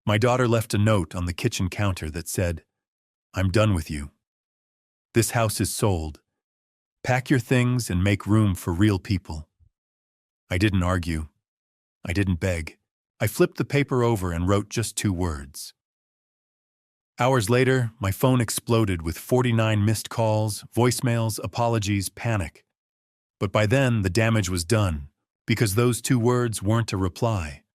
My daughter left a note on the kitchen counter that said, "I'm done with you. This house is sold. Pack your things and make room for real people." I didn't argue. I didn't beg. I flipped the paper over and wrote just 2 words. Hours later, my phone exploded with 49 missed calls, voicemails, apologies, panic. But by then, the damage was done, because those 2 words weren't a reply.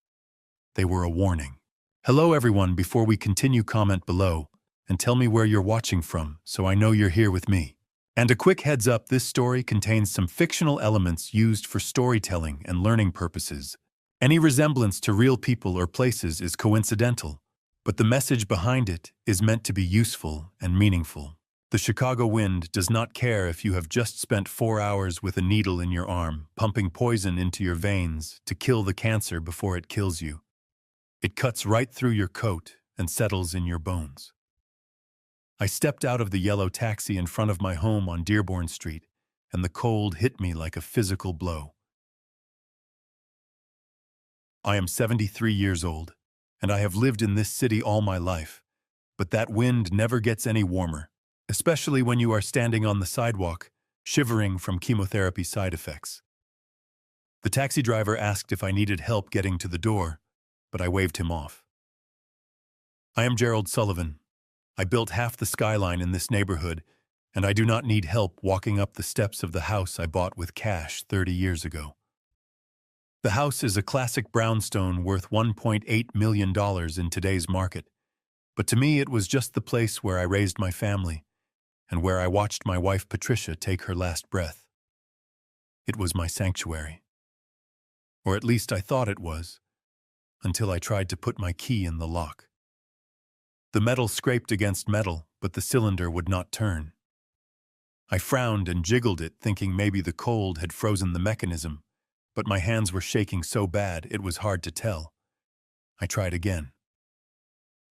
They were a warning. Hello everyone, before we continue, comment below and tell me where you're watching from so I know you're here with me. And a quick heads up, this story contains some fictional elements used for storytelling and learning purposes. Any resemblance to real people or places is coincidental, but the message behind it is meant to be useful and meaningful. The Chicago wind does not care if you have just spent 4 hours with a needle in your arm, pumping poison into your veins to kill the cancer before it kills you. It cuts right through your coat and settles in your bones. I stepped out of the yellow taxi in front of my home on Dearborn Street, and the cold hit me like a physical blow. I am 73 years old, and I have lived in this city all my life, but that wind never gets any warmer, especially when you are standing on the sidewalk, shivering from chemotherapy side effects. The taxi driver asked if I needed help getting to the door, but I waved him off. I am Gerald Sullivan. I built half the skyline in this neighborhood, and I do not need help walking up the steps of the house I bought with cash 30 years ago. The house is a classic brownstone worth $1.8 million in today's market, but to me it was just the place where I raised my family and where I watched my wife Patricia take her last breath. It was my sanctuary. Or at least I thought it was, until I tried to put my key in the lock. The metal scraped against metal, but the cylinder would not turn. I frowned and jiggled it, thinking maybe the cold had frozen the mechanism, but my hands were shaking so bad it was hard to tell. I tried again.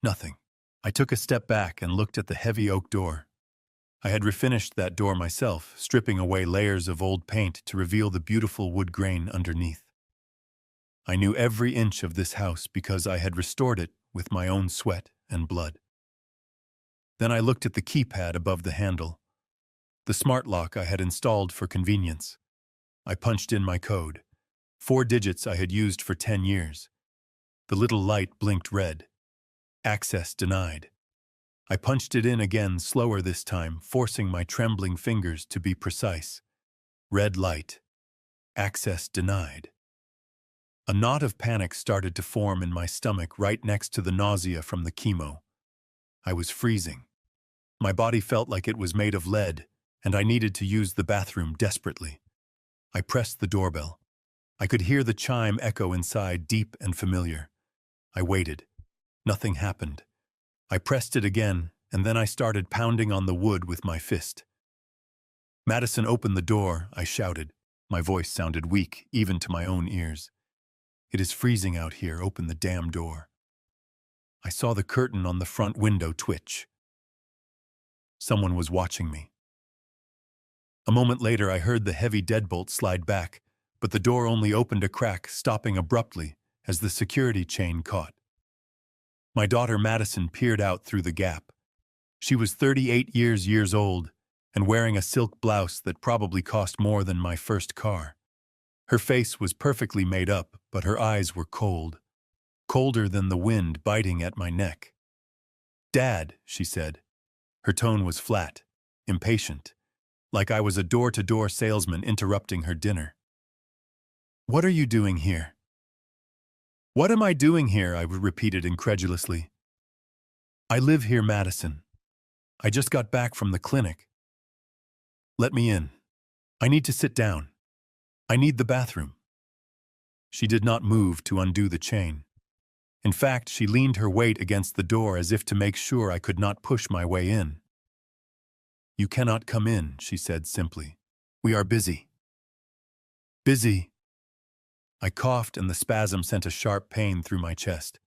Nothing. I took a step back and looked at the heavy oak door. I had refinished that door myself, stripping away layers of old paint to reveal the beautiful wood grain underneath. I knew every inch of this house because I had restored it with my own sweat and blood. Then I looked at the keypad above the handle, the smart lock I had installed for convenience. I punched in my code, 4 digits I had used for 10 years. The little light blinked red. Access denied. I punched it in again, slower this time, forcing my trembling fingers to be precise. Red light. Access denied. A knot of panic started to form in my stomach right next to the nausea from the chemo. I was freezing. My body felt like it was made of lead, and I needed to use the bathroom desperately. I pressed the doorbell. I could hear the chime echo inside, deep and familiar. I waited. Nothing happened. I pressed it again, and then I started pounding on the wood with my fist. "Madison, open the door," I shouted. My voice sounded weak, even to my own ears. "It is freezing out here. Open the damn door." I saw the curtain on the front window twitch. Someone was watching me. A moment later, I heard the heavy deadbolt slide back, but the door only opened a crack, stopping abruptly as the security chain caught. My daughter Madison peered out through the gap. She was 38 years old and wearing a silk blouse that probably cost more than my first car. Her face was perfectly made up, but her eyes were cold. Colder than the wind biting at my neck. "Dad," she said. Her tone was flat, impatient, like I was a door-to-door salesman interrupting her dinner. "What are you doing here?" "What am I doing here?" I repeated incredulously. "I live here, Madison. I just got back from the clinic." "Let me in. I need to sit down. I need the bathroom." She did not move to undo the chain. In fact, she leaned her weight against the door as if to make sure I could not push my way in. "You cannot come in," she said simply. "We are busy." "Busy?" I coughed, and the spasm sent a sharp pain through my chest.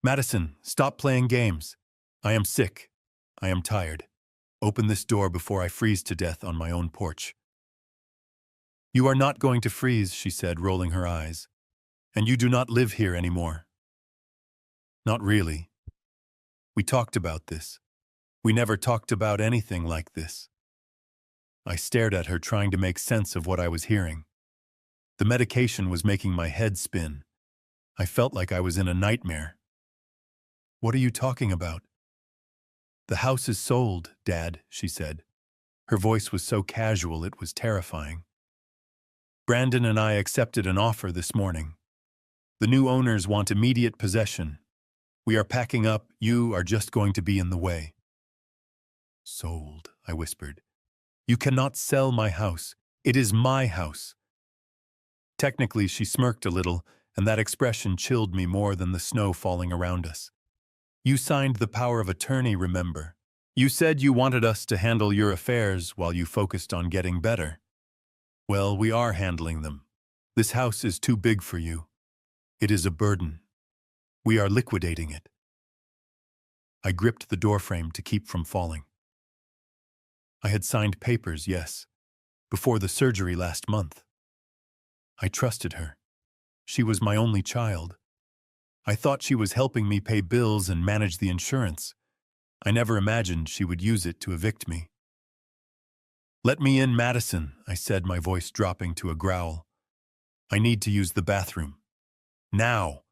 "Madison, stop playing games. I am sick. I am tired. Open this door before I freeze to death on my own porch." "You are not going to freeze," she said, rolling her eyes. "And you do not live here anymore." Not really. We talked about this. We never talked about anything like this. I stared at her, trying to make sense of what I was hearing. The medication was making my head spin. I felt like I was in a nightmare. What are you talking about? The house is sold, Dad, she said. Her voice was so casual it was terrifying. Brandon and I accepted an offer this morning. The new owners want immediate possession. We are packing up. You are just going to be in the way. Sold, I whispered. You cannot sell my house. It is my house. Technically, she smirked a little, and that expression chilled me more than the snow falling around us. You signed the power of attorney, remember? You said you wanted us to handle your affairs while you focused on getting better. Well, we are handling them. This house is too big for you. It is a burden. We are liquidating it. I gripped the doorframe to keep from falling. I had signed papers, yes, before the surgery last month. I trusted her. She was my only child. I thought she was helping me pay bills and manage the insurance. I never imagined she would use it to evict me. Let me in, Madison, I said, my voice dropping to a growl. I need to use the bathroom. Now.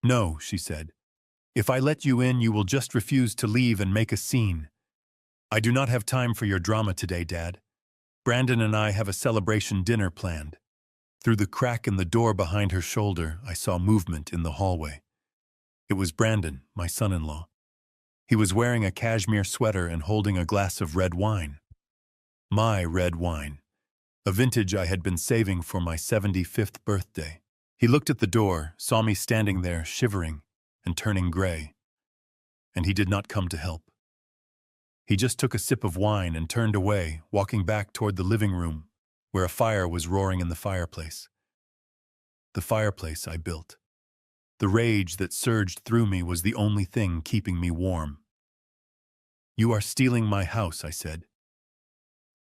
No, she said. If I let you in, you will just refuse to leave and make a scene. I do not have time for your drama today, Dad. Brandon and I have a celebration dinner planned. Through the crack in the door behind her shoulder, I saw movement in the hallway. It was Brandon, my son-in-law. He was wearing a cashmere sweater and holding a glass of red wine. My red wine, a vintage I had been saving for my 75th birthday. He looked at the door, saw me standing there, shivering and turning gray. And he did not come to help. He just took a sip of wine and turned away, walking back toward the living room, where a fire was roaring in the fireplace. The fireplace I built. The rage that surged through me was the only thing keeping me warm. You are stealing my house, I said.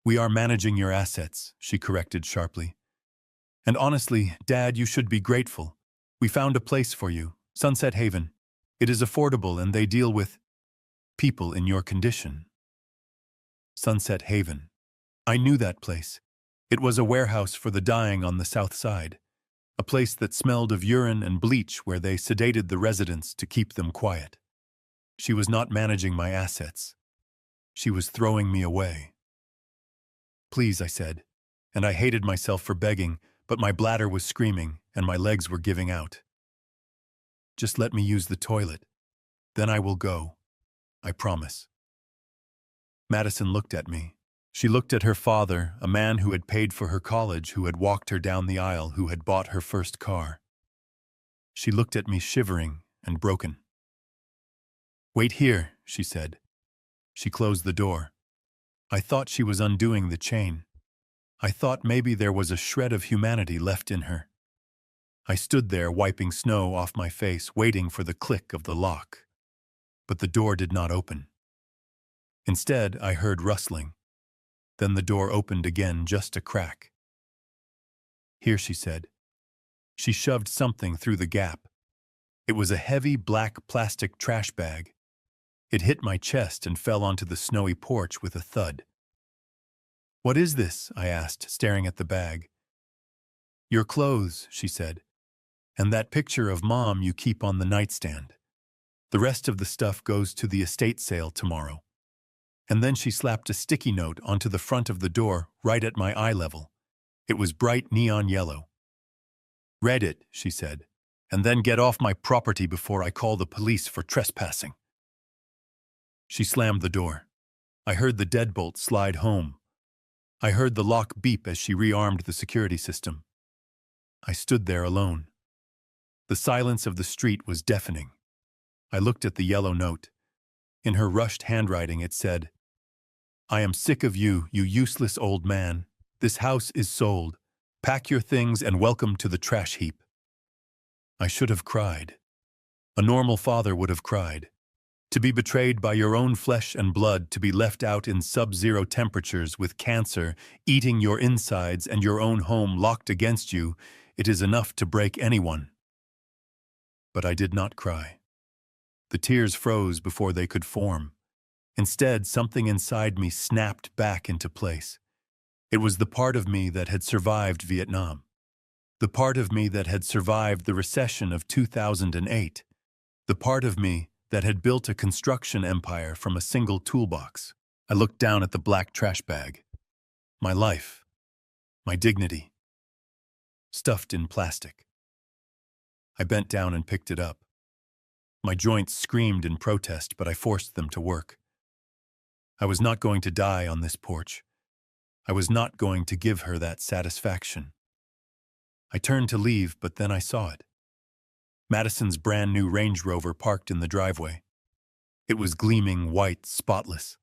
We are managing your assets, she corrected sharply. And honestly, Dad, you should be grateful. We found a place for you, Sunset Haven. It is affordable and they deal with people in your condition. Sunset Haven. I knew that place. It was a warehouse for the dying on the south side, a place that smelled of urine and bleach where they sedated the residents to keep them quiet. She was not managing my assets. She was throwing me away. Please, I said, and I hated myself for begging, but my bladder was screaming and my legs were giving out. Just let me use the toilet. Then I will go. I promise. Madison looked at me. She looked at her father, a man who had paid for her college, who had walked her down the aisle, who had bought her first car. She looked at me shivering and broken. Wait here, she said. She closed the door. I thought she was undoing the chain. I thought maybe there was a shred of humanity left in her. I stood there wiping snow off my face, waiting for the click of the lock. But the door did not open. Instead, I heard rustling. Then the door opened again, just a crack. Here, she said. She shoved something through the gap. It was a heavy black plastic trash bag. It hit my chest and fell onto the snowy porch with a thud. What is this? I asked, staring at the bag. Your clothes, she said, and that picture of Mom you keep on the nightstand. The rest of the stuff goes to the estate sale tomorrow. And then she slapped a sticky note onto the front of the door, right at my eye level. It was bright neon yellow. Read it, she said, and then get off my property before I call the police for trespassing. She slammed the door. I heard the deadbolt slide home. I heard the lock beep as she rearmed the security system. I stood there alone. The silence of the street was deafening. I looked at the yellow note. In her rushed handwriting it said, I am sick of you, you useless old man. This house is sold. Pack your things and welcome to the trash heap. I should have cried. A normal father would have cried. To be betrayed by your own flesh and blood, to be left out in sub-zero temperatures with cancer, eating your insides and your own home locked against you, it is enough to break anyone. But I did not cry. The tears froze before they could form. Instead, something inside me snapped back into place. It was the part of me that had survived Vietnam. The part of me that had survived the recession of 2008. The part of me that had built a construction empire from a single toolbox. I looked down at the black trash bag. My life. My dignity. Stuffed in plastic. I bent down and picked it up. My joints screamed in protest, but I forced them to work. I was not going to die on this porch. I was not going to give her that satisfaction. I turned to leave, but then I saw it. Madison's brand new Range Rover parked in the driveway. It was gleaming white, spotless.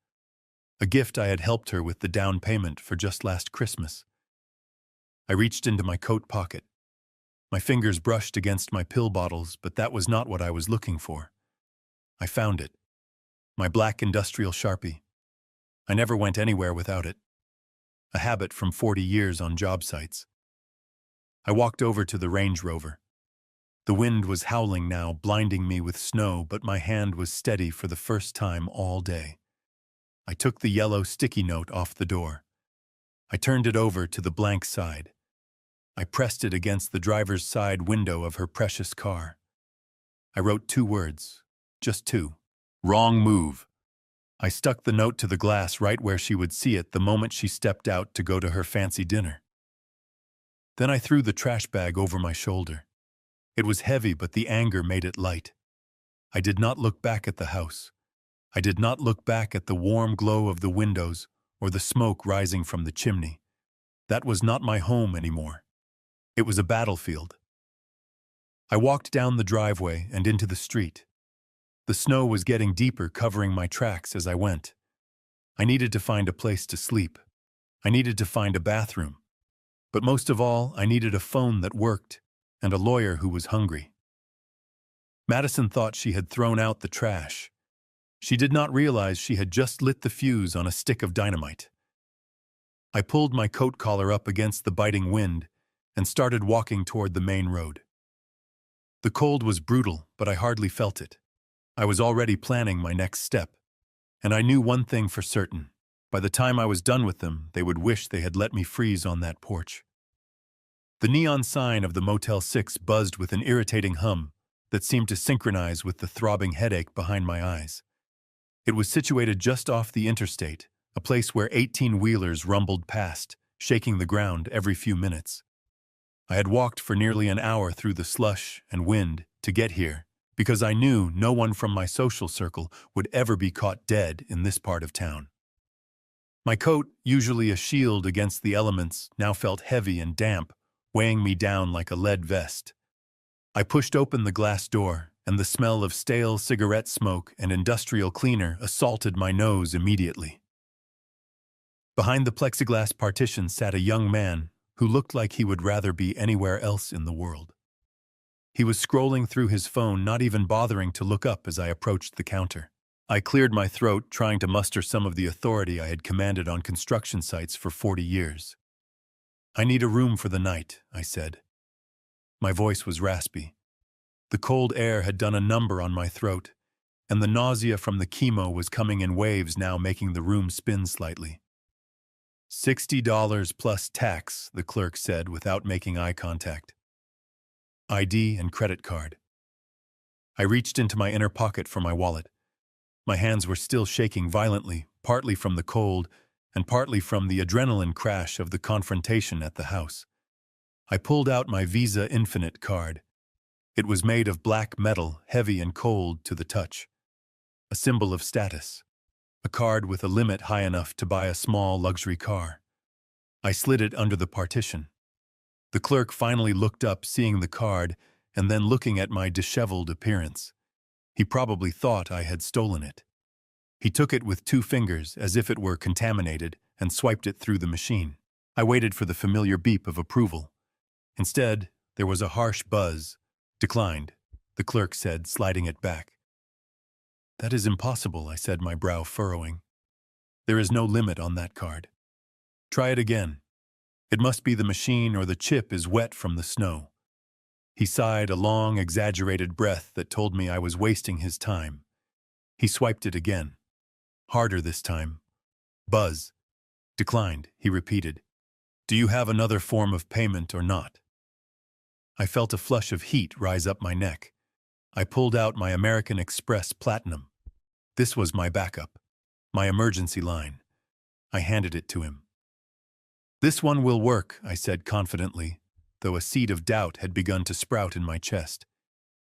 A gift I had helped her with the down payment for just last Christmas. I reached into my coat pocket. My fingers brushed against my pill bottles, but that was not what I was looking for. I found it. My black industrial Sharpie. I never went anywhere without it. A habit from 40 years on job sites. I walked over to the Range Rover. The wind was howling now, blinding me with snow, but my hand was steady for the first time all day. I took the yellow sticky note off the door. I turned it over to the blank side. I pressed it against the driver's side window of her precious car. I wrote 2 words, just 2. Wrong move. I stuck the note to the glass right where she would see it the moment she stepped out to go to her fancy dinner. Then I threw the trash bag over my shoulder. It was heavy, but the anger made it light. I did not look back at the house. I did not look back at the warm glow of the windows or the smoke rising from the chimney. That was not my home anymore. It was a battlefield. I walked down the driveway and into the street. The snow was getting deeper, covering my tracks as I went. I needed to find a place to sleep. I needed to find a bathroom. But most of all, I needed a phone that worked and a lawyer who was hungry. Madison thought she had thrown out the trash. She did not realize she had just lit the fuse on a stick of dynamite. I pulled my coat collar up against the biting wind and started walking toward the main road. The cold was brutal, but I hardly felt it. I was already planning my next step, and I knew one thing for certain. By the time I was done with them, they would wish they had let me freeze on that porch. The neon sign of the Motel 6 buzzed with an irritating hum that seemed to synchronize with the throbbing headache behind my eyes. It was situated just off the interstate, a place where 18-wheelers rumbled past, shaking the ground every few minutes. I had walked for nearly an hour through the slush and wind to get here, because I knew no one from my social circle would ever be caught dead in this part of town. My coat, usually a shield against the elements, now felt heavy and damp, weighing me down like a lead vest. I pushed open the glass door, and the smell of stale cigarette smoke and industrial cleaner assaulted my nose immediately. Behind the plexiglass partition sat a young man who looked like he would rather be anywhere else in the world. He was scrolling through his phone, not even bothering to look up as I approached the counter. I cleared my throat, trying to muster some of the authority I had commanded on construction sites for 40 years. "I need a room for the night," I said. My voice was raspy. The cold air had done a number on my throat, and the nausea from the chemo was coming in waves now, making the room spin slightly. $60 plus tax, the clerk said without making eye contact. ID and credit card. I reached into my inner pocket for my wallet. My hands were still shaking violently, partly from the cold and partly from the adrenaline crash of the confrontation at the house. I pulled out my Visa Infinite card. It was made of black metal, heavy and cold to the touch. A symbol of status. A card with a limit high enough to buy a small luxury car. I slid it under the partition. The clerk finally looked up, seeing the card, and then looking at my disheveled appearance. He probably thought I had stolen it. He took it with 2 fingers, as if it were contaminated, and swiped it through the machine. I waited for the familiar beep of approval. Instead, there was a harsh buzz. "Declined," the clerk said, sliding it back. "That is impossible," I said, my brow furrowing. "There is no limit on that card. Try it again. It must be the machine or the chip is wet from the snow." He sighed a long, exaggerated breath that told me I was wasting his time. He swiped it again. Harder this time. Buzz. Declined, he repeated. Do you have another form of payment or not? I felt a flush of heat rise up my neck. I pulled out my American Express Platinum. This was my backup, my emergency line. I handed it to him. This one will work, I said confidently, though a seed of doubt had begun to sprout in my chest.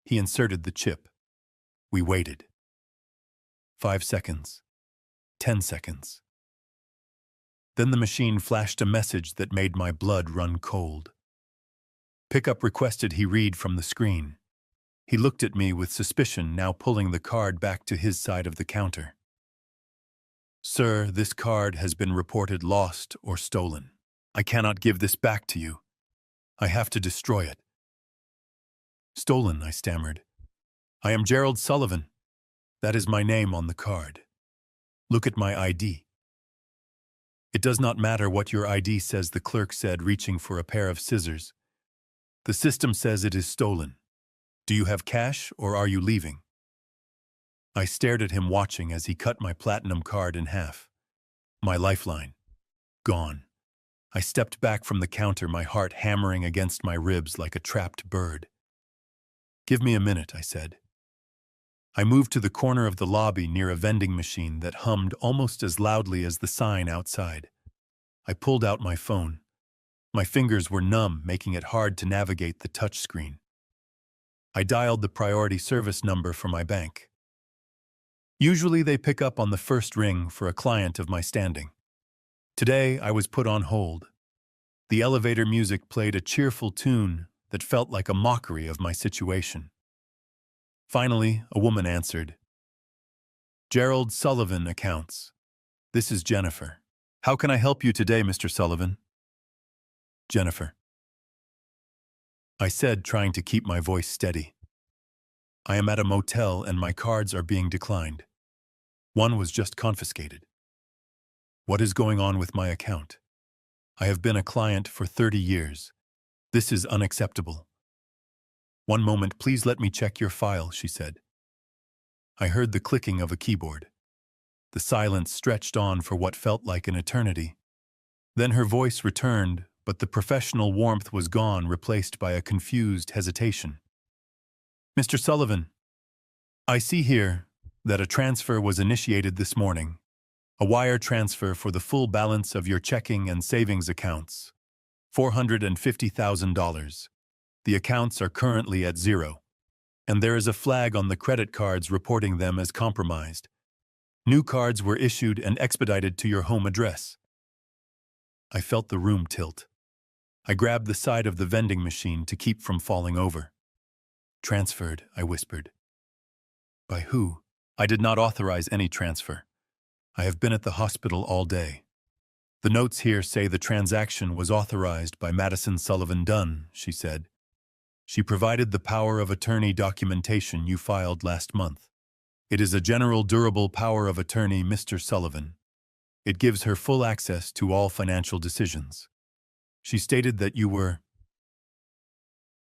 He inserted the chip. We waited. 5 seconds. 10 seconds. Then the machine flashed a message that made my blood run cold. Pickup requested, he read from the screen. He looked at me with suspicion, now pulling the card back to his side of the counter. Sir, this card has been reported lost or stolen. I cannot give this back to you. I have to destroy it. Stolen, I stammered. I am Gerald Sullivan. That is my name on the card. Look at my ID. It does not matter what your ID says, the clerk said, reaching for a pair of scissors. The system says it is stolen. Do you have cash or are you leaving? I stared at him, watching as he cut my platinum card in half. My lifeline. Gone. I stepped back from the counter, my heart hammering against my ribs like a trapped bird. Give me a minute, I said. I moved to the corner of the lobby near a vending machine that hummed almost as loudly as the sign outside. I pulled out my phone. My fingers were numb, making it hard to navigate the touch screen. I dialed the priority service number for my bank. Usually they pick up on the first ring for a client of my standing. Today I was put on hold. The elevator music played a cheerful tune that felt like a mockery of my situation. Finally, a woman answered. Gerald Sullivan accounts. This is Jennifer. How can I help you today, Mr. Sullivan? Jennifer. I said, trying to keep my voice steady. I am at a motel and my cards are being declined. One was just confiscated. What is going on with my account? I have been a client for 30 years. This is unacceptable. One moment, please let me check your file, she said. I heard the clicking of a keyboard. The silence stretched on for what felt like an eternity. Then her voice returned, but the professional warmth was gone, replaced by a confused hesitation. Mr. Sullivan, I see here that a transfer was initiated this morning. A wire transfer for the full balance of your checking and savings accounts. $450,000. The accounts are currently at zero, and there is a flag on the credit cards reporting them as compromised. New cards were issued and expedited to your home address. I felt the room tilt. I grabbed the side of the vending machine to keep from falling over. Transferred, I whispered. By who? I did not authorize any transfer. I have been at the hospital all day. The notes here say the transaction was authorized by Madison Sullivan Dunn, she said. She provided the power of attorney documentation you filed last month. It is a general durable power of attorney, Mr. Sullivan. It gives her full access to all financial decisions. She stated that you were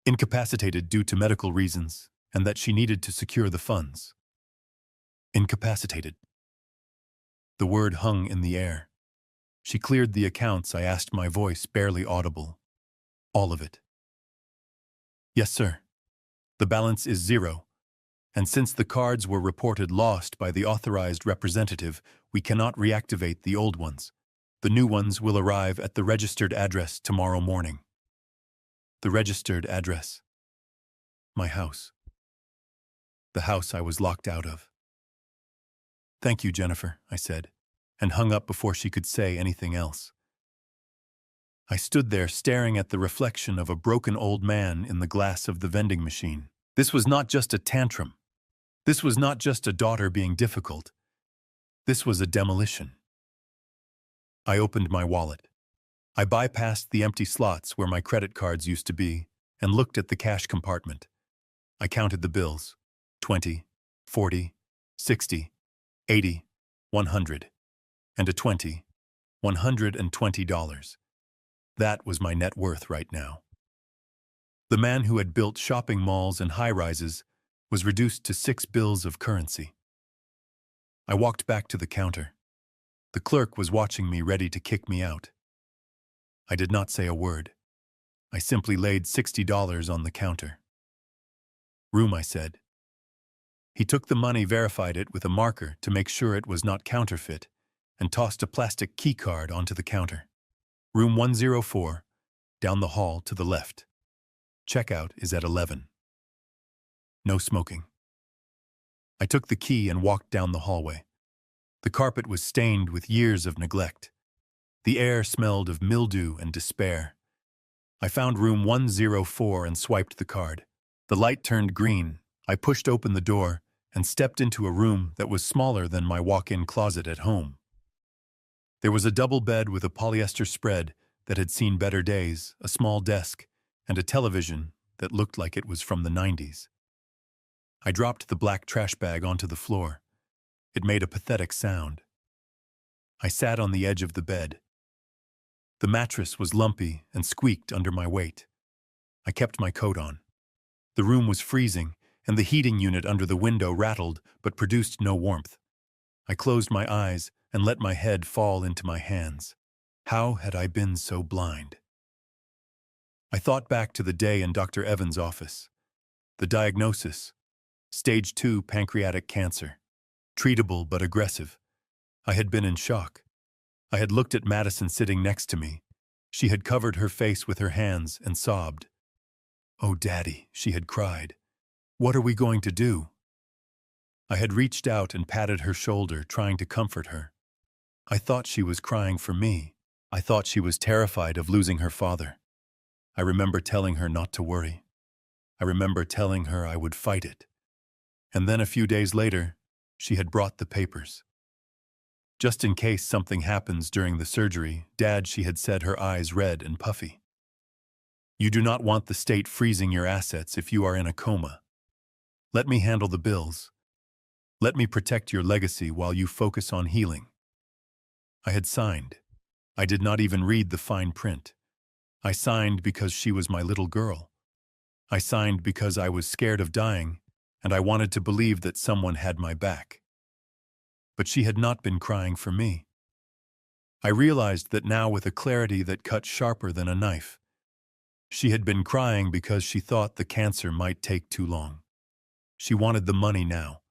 incapacitated due to medical reasons and that she needed to secure the funds. Incapacitated. The word hung in the air. She cleared the accounts, I asked, my voice barely audible. All of it. Yes, sir. The balance is zero, and since the cards were reported lost by the authorized representative, we cannot reactivate the old ones. The new ones will arrive at the registered address tomorrow morning. The registered address. My house. The house I was locked out of. Thank you, Jennifer, I said, and hung up before she could say anything else. I stood there staring at the reflection of a broken old man in the glass of the vending machine. This was not just a tantrum. This was not just a daughter being difficult. This was a demolition. I opened my wallet. I bypassed the empty slots where my credit cards used to be and looked at the cash compartment. I counted the bills. 20, 40, 60, 80, 100, and a $20, $120. That was my net worth right now. The man who had built shopping malls and high-rises was reduced to 6 bills of currency. I walked back to the counter. The clerk was watching me, ready to kick me out. I did not say a word. I simply laid $60 on the counter. "Room," I said. He took the money, verified it with a marker to make sure it was not counterfeit, and tossed a plastic key card onto the counter. "Room 104, down the hall to the left. Checkout is at 11. No smoking." I took the key and walked down the hallway. The carpet was stained with years of neglect. The air smelled of mildew and despair. I found room 104 and swiped the card. The light turned green. I pushed open the door and stepped into a room that was smaller than my walk-in closet at home. There was a double bed with a polyester spread that had seen better days, a small desk, and a television that looked like it was from the 90s. I dropped the black trash bag onto the floor. It made a pathetic sound. I sat on the edge of the bed. The mattress was lumpy and squeaked under my weight. I kept my coat on. The room was freezing, and the heating unit under the window rattled but produced no warmth. I closed my eyes and let my head fall into my hands. How had I been so blind? I thought back to the day in Dr. Evans' office. The diagnosis: Stage 2 pancreatic cancer. Treatable but aggressive. I had been in shock. I had looked at Madison sitting next to me. She had covered her face with her hands and sobbed. "Oh, Daddy," she had cried. "What are we going to do?" I had reached out and patted her shoulder, trying to comfort her. I thought she was crying for me. I thought she was terrified of losing her father. I remember telling her not to worry. I remember telling her I would fight it. And then a few days later, she had brought the papers. "Just in case something happens during the surgery, Dad," she had said, her eyes red and puffy. "You do not want the state freezing your assets if you are in a coma. Let me handle the bills. Let me protect your legacy while you focus on healing." I had signed. I did not even read the fine print. I signed because she was my little girl. I signed because I was scared of dying, and I wanted to believe that someone had my back. But she had not been crying for me. I realized that now with a clarity that cut sharper than a knife. She had been crying because she thought the cancer might take too long. She wanted the money now.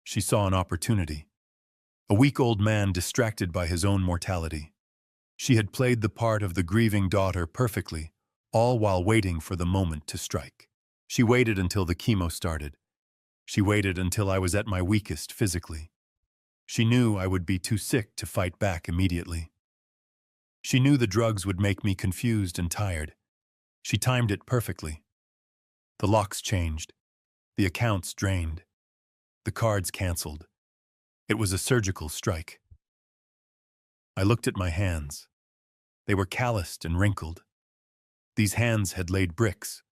She saw an opportunity. A weak old man distracted by his own mortality. She had played the part of the grieving daughter perfectly, all while waiting for the moment to strike. She waited until the chemo started. She waited until I was at my weakest physically. She knew I would be too sick to fight back immediately. She knew the drugs would make me confused and tired. She timed it perfectly. The locks changed. The accounts drained. The cards canceled. It was a surgical strike. I looked at my hands. They were calloused and wrinkled. These hands had laid bricks.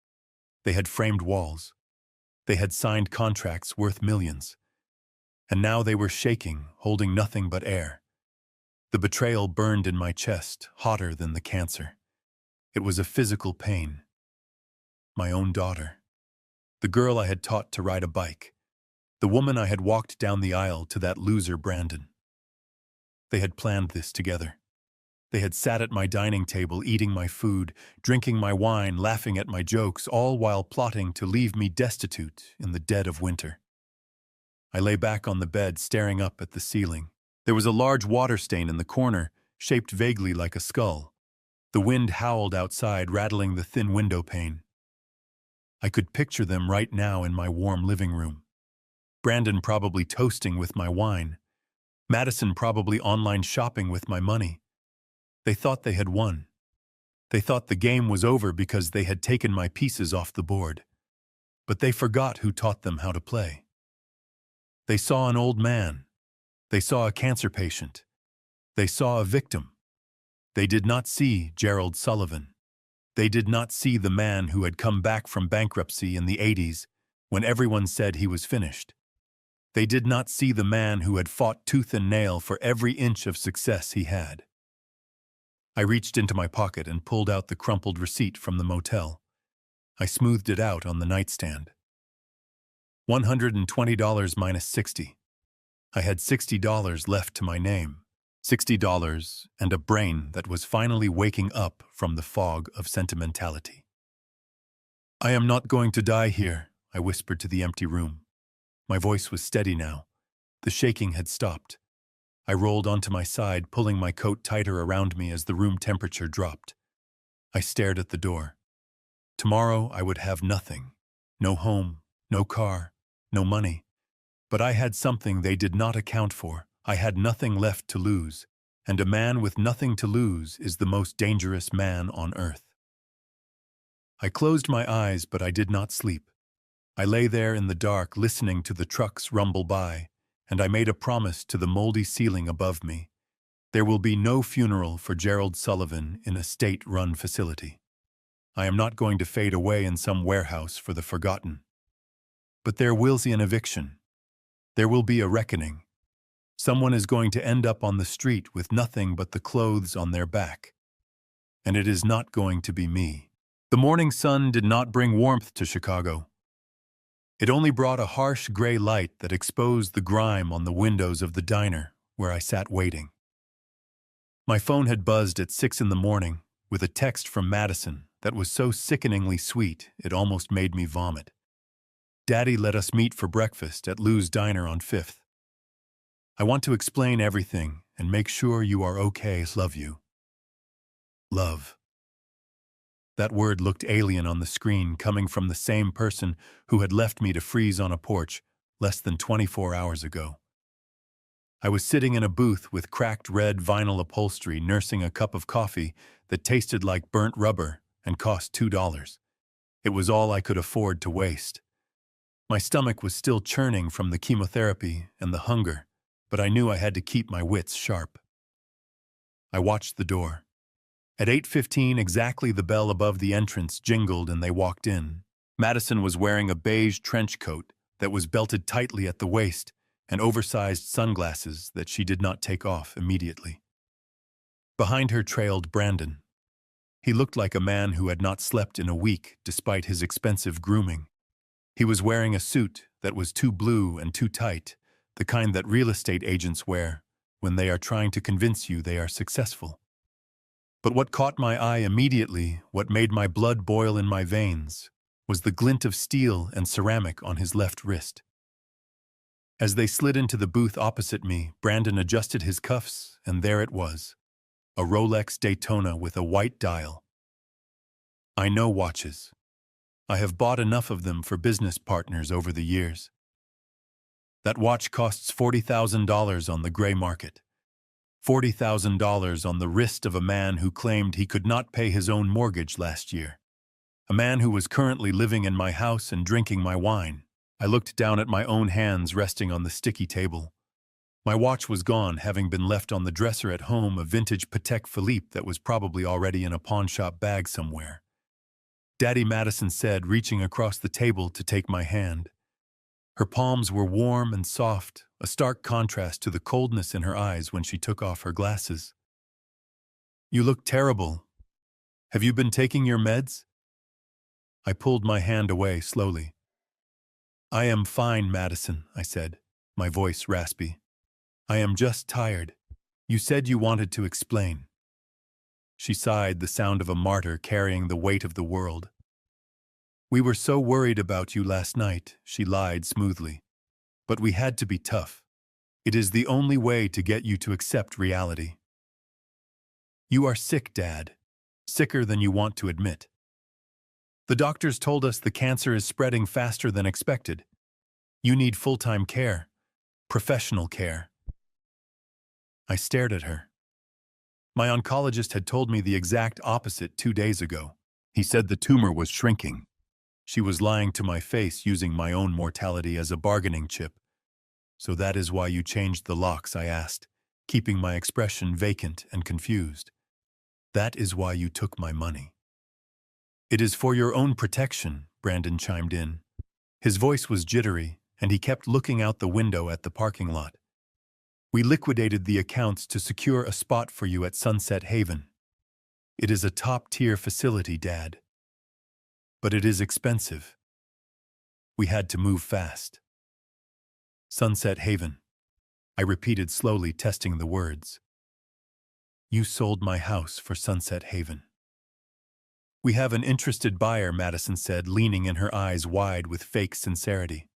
They had framed walls. They had signed contracts worth millions. And now they were shaking, holding nothing but air. The betrayal burned in my chest, hotter than the cancer. It was a physical pain. My own daughter. The girl I had taught to ride a bike. The woman I had walked down the aisle to that loser Brandon. They had planned this together. They had sat at my dining table, eating my food, drinking my wine, laughing at my jokes, all while plotting to leave me destitute in the dead of winter. I lay back on the bed, staring up at the ceiling. There was a large water stain in the corner, shaped vaguely like a skull. The wind howled outside, rattling the thin window pane. I could picture them right now in my warm living room. Brandon probably toasting with my wine. Madison probably online shopping with my money. They thought they had won. They thought the game was over because they had taken my pieces off the board. But they forgot who taught them how to play. They saw an old man. They saw a cancer patient. They saw a victim. They did not see Gerald Sullivan. They did not see the man who had come back from bankruptcy in the 80s when everyone said he was finished. They did not see the man who had fought tooth and nail for every inch of success he had. I reached into my pocket and pulled out the crumpled receipt from the motel. I smoothed it out on the nightstand. $120 minus 60. I had $60 left to my name. $60 and a brain that was finally waking up from the fog of sentimentality. I am not going to die here, I whispered to the empty room. My voice was steady now. The shaking had stopped. I rolled onto my side, pulling my coat tighter around me as the room temperature dropped. I stared at the door. Tomorrow I would have nothing. No home, no car, no money. But I had something they did not account for. I had nothing left to lose, and a man with nothing to lose is the most dangerous man on earth. I closed my eyes, but I did not sleep. I lay there in the dark, listening to the trucks rumble by, and I made a promise to the moldy ceiling above me. There will be no funeral for Gerald Sullivan in a state-run facility. I am not going to fade away in some warehouse for the forgotten. But there will be an eviction. There will be a reckoning. Someone is going to end up on the street with nothing but the clothes on their back. And it is not going to be me. The morning sun did not bring warmth to Chicago. It only brought a harsh gray light that exposed the grime on the windows of the diner where I sat waiting. My phone had buzzed at 6 in the morning with a text from Madison that was so sickeningly sweet it almost made me vomit. Daddy let us meet for breakfast at Lou's Diner on 5th. I want to explain everything and make sure you are okay. Love you. Love. That word looked alien on the screen, coming from the same person who had left me to freeze on a porch less than 24 hours ago. I was sitting in a booth with cracked red vinyl upholstery, nursing a cup of coffee that tasted like burnt rubber and cost $2. It was all I could afford to waste. My stomach was still churning from the chemotherapy and the hunger, but I knew I had to keep my wits sharp. I watched the door. At 8:15, exactly, the bell above the entrance jingled and they walked in. Madison was wearing a beige trench coat that was belted tightly at the waist and oversized sunglasses that she did not take off immediately. Behind her trailed Brandon. He looked like a man who had not slept in a week despite his expensive grooming. He was wearing a suit that was too blue and too tight, the kind that real estate agents wear when they are trying to convince you they are successful. But what caught my eye immediately, what made my blood boil in my veins, was the glint of steel and ceramic on his left wrist. As they slid into the booth opposite me, Brandon adjusted his cuffs, and there it was, a Rolex Daytona with a white dial. I know watches. I have bought enough of them for business partners over the years. That watch costs $40,000 on the gray market. $40,000 on the wrist of a man who claimed he could not pay his own mortgage last year. A man who was currently living in my house and drinking my wine. I looked down at my own hands resting on the sticky table. My watch was gone, having been left on the dresser at home, a vintage Patek Philippe that was probably already in a pawn shop bag somewhere. Daddy, Madison said, reaching across the table to take my hand. Her palms were warm and soft, a stark contrast to the coldness in her eyes when she took off her glasses. You look terrible. Have you been taking your meds? I pulled my hand away slowly. I am fine, Madison, I said, my voice raspy. I am just tired. You said you wanted to explain. She sighed, the sound of a martyr carrying the weight of the world. We were so worried about you last night, she lied smoothly. But we had to be tough. It is the only way to get you to accept reality. You are sick, Dad. Sicker than you want to admit. The doctors told us the cancer is spreading faster than expected. You need full-time care. Professional care. I stared at her. My oncologist had told me the exact opposite 2 days ago. He said the tumor was shrinking. She was lying to my face, using my own mortality as a bargaining chip. So that is why you changed the locks, I asked, keeping my expression vacant and confused. That is why you took my money. It is for your own protection, Brandon chimed in. His voice was jittery, and he kept looking out the window at the parking lot. We liquidated the accounts to secure a spot for you at Sunset Haven. It is a top-tier facility, Dad. But it is expensive. We had to move fast. Sunset Haven. I repeated slowly, testing the words. You sold my house for Sunset Haven. We have an interested buyer, Madison said, leaning in, her eyes wide with fake sincerity.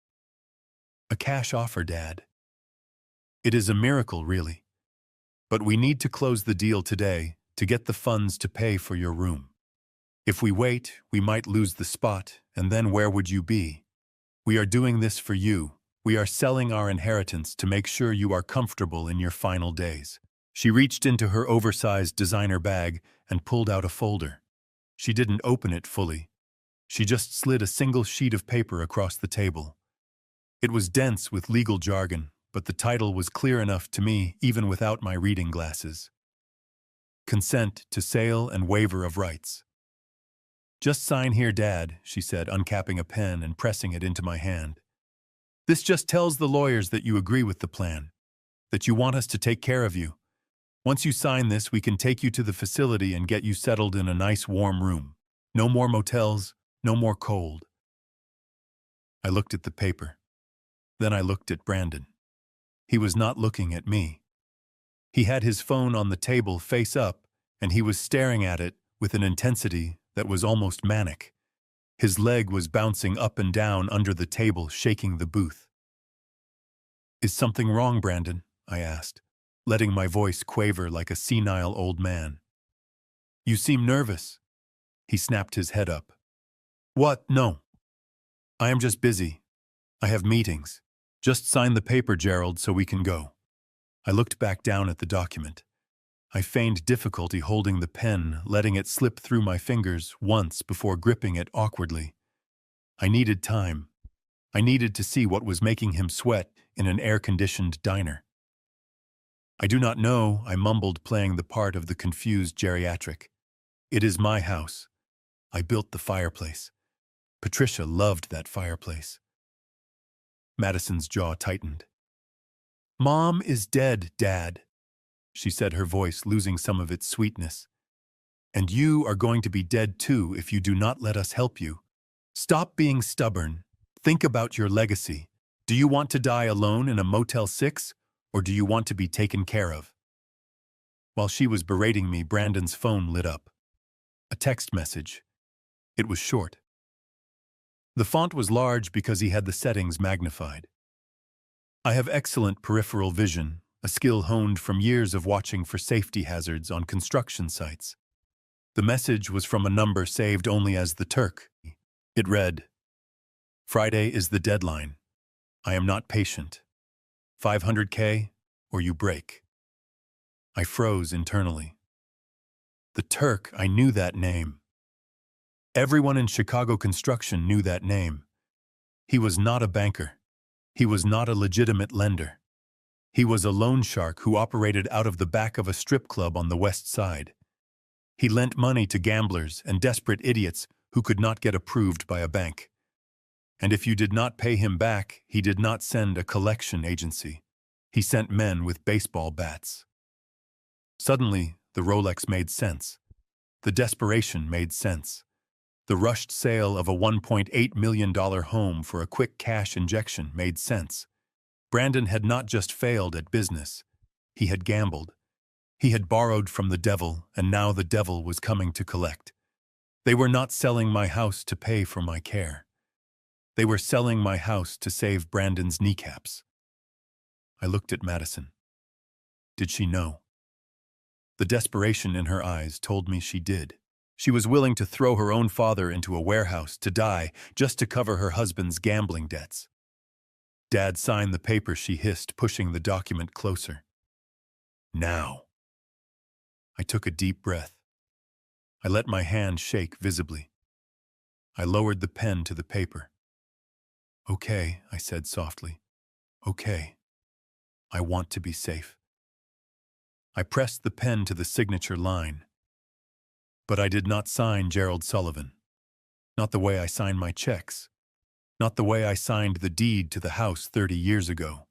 A cash offer, Dad. It is a miracle, really. But we need to close the deal today to get the funds to pay for your room. If we wait, we might lose the spot, and then where would you be? We are doing this for you. We are selling our inheritance to make sure you are comfortable in your final days. She reached into her oversized designer bag and pulled out a folder. She didn't open it fully. She just slid a single sheet of paper across the table. It was dense with legal jargon, but the title was clear enough to me even without my reading glasses. Consent to sale and waiver of rights. Just sign here, Dad, she said, uncapping a pen and pressing it into my hand. This just tells the lawyers that you agree with the plan, that you want us to take care of you. Once you sign this, we can take you to the facility and get you settled in a nice warm room. No more motels, no more cold. I looked at the paper. Then I looked at Brandon. He was not looking at me. He had his phone on the table face up, and he was staring at it with an intensity that was almost manic. His leg was bouncing up and down under the table, shaking the booth. Is something wrong, Brandon? I asked, letting my voice quaver like a senile old man. You seem nervous. He snapped his head up. What? No. I am just busy. I have meetings. Just sign the paper, Gerald, so we can go. I looked back down at the document. I feigned difficulty holding the pen, letting it slip through my fingers once before gripping it awkwardly. I needed time. I needed to see what was making him sweat in an air-conditioned diner. I do not know, I mumbled, playing the part of the confused geriatric. It is my house. I built the fireplace. Patricia loved that fireplace. Madison's jaw tightened. Mom is dead, Dad, she said, her voice losing some of its sweetness. And you are going to be dead too if you do not let us help you. Stop being stubborn. Think about your legacy. Do you want to die alone in a Motel 6, or do you want to be taken care of? While she was berating me, Brandon's phone lit up. A text message. It was short. The font was large because he had the settings magnified. I have excellent peripheral vision, a skill honed from years of watching for safety hazards on construction sites. The message was from a number saved only as the Turk. It read, Friday is the deadline. I am not patient. 500K or you break. I froze internally. The Turk, I knew that name. Everyone in Chicago construction knew that name. He was not a banker. He was not a legitimate lender. He was a loan shark who operated out of the back of a strip club on the West Side. He lent money to gamblers and desperate idiots who could not get approved by a bank. And if you did not pay him back, he did not send a collection agency. He sent men with baseball bats. Suddenly, the Rolex made sense. The desperation made sense. The rushed sale of a $1.8 million home for a quick cash injection made sense. Brandon had not just failed at business. He had gambled. He had borrowed from the devil, and now the devil was coming to collect. They were not selling my house to pay for my care. They were selling my house to save Brandon's kneecaps. I looked at Madison. Did she know? The desperation in her eyes told me she did. She was willing to throw her own father into a warehouse to die just to cover her husband's gambling debts. Dad signed the paper, she hissed, pushing the document closer. Now. I took a deep breath. I let my hand shake visibly. I lowered the pen to the paper. Okay, I said softly. Okay. I want to be safe. I pressed the pen to the signature line. But I did not sign Gerald Sullivan. Not the way I signed my checks. Not the way I signed the deed to the house 30 years ago.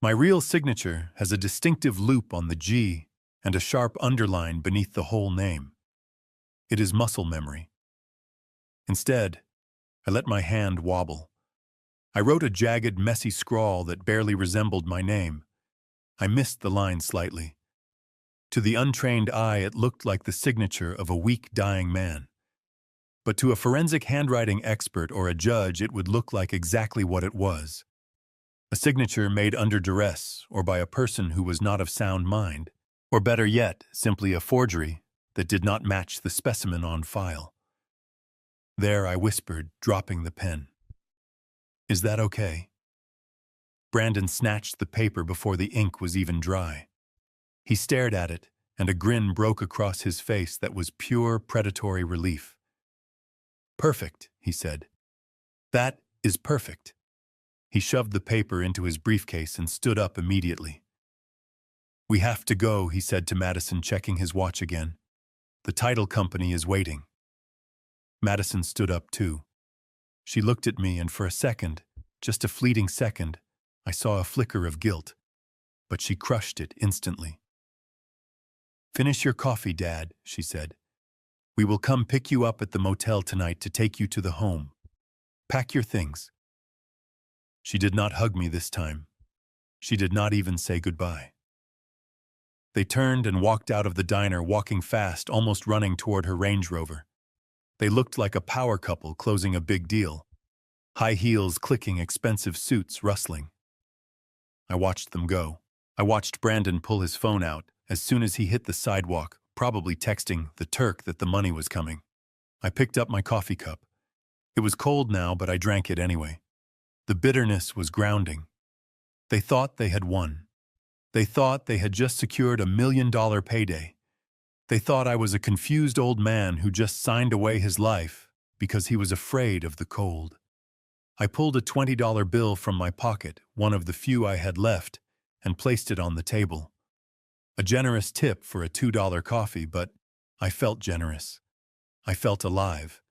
My real signature has a distinctive loop on the G and a sharp underline beneath the whole name. It is muscle memory. Instead, I let my hand wobble. I wrote a jagged, messy scrawl that barely resembled my name. I missed the line slightly. To the untrained eye, it looked like the signature of a weak, dying man. But to a forensic handwriting expert or a judge, it would look like exactly what it was. A signature made under duress or by a person who was not of sound mind. Or better yet, simply a forgery that did not match the specimen on file. There I whispered, dropping the pen. "Is that okay?" Brandon snatched the paper before the ink was even dry. He stared at it, and a grin broke across his face that was pure predatory relief. "Perfect," he said. "That is perfect." He shoved the paper into his briefcase and stood up immediately. "We have to go," he said to Madison, checking his watch again. "The title company is waiting." Madison stood up too. She looked at me, and for a second, just a fleeting second, I saw a flicker of guilt. But she crushed it instantly. "Finish your coffee, Dad," she said. "We will come pick you up at the motel tonight to take you to the home. Pack your things." She did not hug me this time. She did not even say goodbye. They turned and walked out of the diner, walking fast, almost running toward her Range Rover. They looked like a power couple closing a big deal. High heels clicking, expensive suits rustling. I watched them go. I watched Brandon pull his phone out as soon as he hit the sidewalk, probably texting the Turk that the money was coming. I picked up my coffee cup. It was cold now, but I drank it anyway. The bitterness was grounding. They thought they had won. They thought they had just secured $1 million payday. They thought I was a confused old man who just signed away his life because he was afraid of the cold. I pulled a $20 bill from my pocket, one of the few I had left, and placed it on the table. A generous tip for a $2 coffee, but I felt generous. I felt alive.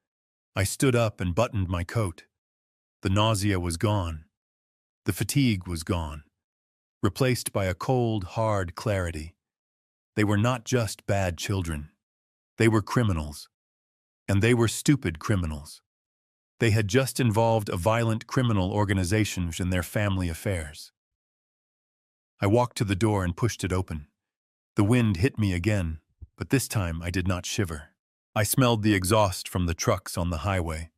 I stood up and buttoned my coat. The nausea was gone. The fatigue was gone, replaced by a cold, hard clarity. They were not just bad children. They were criminals. And they were stupid criminals. They had just involved a violent criminal organization in their family affairs. I walked to the door and pushed it open. The wind hit me again, but this time I did not shiver. I smelled the exhaust from the trucks on the highway.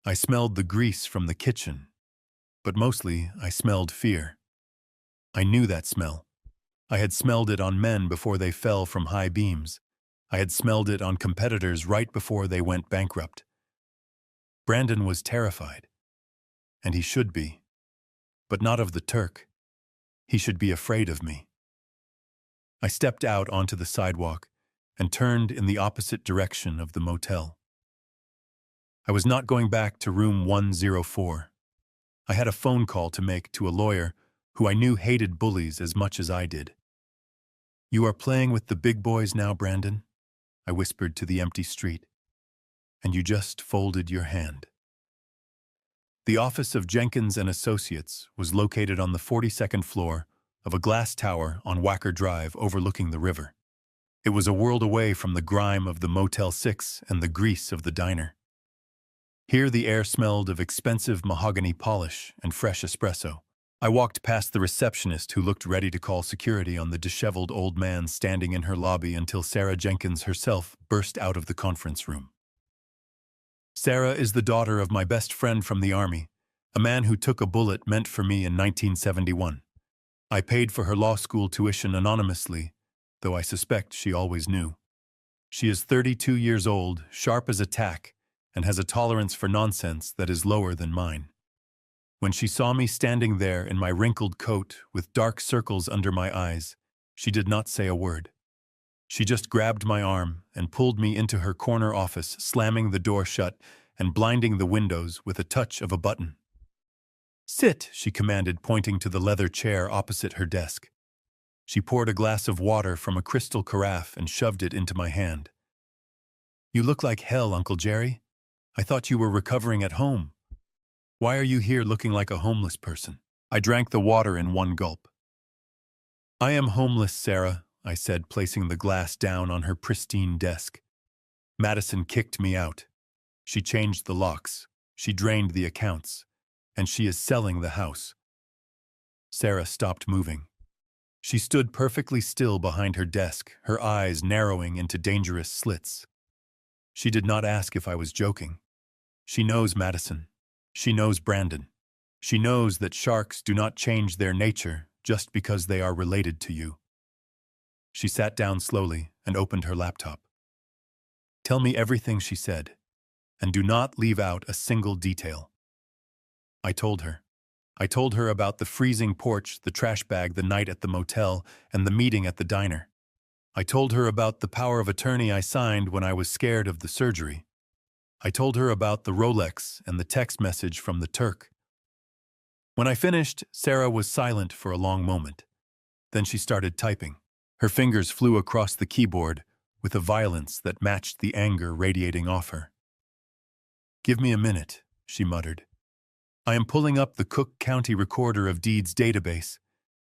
I smelled the grease from the kitchen. But mostly, I smelled fear. I knew that smell. I had smelled it on men before they fell from high beams. I had smelled it on competitors right before they went bankrupt. Brandon was terrified. And he should be. But not of the Turk. He should be afraid of me. I stepped out onto the sidewalk and turned in the opposite direction of the motel. I was not going back to room 104. I had a phone call to make to a lawyer who I knew hated bullies as much as I did. "You are playing with the big boys now, Brandon," I whispered to the empty street. "And you just folded your hand." The office of Jenkins and Associates was located on the 42nd floor of a glass tower on Wacker Drive overlooking the river. It was a world away from the grime of the Motel 6 and the grease of the diner. Here the air smelled of expensive mahogany polish and fresh espresso. I walked past the receptionist who looked ready to call security on the disheveled old man standing in her lobby until Sarah Jenkins herself burst out of the conference room. "Sarah is the daughter of my best friend from the Army, a man who took a bullet meant for me in 1971. I paid for her law school tuition anonymously, though I suspect she always knew. She is 32 years old, sharp as a tack, and has a tolerance for nonsense that is lower than mine. When she saw me standing there in my wrinkled coat with dark circles under my eyes, she did not say a word. She just grabbed my arm and pulled me into her corner office, slamming the door shut and blinding the windows with a touch of a button. "Sit," she commanded, pointing to the leather chair opposite her desk. She poured a glass of water from a crystal carafe and shoved it into my hand. "You look like hell, Uncle Jerry. I thought you were recovering at home. Why are you here looking like a homeless person?" I drank the water in one gulp. "I am homeless, Sarah," I said, placing the glass down on her pristine desk. Madison kicked me out. She changed the locks, she drained the accounts, and she is selling the house. Sarah stopped moving. She stood perfectly still behind her desk, her eyes narrowing into dangerous slits. She did not ask if I was joking. She knows Madison. She knows Brandon. She knows that sharks do not change their nature just because they are related to you. She sat down slowly and opened her laptop. Tell me everything, she said, and do not leave out a single detail. I told her. I told her about the freezing porch, the trash bag the night at the motel, and the meeting at the diner. I told her about the power of attorney I signed when I was scared of the surgery. I told her about the Rolex and the text message from the Turk. When I finished, Sarah was silent for a long moment. Then she started typing. Her fingers flew across the keyboard with a violence that matched the anger radiating off her. "Give me a minute," she muttered. "I am pulling up the Cook County Recorder of Deeds database.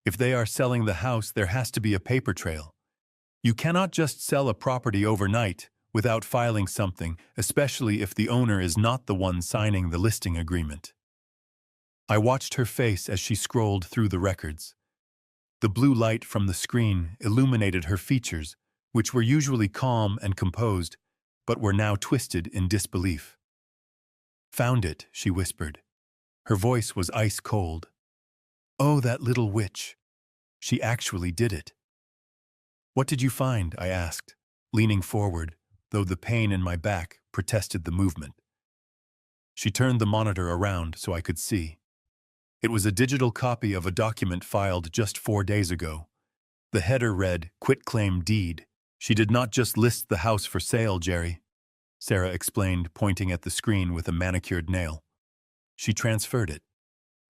If they are selling the house, there has to be a paper trail. You cannot just sell a property overnight without filing something, especially if the owner is not the one signing the listing agreement." I watched her face as she scrolled through the records. The blue light from the screen illuminated her features, which were usually calm and composed, but were now twisted in disbelief. "Found it," she whispered. Her voice was ice cold. "Oh, that little witch. She actually did it." "What did you find?" I asked, leaning forward, though the pain in my back protested the movement. She turned the monitor around so I could see. It was a digital copy of a document filed just 4 days ago. The header read, "Quitclaim Deed." "She did not just list the house for sale, Jerry," Sarah explained, pointing at the screen with a manicured nail. "She transferred it.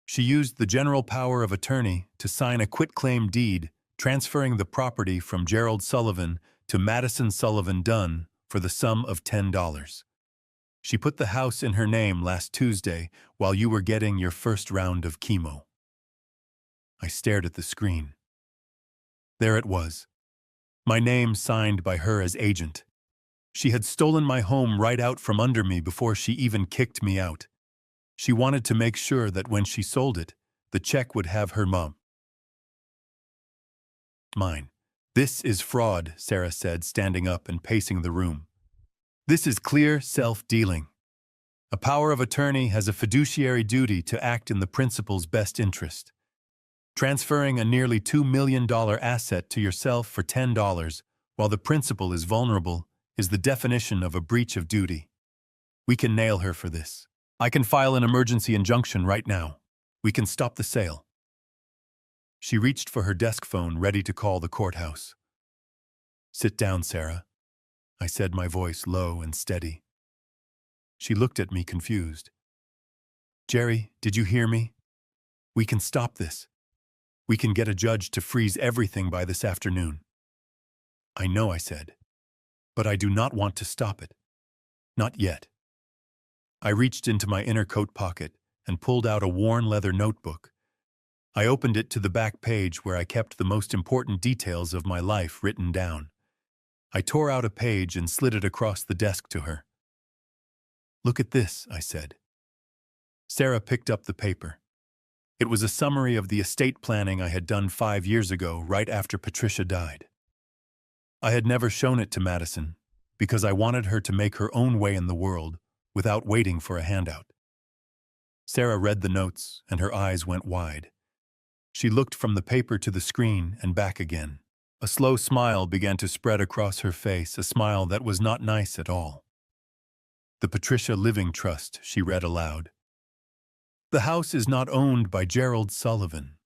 She used the general power of attorney to sign a quitclaim deed, transferring the property from Gerald Sullivan to Madison Sullivan Dunn for the sum of $10. She put the house in her name last Tuesday while you were getting your first round of chemo." I stared at the screen. There it was. My name signed by her as agent. She had stolen my home right out from under me before she even kicked me out. She wanted to make sure that when she sold it, the check would have her mine. "This is fraud," Sarah said, standing up and pacing the room. "This is clear self-dealing. A power of attorney has a fiduciary duty to act in the principal's best interest. Transferring a nearly $2 million asset to yourself for $10 while the principal is vulnerable is the definition of a breach of duty. We can nail her for this. I can file an emergency injunction right now. We can stop the sale." She reached for her desk phone, ready to call the courthouse. "Sit down, Sarah," I said, my voice low and steady. She looked at me confused. "Jerry, did you hear me? We can stop this. We can get a judge to freeze everything by this afternoon." "I know," I said, "but I do not want to stop it. Not yet." I reached into my inner coat pocket and pulled out a worn leather notebook. I opened it to the back page where I kept the most important details of my life written down. I tore out a page and slid it across the desk to her. "Look at this," I said. Sarah picked up the paper. It was a summary of the estate planning I had done 5 years ago, right after Patricia died. I had never shown it to Madison because I wanted her to make her own way in the world without waiting for a handout. Sarah read the notes, and her eyes went wide. She looked from the paper to the screen and back again. A slow smile began to spread across her face, a smile that was not nice at all. "The Patricia Living Trust," she read aloud. "The house is not owned by Gerald Sullivan."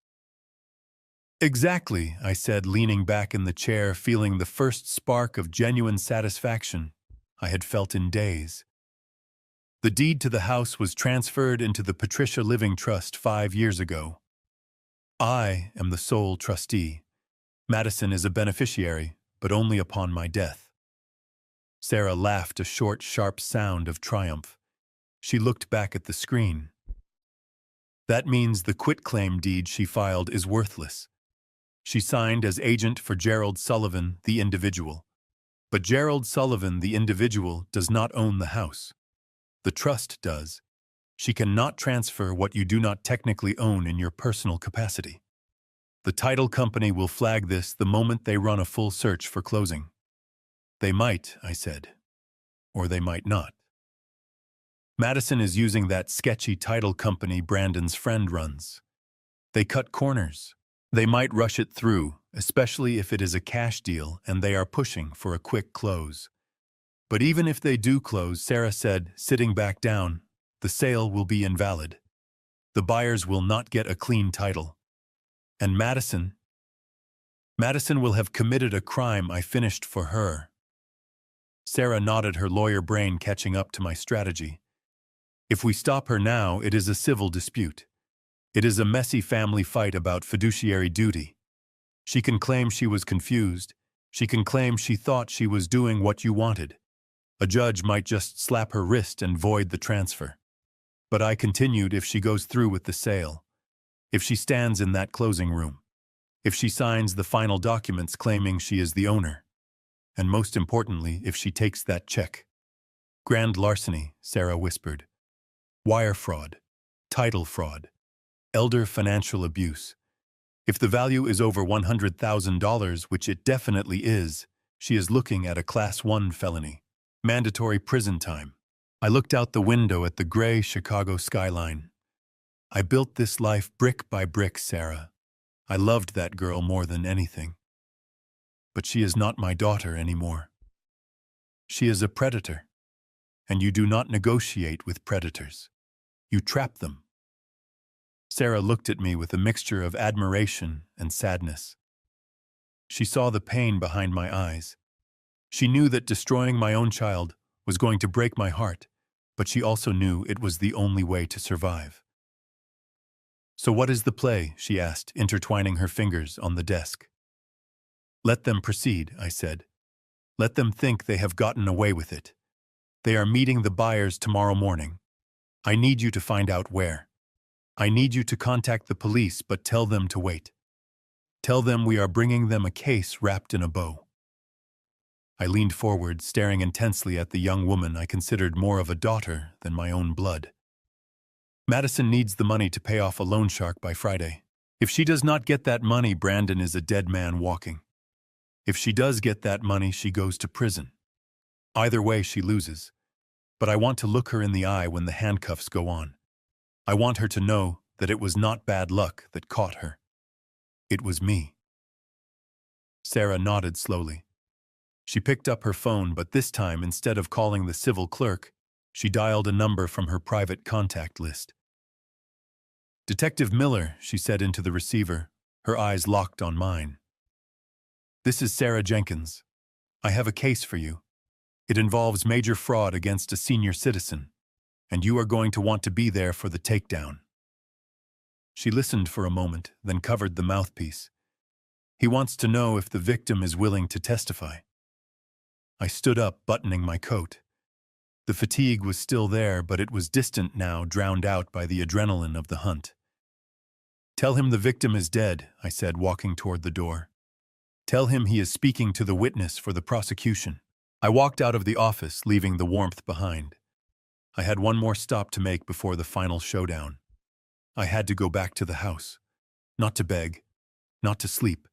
"Exactly," I said, leaning back in the chair, feeling the first spark of genuine satisfaction I had felt in days. "The deed to the house was transferred into the Patricia Living Trust 5 years ago. I am the sole trustee. Madison is a beneficiary, but only upon my death." Sarah laughed a short, sharp sound of triumph. She looked back at the screen. "That means the quitclaim deed she filed is worthless. She signed as agent for Gerald Sullivan, the individual. But Gerald Sullivan, the individual, does not own the house. The trust does. She cannot transfer what you do not technically own in your personal capacity. The title company will flag this the moment they run a full search for closing. They might, I said, or they might not. Madison is using that sketchy title company Brandon's friend runs. They cut corners. They might rush it through, especially if it is a cash deal and they are pushing for a quick close. But even if they do close, Sarah said, sitting back down, the sale will be invalid. The buyers will not get a clean title. And Madison will have committed a crime I finished for her. Sarah nodded, her lawyer brain catching up to my strategy. If we stop her now, it is a civil dispute. It is a messy family fight about fiduciary duty. She can claim she was confused. She can claim she thought she was doing what you wanted. A judge might just slap her wrist and void the transfer. But I continued, if she goes through with the sale, if she stands in that closing room, if she signs the final documents claiming she is the owner, and most importantly, if she takes that check. Grand larceny, Sarah whispered. Wire fraud, title fraud, elder financial abuse. If the value is over $100,000, which it definitely is, she is looking at a Class 1 felony. Mandatory prison time. I looked out the window at the gray Chicago skyline. I built this life brick by brick, Sarah. I loved that girl more than anything. But she is not my daughter anymore. She is a predator. And you do not negotiate with predators. You trap them. Sarah looked at me with a mixture of admiration and sadness. She saw the pain behind my eyes. She knew that destroying my own child was going to break my heart, but she also knew it was the only way to survive. So what is the play? She asked, intertwining her fingers on the desk. Let them proceed, I said. Let them think they have gotten away with it. They are meeting the buyers tomorrow morning. I need you to find out where. I need you to contact the police, but tell them to wait. Tell them we are bringing them a case wrapped in a bow. I leaned forward, staring intensely at the young woman I considered more of a daughter than my own blood. Madison needs the money to pay off a loan shark by Friday. If she does not get that money, Brandon is a dead man walking. If she does get that money, she goes to prison. Either way, she loses. But I want to look her in the eye when the handcuffs go on. I want her to know that it was not bad luck that caught her. It was me. Sarah nodded slowly. She picked up her phone, but this time, instead of calling the civil clerk, she dialed a number from her private contact list. Detective Miller, she said into the receiver, her eyes locked on mine. This is Sarah Jenkins. I have a case for you. It involves major fraud against a senior citizen, and you are going to want to be there for the takedown. She listened for a moment, then covered the mouthpiece. He wants to know if the victim is willing to testify. I stood up, buttoning my coat. The fatigue was still there, but it was distant now, drowned out by the adrenaline of the hunt. Tell him the victim is dead, I said, walking toward the door. Tell him he is speaking to the witness for the prosecution. I walked out of the office, leaving the warmth behind. I had one more stop to make before the final showdown. I had to go back to the house. Not to beg, not to sleep,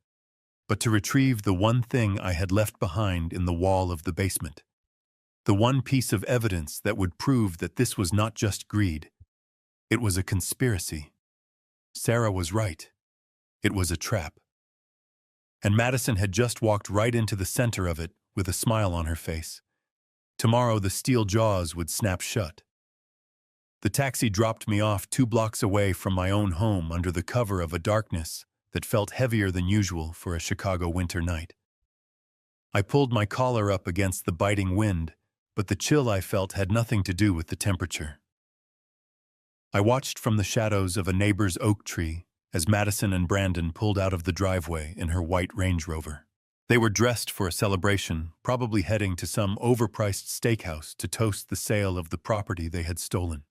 but to retrieve the one thing I had left behind in the wall of the basement. The one piece of evidence that would prove that this was not just greed. It was a conspiracy. Sarah was right. It was a trap. And Madison had just walked right into the center of it with a smile on her face. Tomorrow the steel jaws would snap shut. The taxi dropped me off 2 blocks away from my own home under the cover of a darkness that felt heavier than usual for a Chicago winter night. I pulled my collar up against the biting wind, but the chill I felt had nothing to do with the temperature. I watched from the shadows of a neighbor's oak tree as Madison and Brandon pulled out of the driveway in her white Range Rover. They were dressed for a celebration, probably heading to some overpriced steakhouse to toast the sale of the property they had stolen.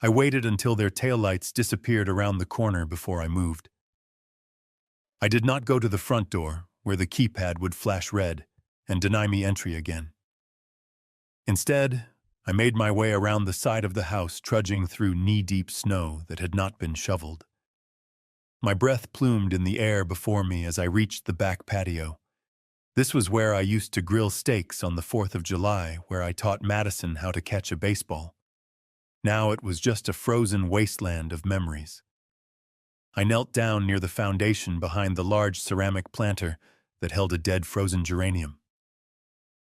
I waited until their taillights disappeared around the corner before I moved. I did not go to the front door, where the keypad would flash red and deny me entry again. Instead, I made my way around the side of the house, trudging through knee-deep snow that had not been shoveled. My breath plumed in the air before me as I reached the back patio. This was where I used to grill steaks on the 4th of July, where I taught Madison how to catch a baseball. Now it was just a frozen wasteland of memories. I knelt down near the foundation behind the large ceramic planter that held a dead frozen geranium.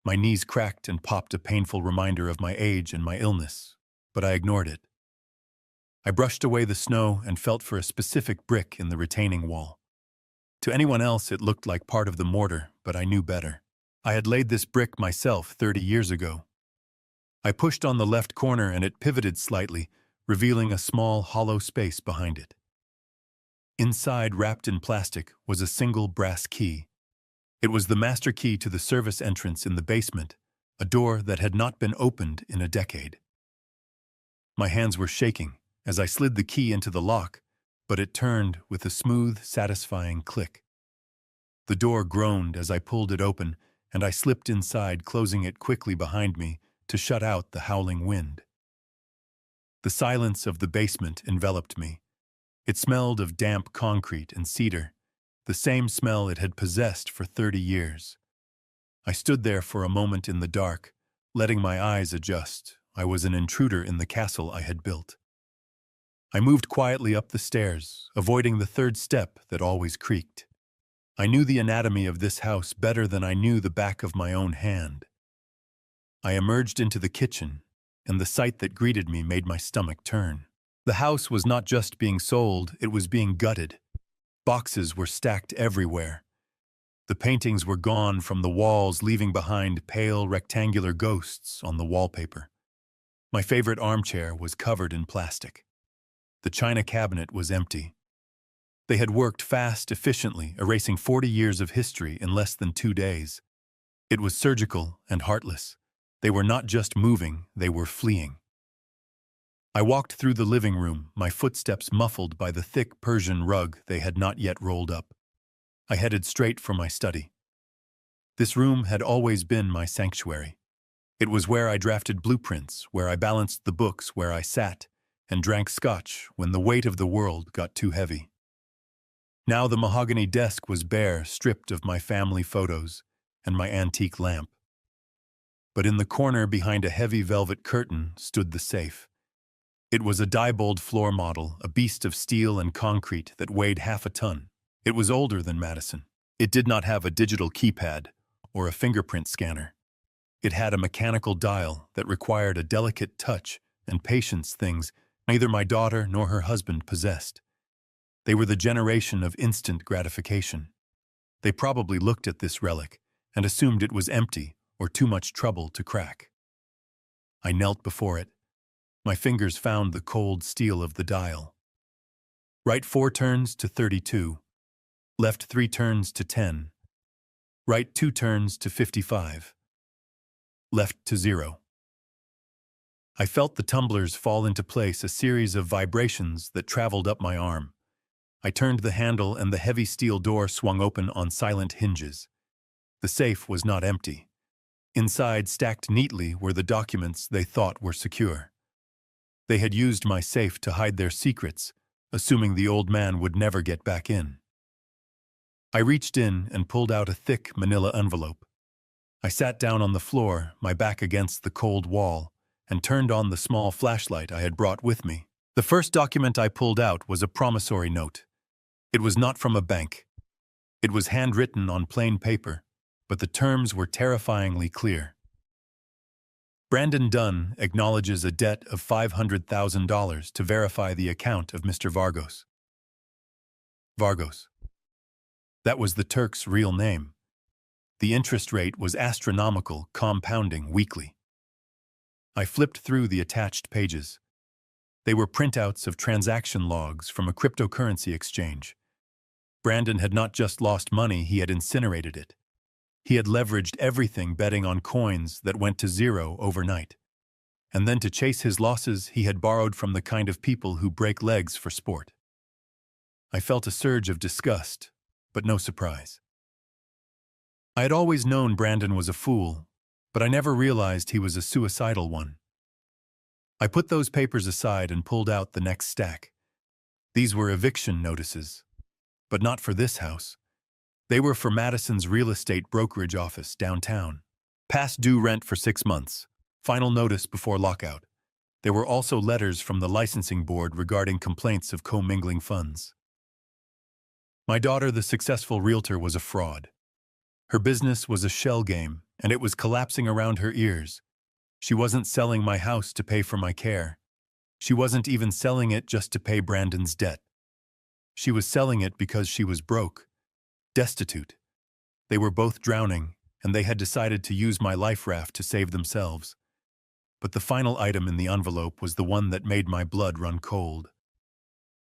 My knees cracked and popped a painful reminder of my age and my illness, but I ignored it. I brushed away the snow and felt for a specific brick in the retaining wall. To anyone else it looked like part of the mortar, but I knew better. I had laid this brick myself 30 years ago. I pushed on the left corner and it pivoted slightly, revealing a small, hollow space behind it. Inside, wrapped in plastic, was a single brass key. It was the master key to the service entrance in the basement, a door that had not been opened in a decade. My hands were shaking as I slid the key into the lock, but it turned with a smooth, satisfying click. The door groaned as I pulled it open, and I slipped inside, closing it quickly behind me to shut out the howling wind. The silence of the basement enveloped me. It smelled of damp concrete and cedar, the same smell it had possessed for 30 years. I stood there for a moment in the dark, letting my eyes adjust. I was an intruder in the castle I had built. I moved quietly up the stairs, avoiding the third step that always creaked. I knew the anatomy of this house better than I knew the back of my own hand. I emerged into the kitchen, and the sight that greeted me made my stomach turn. The house was not just being sold, it was being gutted. Boxes were stacked everywhere. The paintings were gone from the walls, leaving behind pale, rectangular ghosts on the wallpaper. My favorite armchair was covered in plastic. The china cabinet was empty. They had worked fast, efficiently, erasing 40 years of history in less than 2 days. It was surgical and heartless. They were not just moving, they were fleeing. I walked through the living room, my footsteps muffled by the thick Persian rug they had not yet rolled up. I headed straight for my study. This room had always been my sanctuary. It was where I drafted blueprints, where I balanced the books, where I sat and drank scotch when the weight of the world got too heavy. Now the mahogany desk was bare, stripped of my family photos and my antique lamp. But in the corner behind a heavy velvet curtain stood the safe. It was a Diebold floor model, a beast of steel and concrete that weighed half a ton. It was older than Madison. It did not have a digital keypad or a fingerprint scanner. It had a mechanical dial that required a delicate touch and patience, things neither my daughter nor her husband possessed. They were the generation of instant gratification. They probably looked at this relic and assumed it was empty or too much trouble to crack. I knelt before it. My fingers found the cold steel of the dial. Right 4 turns to 32. Left 3 turns to 10. Right 2 turns to 55. Left to 0. I felt the tumblers fall into place, a series of vibrations that traveled up my arm. I turned the handle and the heavy steel door swung open on silent hinges. The safe was not empty. Inside, stacked neatly, were the documents they thought were secure. They had used my safe to hide their secrets, assuming the old man would never get back in. I reached in and pulled out a thick manila envelope. I sat down on the floor, my back against the cold wall, and turned on the small flashlight I had brought with me. The first document I pulled out was a promissory note. It was not from a bank. It was handwritten on plain paper, but the terms were terrifyingly clear. Brandon Dunn acknowledges a debt of $500,000 to verify the account of Mr. Vargos. Vargos. That was the Turk's real name. The interest rate was astronomical, compounding weekly. I flipped through the attached pages. They were printouts of transaction logs from a cryptocurrency exchange. Brandon had not just lost money, he had incinerated it. He had leveraged everything betting on coins that went to zero overnight. And then to chase his losses, he had borrowed from the kind of people who break legs for sport. I felt a surge of disgust, but no surprise. I had always known Brandon was a fool, but I never realized he was a suicidal one. I put those papers aside and pulled out the next stack. These were eviction notices, but not for this house. They were for Madison's real estate brokerage office downtown. Past due rent for 6 months. Final notice before lockout. There were also letters from the licensing board regarding complaints of commingling funds. My daughter, the successful realtor, was a fraud. Her business was a shell game, and it was collapsing around her ears. She wasn't selling my house to pay for my care. She wasn't even selling it just to pay Brandon's debt. She was selling it because she was broke, destitute. They were both drowning, and they had decided to use my life raft to save themselves. But the final item in the envelope was the one that made my blood run cold.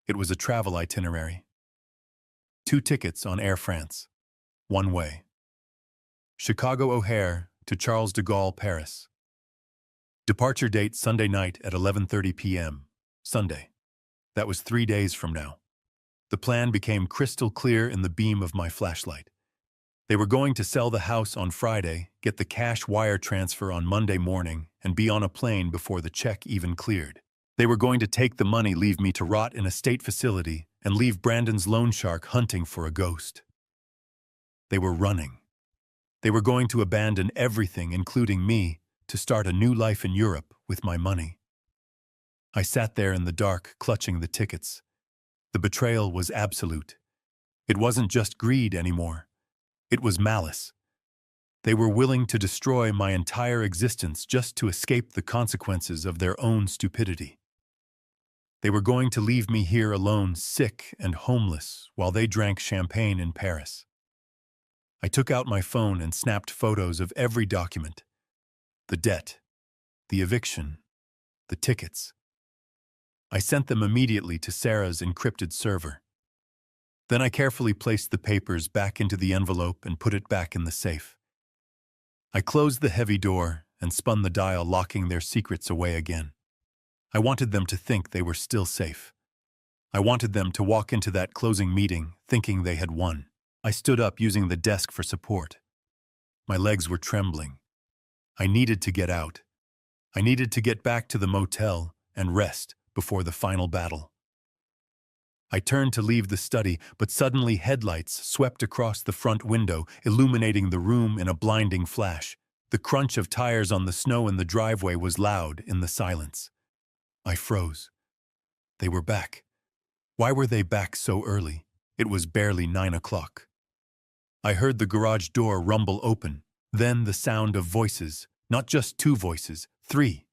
It was a travel itinerary. 2 tickets on Air France, one way. Chicago O'Hare to Charles de Gaulle, Paris. Departure date Sunday night at 11:30 p.m. Sunday. That was 3 days from now. The plan became crystal clear in the beam of my flashlight. They were going to sell the house on Friday, get the cash wire transfer on Monday morning, and be on a plane before the check even cleared. They were going to take the money, leave me to rot in a state facility, and leave Brandon's loan shark hunting for a ghost. They were running. They were going to abandon everything, including me, to start a new life in Europe with my money. I sat there in the dark, clutching the tickets. The betrayal was absolute. It wasn't just greed anymore. It was malice. They were willing to destroy my entire existence just to escape the consequences of their own stupidity. They were going to leave me here alone, sick and homeless, while they drank champagne in Paris. I took out my phone and snapped photos of every document. The debt, the eviction, the tickets. I sent them immediately to Sarah's encrypted server. Then I carefully placed the papers back into the envelope and put it back in the safe. I closed the heavy door and spun the dial, locking their secrets away again. I wanted them to think they were still safe. I wanted them to walk into that closing meeting thinking they had won. I stood up, using the desk for support. My legs were trembling. I needed to get out. I needed to get back to the motel and rest before the final battle. I turned to leave the study, but suddenly headlights swept across the front window, illuminating the room in a blinding flash. The crunch of tires on the snow in the driveway was loud in the silence. I froze. They were back. Why were they back so early? It was barely 9 o'clock. I heard the garage door rumble open, then the sound of voices, not just 2 voices, 3.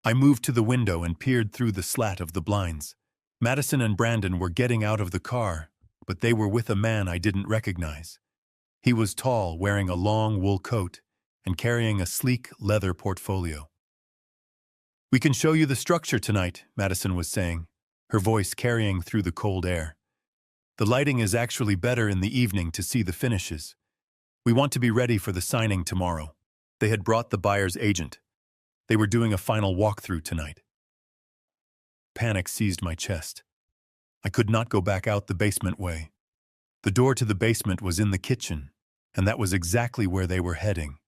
I moved to the window and peered through the slat of the blinds. Madison and Brandon were getting out of the car, but they were with a man I didn't recognize. He was tall, wearing a long wool coat, and carrying a sleek leather portfolio. "We can show you the structure tonight," Madison was saying, her voice carrying through the cold air. "The lighting is actually better in the evening to see the finishes. We want to be ready for the signing tomorrow." They had brought the buyer's agent. They were doing a final walkthrough tonight. Panic seized my chest. I could not go back out the basement way. The door to the basement was in the kitchen, and that was exactly where they were heading.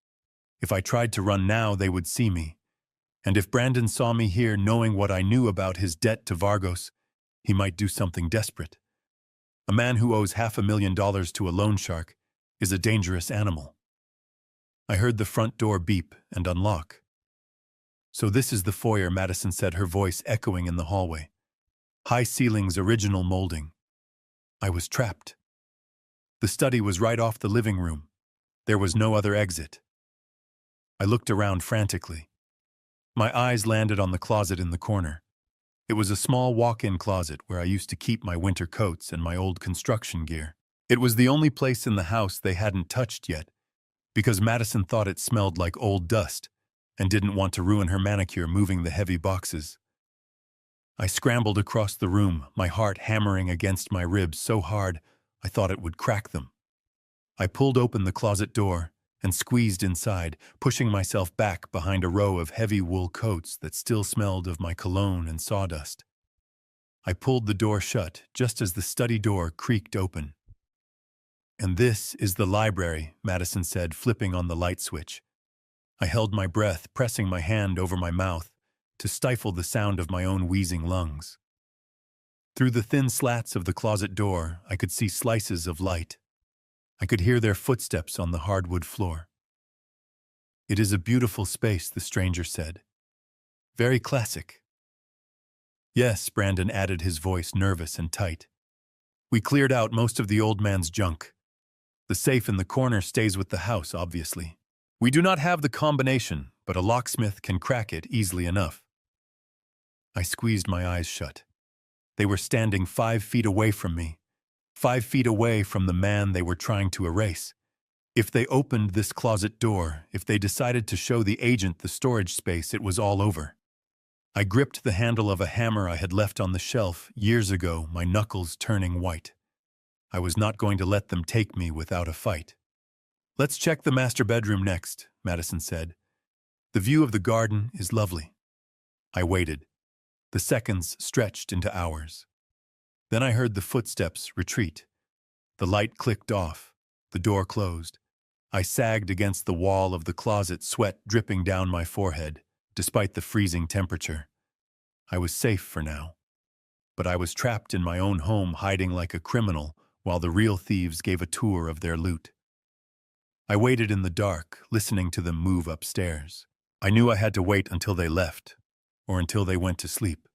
If I tried to run now, they would see me. And if Brandon saw me here, knowing what I knew about his debt to Vargos, he might do something desperate. A man who owes $500,000 to a loan shark is a dangerous animal. I heard the front door beep and unlock. "So this is the foyer," Madison said, her voice echoing in the hallway. High ceilings, original molding. I was trapped. The study was right off the living room. There was no other exit. I looked around frantically. My eyes landed on the closet in the corner. It was a small walk-in closet where I used to keep my winter coats and my old construction gear. It was the only place in the house they hadn't touched yet, because Madison thought it smelled like old dust and didn't want to ruin her manicure moving the heavy boxes. I scrambled across the room, my heart hammering against my ribs so hard I thought it would crack them. I pulled open the closet door and squeezed inside, pushing myself back behind a row of heavy wool coats that still smelled of my cologne and sawdust. I pulled the door shut just as the study door creaked open. "And this is the library," Madison said, flipping on the light switch. I held my breath, pressing my hand over my mouth, to stifle the sound of my own wheezing lungs. Through the thin slats of the closet door, I could see slices of light. I could hear their footsteps on the hardwood floor. "It is a beautiful space," the stranger said. "Very classic." "Yes," Brandon added, his voice nervous and tight. "We cleared out most of the old man's junk. The safe in the corner stays with the house, obviously. We do not have the combination, but a locksmith can crack it easily enough." I squeezed my eyes shut. They were standing 5 feet away from me, 5 feet away from the man they were trying to erase. If they opened this closet door, if they decided to show the agent the storage space, it was all over. I gripped the handle of a hammer I had left on the shelf years ago, my knuckles turning white. I was not going to let them take me without a fight. "Let's check the master bedroom next," Madison said. "The view of the garden is lovely." I waited. The seconds stretched into hours. Then I heard the footsteps retreat. The light clicked off. The door closed. I sagged against the wall of the closet, sweat dripping down my forehead, despite the freezing temperature. I was safe for now. But I was trapped in my own home, hiding like a criminal, while the real thieves gave a tour of their loot. I waited in the dark, listening to them move upstairs. I knew I had to wait until they left, or until they went to sleep.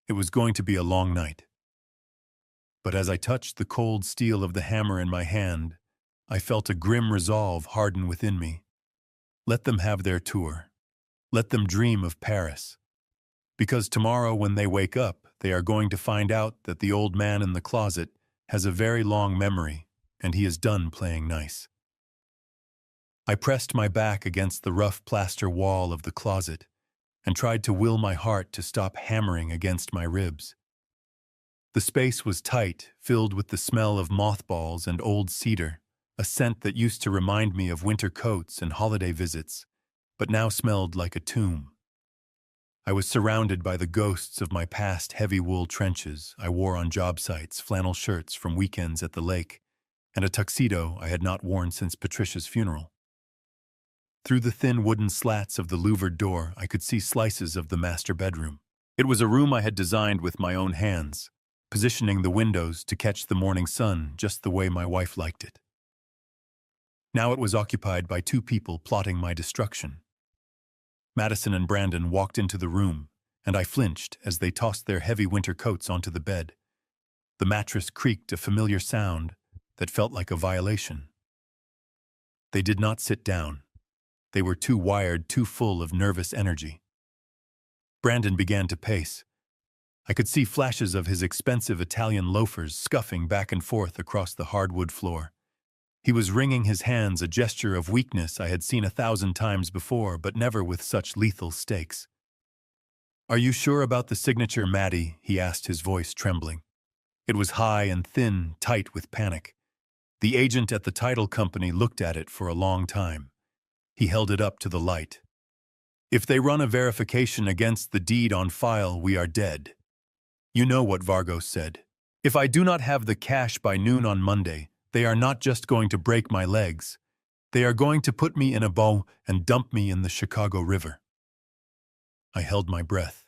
It was going to be a long night. But as I touched the cold steel of the hammer in my hand, I felt a grim resolve harden within me. Let them have their tour. Let them dream of Paris. Because tomorrow when they wake up, they are going to find out that the old man in the closet has a very long memory, and he is done playing nice. I pressed my back against the rough plaster wall of the closet and tried to will my heart to stop hammering against my ribs. The space was tight, filled with the smell of mothballs and old cedar, a scent that used to remind me of winter coats and holiday visits, but now smelled like a tomb. I was surrounded by the ghosts of my past heavy wool trenches I wore on job sites, flannel shirts from weekends at the lake, and a tuxedo I had not worn since Patricia's funeral. Through the thin wooden slats of the louvered door, I could see slices of the master bedroom. It was a room I had designed with my own hands, positioning the windows to catch the morning sun just the way my wife liked it. Now it was occupied by two people plotting my destruction. Madison and Brandon walked into the room, and I flinched as they tossed their heavy winter coats onto the bed. The mattress creaked, a familiar sound that felt like a violation. They did not sit down. They were too wired, too full of nervous energy. Brandon began to pace. I could see flashes of his expensive Italian loafers scuffing back and forth across the hardwood floor. He was wringing his hands, a gesture of weakness I had seen 1,000 times before, but never with such lethal stakes. "Are you sure about the signature, Maddie?" he asked, his voice trembling. It was high and thin, tight with panic. The agent at the title company looked at it for a long time. He held it up to the light. "If they run a verification against the deed on file, we are dead. You know what Vargos said. If I do not have the cash by noon on Monday, they are not just going to break my legs. They are going to put me in a boat and dump me in the Chicago River." I held my breath.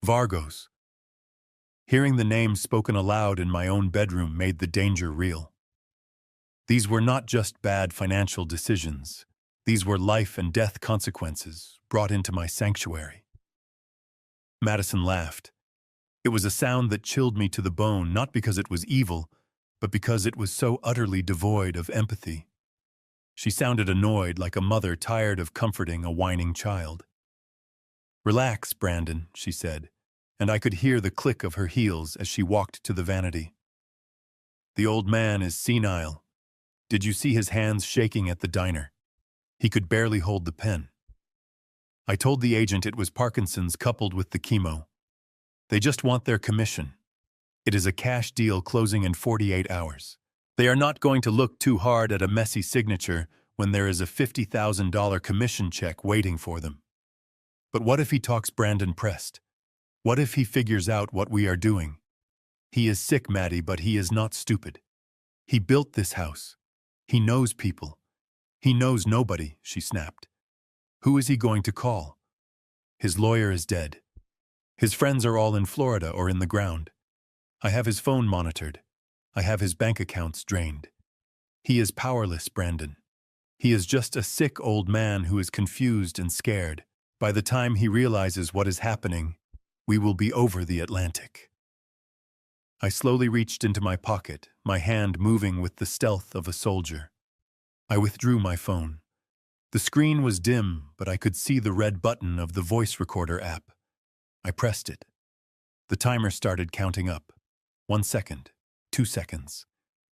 Vargos. Hearing the name spoken aloud in my own bedroom made the danger real. These were not just bad financial decisions. These were life and death consequences brought into my sanctuary. Madison laughed. It was a sound that chilled me to the bone, not because it was evil, but because it was so utterly devoid of empathy. She sounded annoyed, like a mother tired of comforting a whining child. "Relax, Brandon," she said, and I could hear the click of her heels as she walked to the vanity. "The old man is senile. Did you see his hands shaking at the diner? He could barely hold the pen." I told the agent it was Parkinson's coupled with the chemo. They just want their commission. It is a cash deal closing in 48 hours. They are not going to look too hard at a messy signature when there is a $50,000 commission check waiting for them. But what if he talks Brandon pressed? What if he figures out what we are doing? He is sick, Maddie, but he is not stupid. He built this house. He knows people. He knows nobody, she snapped. Who is he going to call? His lawyer is dead. His friends are all in Florida or in the ground. I have his phone monitored. I have his bank accounts drained. He is powerless, Brandon. He is just a sick old man who is confused and scared. By the time he realizes what is happening, we will be over the Atlantic. I slowly reached into my pocket, my hand moving with the stealth of a soldier. I withdrew my phone. The screen was dim, but I could see the red button of the voice recorder app. I pressed it. The timer started counting up. 1 second, 2 seconds.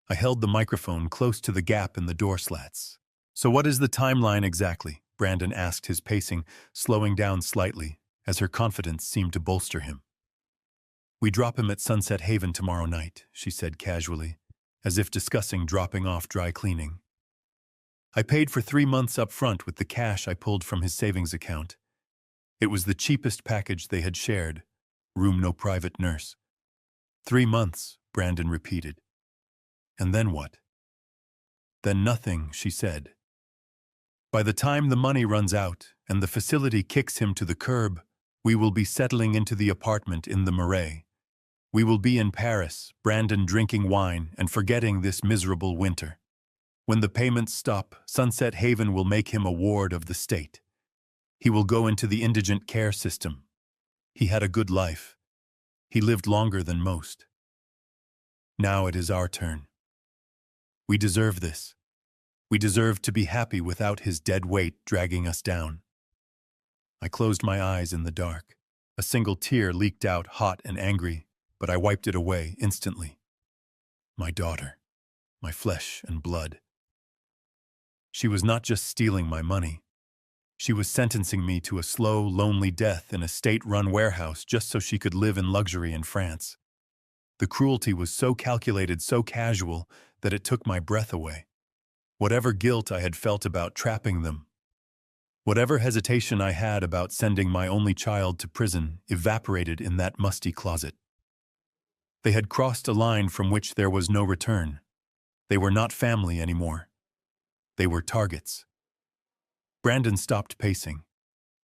I held the microphone close to the gap in the door slats. So what is the timeline exactly? Brandon asked, his pacing slowing down slightly as her confidence seemed to bolster him. We drop him at Sunset Haven tomorrow night, she said casually, as if discussing dropping off dry cleaning. I paid for 3 months up front with the cash I pulled from his savings account. It was the cheapest package they had shared. Room no private nurse. 3 months, Brandon repeated. And then what? Then nothing, she said. By the time the money runs out and the facility kicks him to the curb, we will be settling into the apartment in the Marais. We will be in Paris, Brandon drinking wine and forgetting this miserable winter. When the payments stop, Sunset Haven will make him a ward of the state. He will go into the indigent care system. He had a good life. He lived longer than most. Now it is our turn. We deserve this. We deserve to be happy without his dead weight dragging us down. I closed my eyes in the dark. A single tear leaked out, hot and angry, but I wiped it away instantly. My daughter, my flesh and blood. She was not just stealing my money. She was sentencing me to a slow, lonely death in a state-run warehouse just so she could live in luxury in France. The cruelty was so calculated, so casual, that it took my breath away. Whatever guilt I had felt about trapping them, whatever hesitation I had about sending my only child to prison, evaporated in that musty closet. They had crossed a line from which there was no return. They were not family anymore. They were targets. Brandon stopped pacing.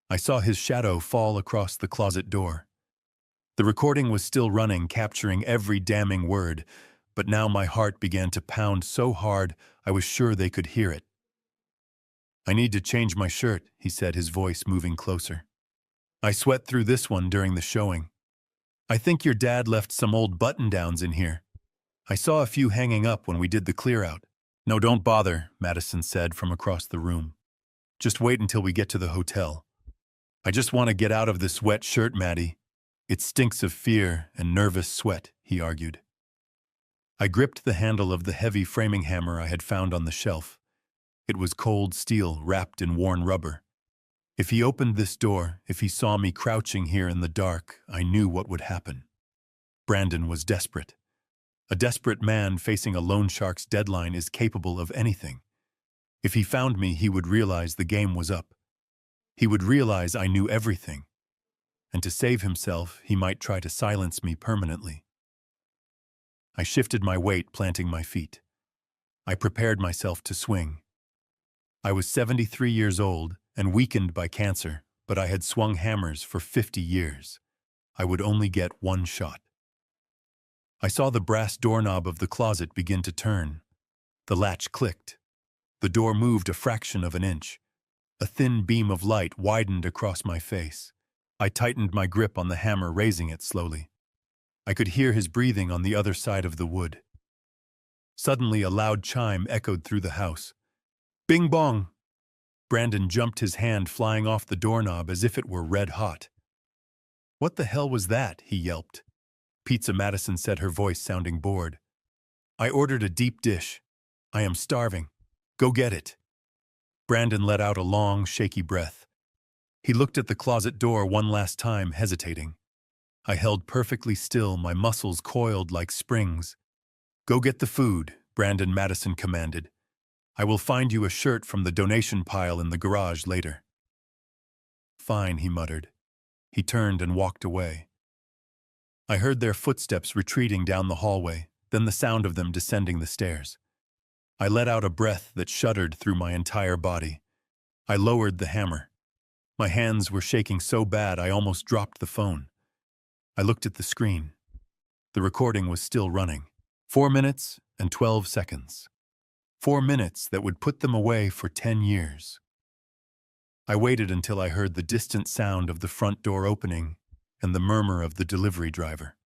I saw his shadow fall across the closet door. The recording was still running, capturing every damning word, but now my heart began to pound so hard I was sure they could hear it. I need to change my shirt, he said, his voice moving closer. I sweat through this one during the showing. I think your dad left some old button-downs in here. I saw a few hanging up when we did the clear-out. No, don't bother, Madison said from across the room. Just wait until we get to the hotel. I just want to get out of this wet shirt, Maddie. It stinks of fear and nervous sweat, he argued. I gripped the handle of the heavy framing hammer I had found on the shelf. It was cold steel wrapped in worn rubber. If he opened this door, if he saw me crouching here in the dark, I knew what would happen. Brandon was desperate. A desperate man facing a loan shark's deadline is capable of anything. If he found me, he would realize the game was up. He would realize I knew everything. And to save himself, he might try to silence me permanently. I shifted my weight, planting my feet. I prepared myself to swing. I was 73 years old and weakened by cancer, but I had swung hammers for 50 years. I would only get one shot. I saw the brass doorknob of the closet begin to turn. The latch clicked. The door moved a fraction of an inch. A thin beam of light widened across my face. I tightened my grip on the hammer, raising it slowly. I could hear his breathing on the other side of the wood. Suddenly, a loud chime echoed through the house. Bing bong! Brandon jumped, his hand flying off the doorknob as if it were red hot. What the hell was that? He yelped. Pizza, Madison said, her voice sounding bored. I ordered a deep dish. I am starving. Go get it. Brandon let out a long, shaky breath. He looked at the closet door one last time, hesitating. I held perfectly still, my muscles coiled like springs. Go get the food, Brandon, Madison commanded. I will find you a shirt from the donation pile in the garage later. Fine, he muttered. He turned and walked away. I heard their footsteps retreating down the hallway, then the sound of them descending the stairs. I let out a breath that shuddered through my entire body. I lowered the hammer. My hands were shaking so bad I almost dropped the phone. I looked at the screen. The recording was still running. 4 minutes and 12 seconds. 4 minutes that would put them away for 10 years. I waited until I heard the distant sound of the front door opening and the murmur of the delivery driver.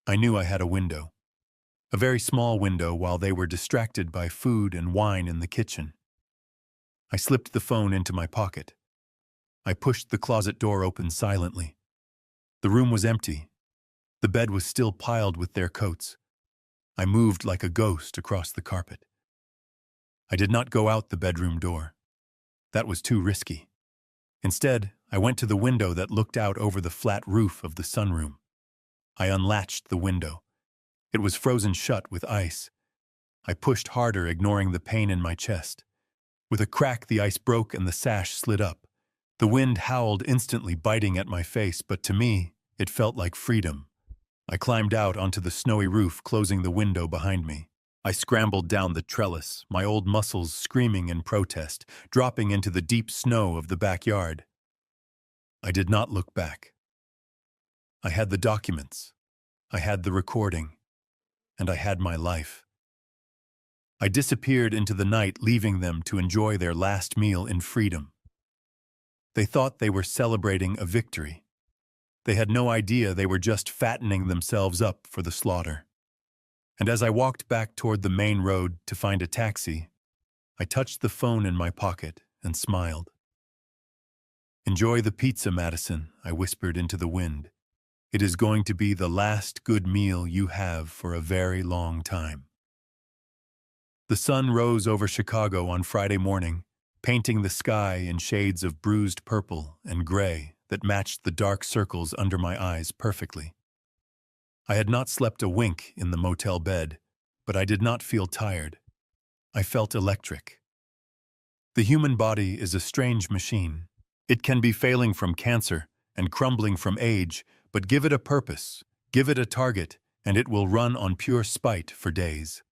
I knew I had a window. A very small window while they were distracted by food and wine in the kitchen. I slipped the phone into my pocket. I pushed the closet door open silently. The room was empty. The bed was still piled with their coats. I moved like a ghost across the carpet. I did not go out the bedroom door. That was too risky. Instead, I went to the window that looked out over the flat roof of the sunroom. I unlatched the window. It was frozen shut with ice. I pushed harder, ignoring the pain in my chest. With a crack, the ice broke and the sash slid up. The wind howled instantly, biting at my face, but to me, it felt like freedom. I climbed out onto the snowy roof, closing the window behind me. I scrambled down the trellis, my old muscles screaming in protest, dropping into the deep snow of the backyard. I did not look back. I had the documents. I had the recording. And I had my life. I disappeared into the night, leaving them to enjoy their last meal in freedom. They thought they were celebrating a victory. They had no idea they were just fattening themselves up for the slaughter. And as I walked back toward the main road to find a taxi, I touched the phone in my pocket and smiled. "Enjoy the pizza, Madison," I whispered into the wind. "It is going to be the last good meal you have for a very long time." The sun rose over Chicago on Friday morning, painting the sky in shades of bruised purple and gray that matched the dark circles under my eyes perfectly. I had not slept a wink in the motel bed, but I did not feel tired. I felt electric. The human body is a strange machine. It can be failing from cancer and crumbling from age, but give it a purpose, give it a target, and it will run on pure spite for days.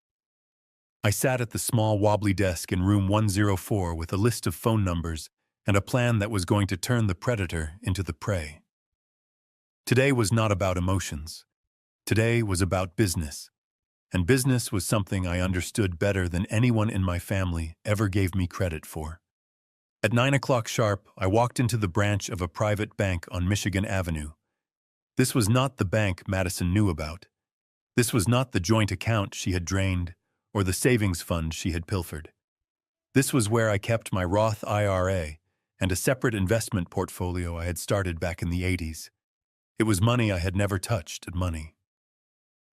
I sat at the small wobbly desk in room 104 with a list of phone numbers and a plan that was going to turn the predator into the prey. Today was not about emotions. Today was about business. And business was something I understood better than anyone in my family ever gave me credit for. At 9 o'clock sharp, I walked into the branch of a private bank on Michigan Avenue. This was not the bank Madison knew about. This was not the joint account she had drained or the savings fund she had pilfered. This was where I kept my Roth IRA and a separate investment portfolio I had started back in the 80s. It was money I had never touched at money.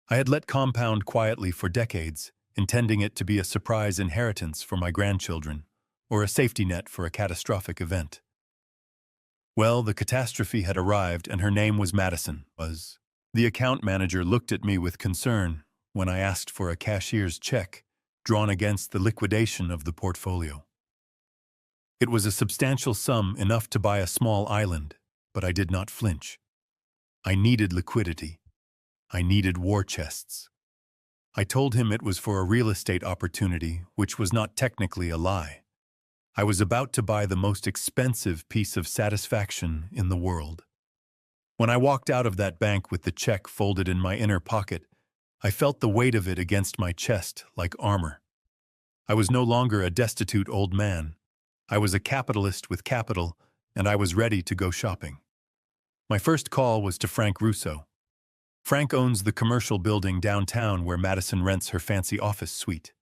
I had let compound quietly for decades, intending it to be a surprise inheritance for my grandchildren, or a safety net for a catastrophic event. Well, the catastrophe had arrived, and her name was Madison. The account manager looked at me with concern when I asked for a cashier's check drawn against the liquidation of the portfolio. It was a substantial sum, enough to buy a small island, but I did not flinch. I needed liquidity. I needed war chests. I told him it was for a real estate opportunity, which was not technically a lie. I was about to buy the most expensive piece of satisfaction in the world. When I walked out of that bank with the check folded in my inner pocket, I felt the weight of it against my chest like armor. I was no longer a destitute old man. I was a capitalist with capital, and I was ready to go shopping. My first call was to Frank Russo. Frank owns the commercial building downtown where Madison rents her fancy office suite.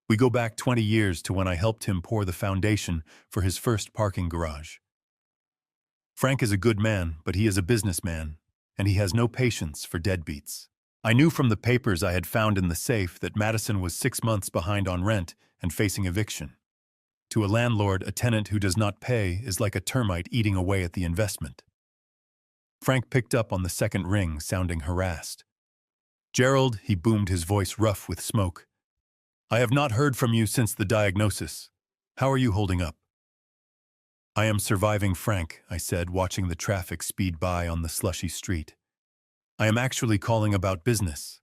We go back 20 years to when I helped him pour the foundation for his first parking garage. Frank is a good man, but he is a businessman, and he has no patience for deadbeats. I knew from the papers I had found in the safe that Madison was 6 months behind on rent and facing eviction. To a landlord, a tenant who does not pay is like a termite eating away at the investment. Frank picked up on the second ring, sounding harassed. "Gerald," he boomed, his voice rough with smoke. "I have not heard from you since the diagnosis. How are you holding up?" "I am surviving, Frank," I said, watching the traffic speed by on the slushy street. "I am actually calling about business.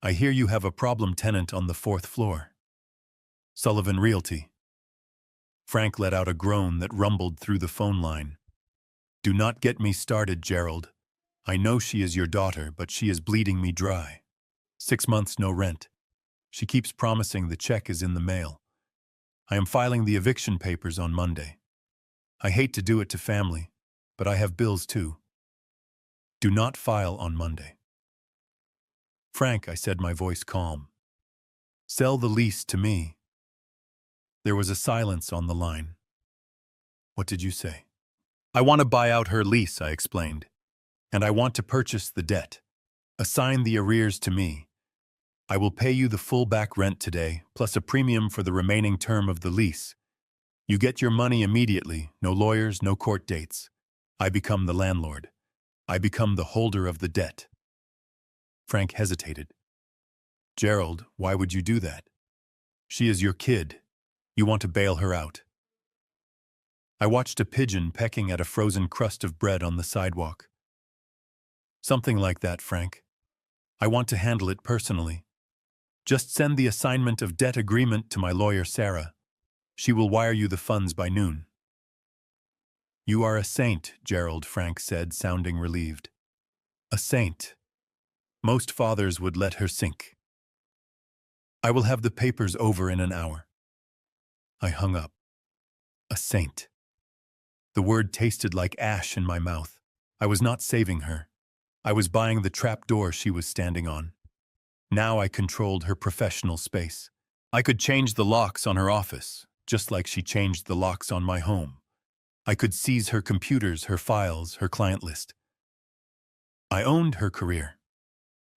I hear you have a problem tenant on the 4th floor. Sullivan Realty." Frank let out a groan that rumbled through the phone line. Do not get me started, Gerald. I know she is your daughter, but she is bleeding me dry. 6 months no rent. She keeps promising the check is in the mail. I am filing the eviction papers on Monday. I hate to do it to family, but I have bills too. Do not file on Monday. Frank, I said, my voice calm. Sell the lease to me. There was a silence on the line. What did you say? I want to buy out her lease, I explained. And I want to purchase the debt. Assign the arrears to me. I will pay you the full back rent today, plus a premium for the remaining term of the lease. You get your money immediately, no lawyers, no court dates. I become the landlord. I become the holder of the debt. Frank hesitated. Gerald, why would you do that? She is your kid. You want to bail her out. I watched a pigeon pecking at a frozen crust of bread on the sidewalk. Something like that, Frank. I want to handle it personally. Just send the assignment of debt agreement to my lawyer, Sarah. She will wire you the funds by noon. You are a saint, Gerald, Frank said, sounding relieved. A saint. Most fathers would let her sink. I will have the papers over in an hour. I hung up. A saint. The word tasted like ash in my mouth. I was not saving her. I was buying the trap door she was standing on. Now I controlled her professional space. I could change the locks on her office, just like she changed the locks on my home. I could seize her computers, her files, her client list. I owned her career.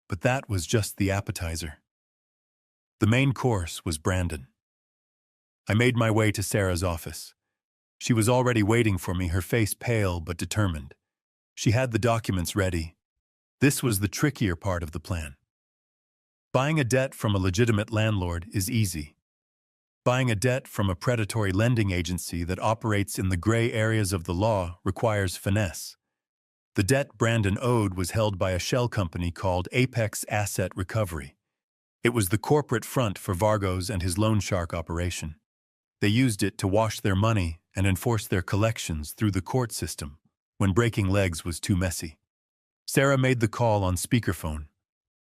But that was just the appetizer. The main course was Brandon. I made my way to Sarah's office. She was already waiting for me, her face pale but determined. She had the documents ready. This was the trickier part of the plan. Buying a debt from a legitimate landlord is easy. Buying a debt from a predatory lending agency that operates in the gray areas of the law requires finesse. The debt Brandon owed was held by a shell company called Apex Asset Recovery. It was the corporate front for Vargo's and his loan shark operation. They used it to wash their money and enforce their collections through the court system when breaking legs was too messy. Sarah made the call on speakerphone.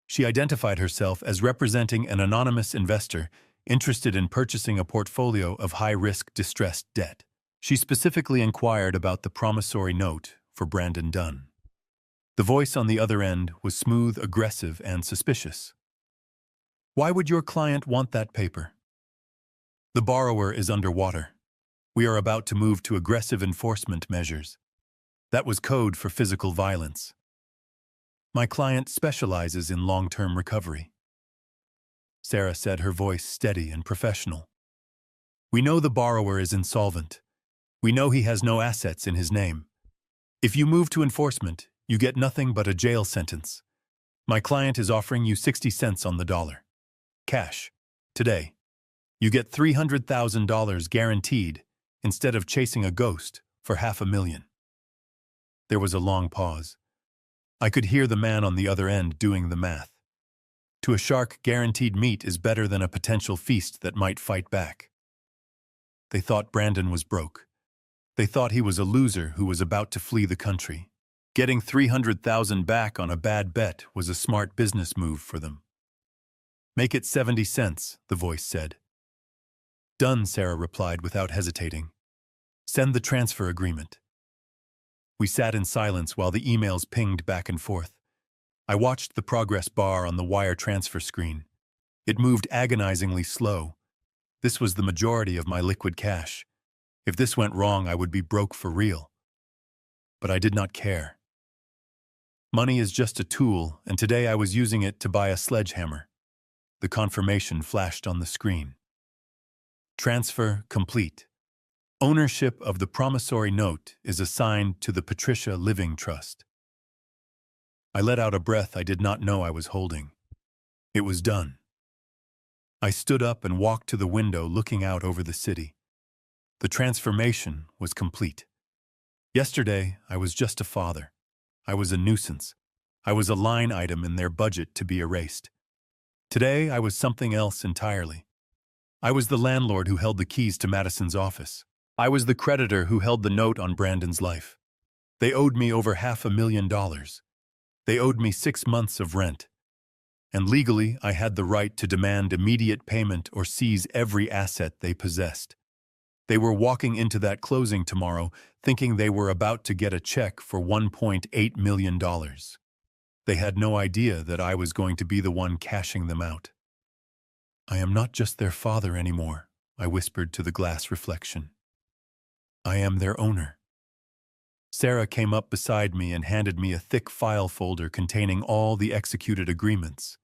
She identified herself as representing an anonymous investor interested in purchasing a portfolio of high-risk distressed debt. She specifically inquired about the promissory note for Brandon Dunn. The voice on the other end was smooth, aggressive, and suspicious. Why would your client want that paper? The borrower is underwater. We are about to move to aggressive enforcement measures. That was code for physical violence. My client specializes in long-term recovery. Sarah said, her voice steady and professional. We know the borrower is insolvent. We know he has no assets in his name. If you move to enforcement, you get nothing but a jail sentence. My client is offering you 60 cents on the dollar. Cash. Today. You get $300,000 guaranteed instead of chasing a ghost for $500,000. There was a long pause. I could hear the man on the other end doing the math. To a shark, guaranteed meat is better than a potential feast that might fight back. They thought Brandon was broke. They thought he was a loser who was about to flee the country. Getting $300,000 back on a bad bet was a smart business move for them. Make it 70 cents, the voice said. Done, Sarah replied without hesitating. Send the transfer agreement. We sat in silence while the emails pinged back and forth. I watched the progress bar on the wire transfer screen. It moved agonizingly slow. This was the majority of my liquid cash. If this went wrong, I would be broke for real. But I did not care. Money is just a tool, and today I was using it to buy a sledgehammer. The confirmation flashed on the screen. Transfer complete. Ownership of the promissory note is assigned to the Patricia Living Trust. I let out a breath I did not know I was holding. It was done. I stood up and walked to the window looking out over the city. The transformation was complete. Yesterday, I was just a father. I was a nuisance. I was a line item in their budget to be erased. Today, I was something else entirely. I was the landlord who held the keys to Madison's office. I was the creditor who held the note on Brandon's life. They owed me over $500,000. They owed me 6 months of rent. And legally, I had the right to demand immediate payment or seize every asset they possessed. They were walking into that closing tomorrow thinking they were about to get a check for $1.8 million. They had no idea that I was going to be the one cashing them out. I am not just their father anymore, I whispered to the glass reflection. I am their owner. Sarah came up beside me and handed me a thick file folder containing all the executed agreements.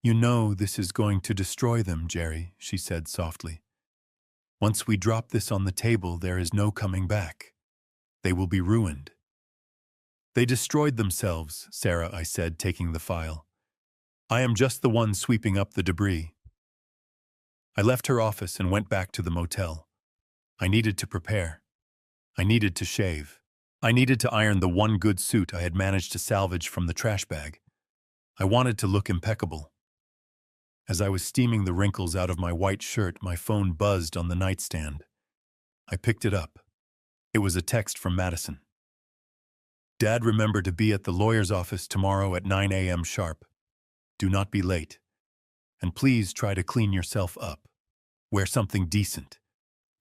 You know this is going to destroy them, Jerry, she said softly. Once we drop this on the table, there is no coming back. They will be ruined. They destroyed themselves, Sarah, I said, taking the file. I am just the one sweeping up the debris. I left her office and went back to the motel. I needed to prepare. I needed to shave. I needed to iron the one good suit I had managed to salvage from the trash bag. I wanted to look impeccable. As I was steaming the wrinkles out of my white shirt, my phone buzzed on the nightstand. I picked it up. It was a text from Madison. Dad, remember to be at the lawyer's office tomorrow at 9 a.m. sharp. Do not be late. And please try to clean yourself up. Wear something decent.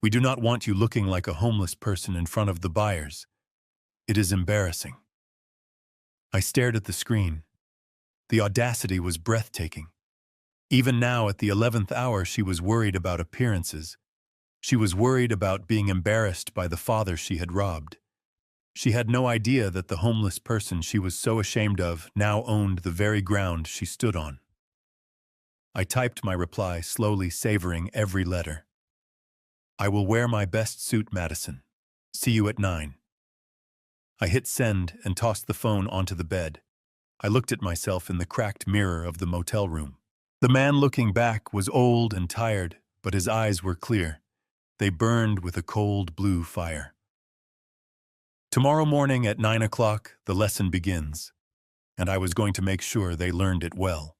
We do not want you looking like a homeless person in front of the buyers. It is embarrassing. I stared at the screen. The audacity was breathtaking. Even now, at the 11th hour, she was worried about appearances. She was worried about being embarrassed by the father she had robbed. She had no idea that the homeless person she was so ashamed of now owned the very ground she stood on. I typed my reply, slowly savoring every letter. I will wear my best suit, Madison. See you at 9. I hit send and tossed the phone onto the bed. I looked at myself in the cracked mirror of the motel room. The man looking back was old and tired, but his eyes were clear. They burned with a cold blue fire. Tomorrow morning at 9 o'clock, the lesson begins, and I was going to make sure they learned it well.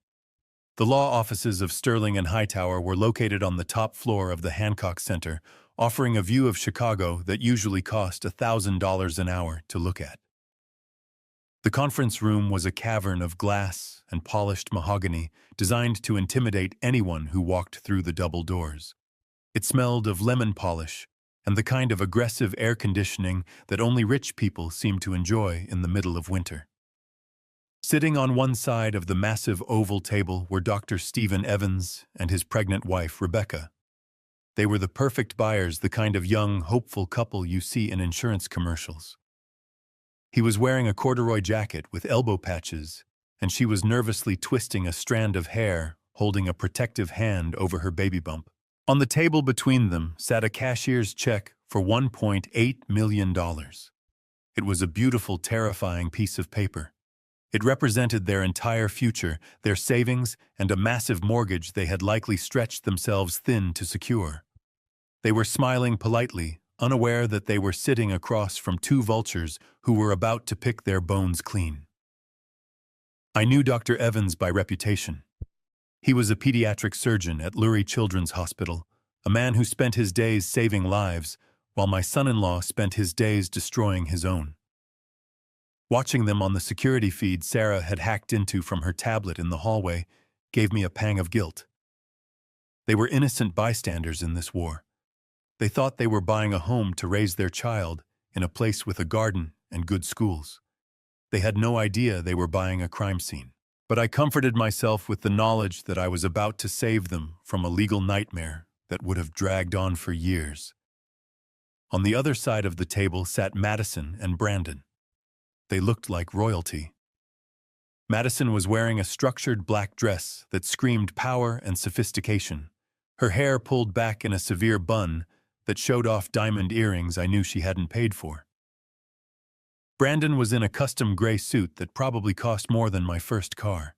The law offices of Sterling and Hightower were located on the top floor of the Hancock Center, offering a view of Chicago that usually cost $1,000 an hour to look at. The conference room was a cavern of glass and polished mahogany designed to intimidate anyone who walked through the double doors. It smelled of lemon polish and the kind of aggressive air conditioning that only rich people seem to enjoy in the middle of winter. Sitting on one side of the massive oval table were Dr. Stephen Evans and his pregnant wife, Rebecca. They were the perfect buyers, the kind of young, hopeful couple you see in insurance commercials. He was wearing a corduroy jacket with elbow patches, and she was nervously twisting a strand of hair, holding a protective hand over her baby bump. On the table between them sat a cashier's check for $1.8 million. It was a beautiful, terrifying piece of paper. It represented their entire future, their savings, and a massive mortgage they had likely stretched themselves thin to secure. They were smiling politely, unaware that they were sitting across from two vultures who were about to pick their bones clean. I knew Dr. Evans by reputation. He was a pediatric surgeon at Lurie Children's Hospital, a man who spent his days saving lives, while my son-in-law spent his days destroying his own. Watching them on the security feed Sarah had hacked into from her tablet in the hallway gave me a pang of guilt. They were innocent bystanders in this war. They thought they were buying a home to raise their child in a place with a garden and good schools. They had no idea they were buying a crime scene. But I comforted myself with the knowledge that I was about to save them from a legal nightmare that would have dragged on for years. On the other side of the table sat Madison and Brandon. They looked like royalty. Madison was wearing a structured black dress that screamed power and sophistication, her hair pulled back in a severe bun that showed off diamond earrings I knew she hadn't paid for. Brandon was in a custom gray suit that probably cost more than my first car.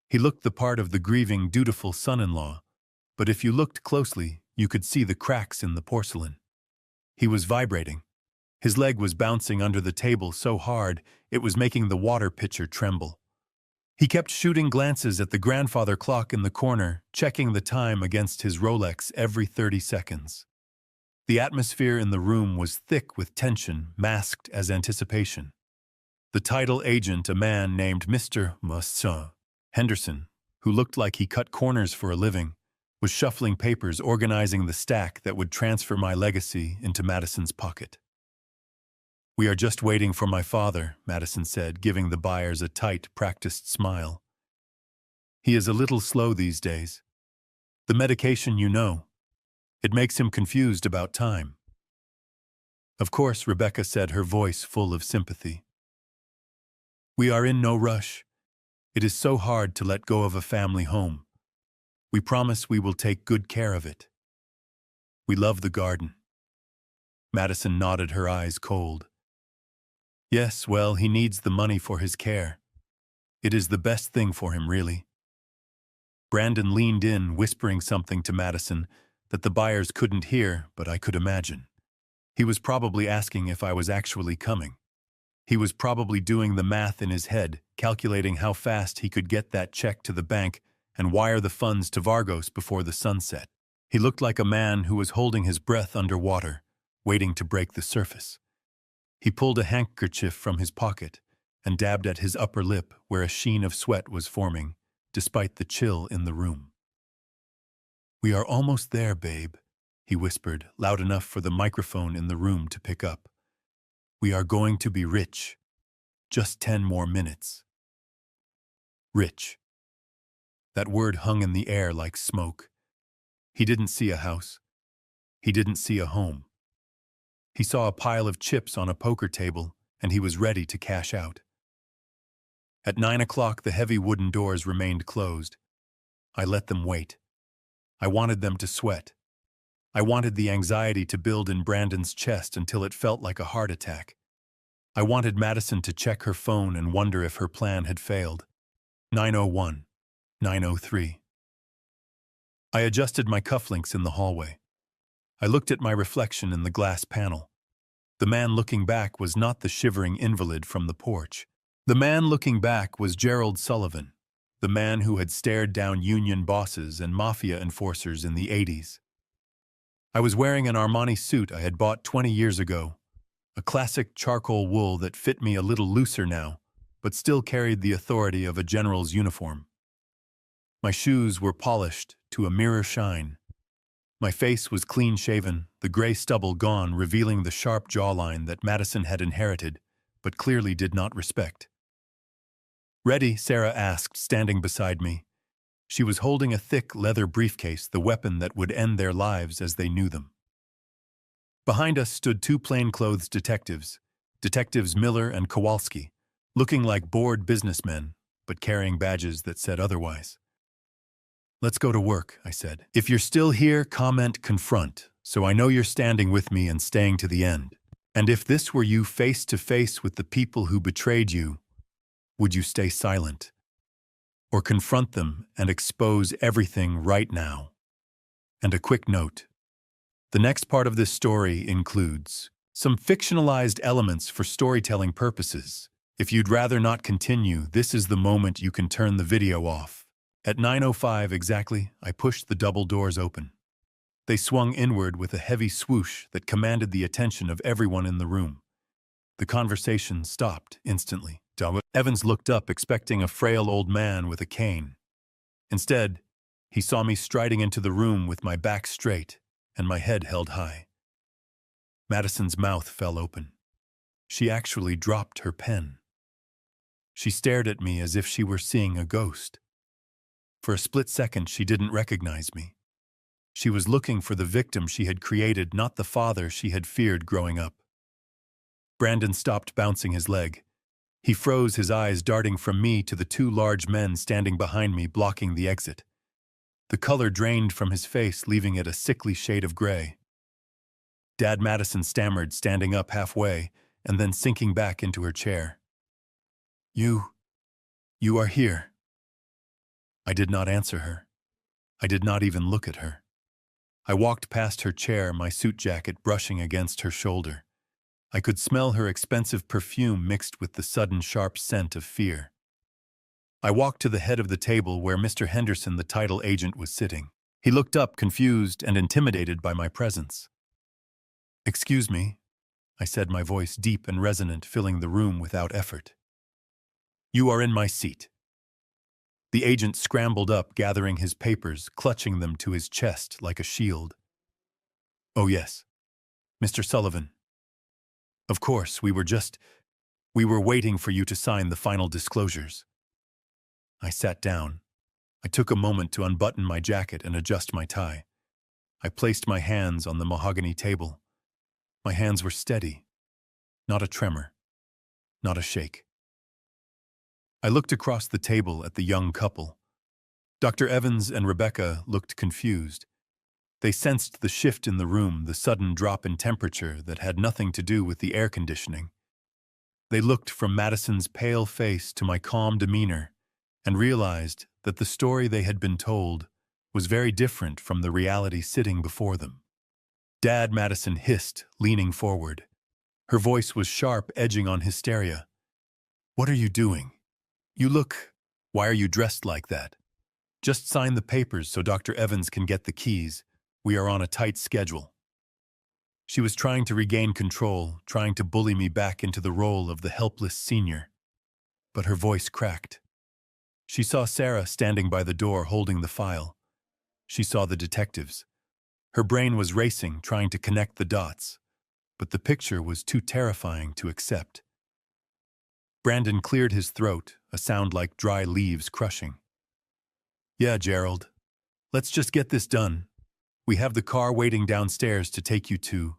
He looked the part of the grieving, dutiful son-in-law, but if you looked closely, you could see the cracks in the porcelain. He was vibrating. His leg was bouncing under the table so hard it was making the water pitcher tremble. He kept shooting glances at the grandfather clock in the corner, checking the time against his Rolex every 30 seconds. The atmosphere in the room was thick with tension, masked as anticipation. The title agent, a man named Mr. Musson Henderson, who looked like he cut corners for a living, was shuffling papers, organizing the stack that would transfer my legacy into Madison's pocket. "We are just waiting for my father," Madison said, giving the buyers a tight, practiced smile. "He is a little slow these days. The medication, you know. It makes him confused about time." "Of course," Rebecca said, her voice full of sympathy. "We are in no rush. It is so hard to let go of a family home. We promise we will take good care of it. We love the garden." Madison nodded, her eyes cold. "Yes, well, he needs the money for his care. It is the best thing for him, really." Brandon leaned in, whispering something to Madison that the buyers couldn't hear, but I could imagine. He was probably asking if I was actually coming. He was probably doing the math in his head, calculating how fast he could get that check to the bank and wire the funds to Vargos before the sun set. He looked like a man who was holding his breath underwater, waiting to break the surface. He pulled a handkerchief from his pocket and dabbed at his upper lip where a sheen of sweat was forming, despite the chill in the room. "We are almost there, babe," he whispered, loud enough for the microphone in the room to pick up. "We are going to be rich. Just 10 more minutes." Rich. That word hung in the air like smoke. He didn't see a house. He didn't see a home. He saw a pile of chips on a poker table, and he was ready to cash out. At 9 o'clock, the heavy wooden doors remained closed. I let them wait. I wanted them to sweat. I wanted the anxiety to build in Brandon's chest until it felt like a heart attack. I wanted Madison to check her phone and wonder if her plan had failed. 9:01, 9:03. I adjusted my cufflinks in the hallway. I looked at my reflection in the glass panel. The man looking back was not the shivering invalid from the porch. The man looking back was Gerald Sullivan, the man who had stared down union bosses and mafia enforcers in the 80s. I was wearing an Armani suit I had bought 20 years ago, a classic charcoal wool that fit me a little looser now, but still carried the authority of a general's uniform. My shoes were polished to a mirror shine. My face was clean-shaven, the gray stubble gone, revealing the sharp jawline that Madison had inherited, but clearly did not respect. "Ready?" Sarah asked, standing beside me. She was holding a thick leather briefcase, the weapon that would end their lives as they knew them. Behind us stood 2 plainclothes detectives, Detectives Miller and Kowalski, looking like bored businessmen, but carrying badges that said otherwise. "Let's go to work," I said. "If you're still here, comment confront, so I know you're standing with me and staying to the end. And if this were you face to face with the people who betrayed you, would you stay silent? Or confront them and expose everything right now?" And a quick note. The next part of this story includes some fictionalized elements for storytelling purposes. If you'd rather not continue, this is the moment you can turn the video off. At 9:05 exactly, I pushed the double doors open. They swung inward with a heavy swoosh that commanded the attention of everyone in the room. The conversation stopped instantly. Evans looked up, expecting a frail old man with a cane. Instead, he saw me striding into the room with my back straight and my head held high. Madison's mouth fell open. She actually dropped her pen. She stared at me as if she were seeing a ghost. For a split second, she didn't recognize me. She was looking for the victim she had created, not the father she had feared growing up. Brandon stopped bouncing his leg. He froze, his eyes darting from me to the 2 large men standing behind me, blocking the exit. The color drained from his face, leaving it a sickly shade of gray. Dad, Madison stammered, standing up halfway and then sinking back into her chair. You are here." I did not answer her. I did not even look at her. I walked past her chair, my suit jacket brushing against her shoulder. I could smell her expensive perfume mixed with the sudden sharp scent of fear. I walked to the head of the table where Mr. Henderson, the title agent, was sitting. He looked up, confused and intimidated by my presence. Excuse me, I said, my voice deep and resonant, filling the room without effort. You are in my seat. The agent scrambled up, gathering his papers, clutching them to his chest like a shield. Oh yes, Mr. Sullivan. Of course, we were waiting for you to sign the final disclosures. I sat down. I took a moment to unbutton my jacket and adjust my tie. I placed my hands on the mahogany table. My hands were steady, not a tremor, not a shake. I looked across the table at the young couple. Dr. Evans and Rebecca looked confused. They sensed the shift in the room, the sudden drop in temperature that had nothing to do with the air conditioning. They looked from Madison's pale face to my calm demeanor and realized that the story they had been told was very different from the reality sitting before them. Dad, Madison hissed, leaning forward. Her voice was sharp, edging on hysteria. What are you doing? Why are you dressed like that? Just sign the papers so Dr. Evans can get the keys. We are on a tight schedule. She was trying to regain control, trying to bully me back into the role of the helpless senior. But her voice cracked. She saw Sarah standing by the door holding the file. She saw the detectives. Her brain was racing, trying to connect the dots. But the picture was too terrifying to accept. Brandon cleared his throat, a sound like dry leaves crushing. Yeah, Gerald. Let's just get this done. We have the car waiting downstairs to take you to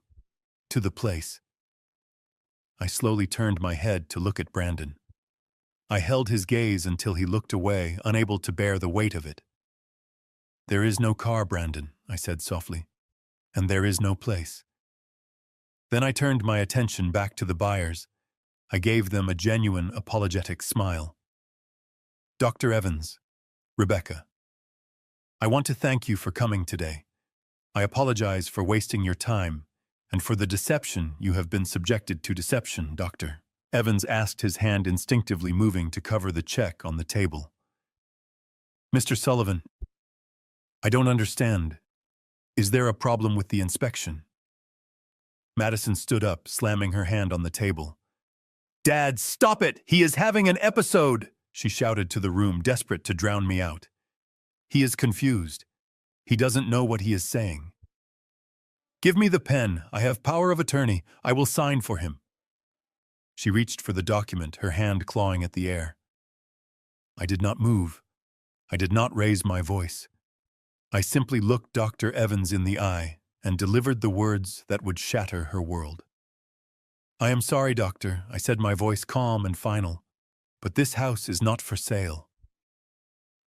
the place. I slowly turned my head to look at Brandon. I held his gaze until he looked away, unable to bear the weight of it. There is no car, Brandon, I said softly, and there is no place. Then I turned my attention back to the buyers. I gave them a genuine, apologetic smile. Dr. Evans, Rebecca, I want to thank you for coming today. I apologize for wasting your time and for the deception you have been subjected to. Deception, Dr. Evans asked, his hand instinctively moving to cover the check on the table. Mr. Sullivan, I don't understand. Is there a problem with the inspection? Madison stood up, slamming her hand on the table. Dad, stop it! He is having an episode! She shouted to the room, desperate to drown me out. He is confused. He doesn't know what he is saying. Give me the pen. I have power of attorney. I will sign for him. She reached for the document, her hand clawing at the air. I did not move. I did not raise my voice. I simply looked Dr. Evans in the eye and delivered the words that would shatter her world. I am sorry, doctor, I said, my voice calm and final, but this house is not for sale.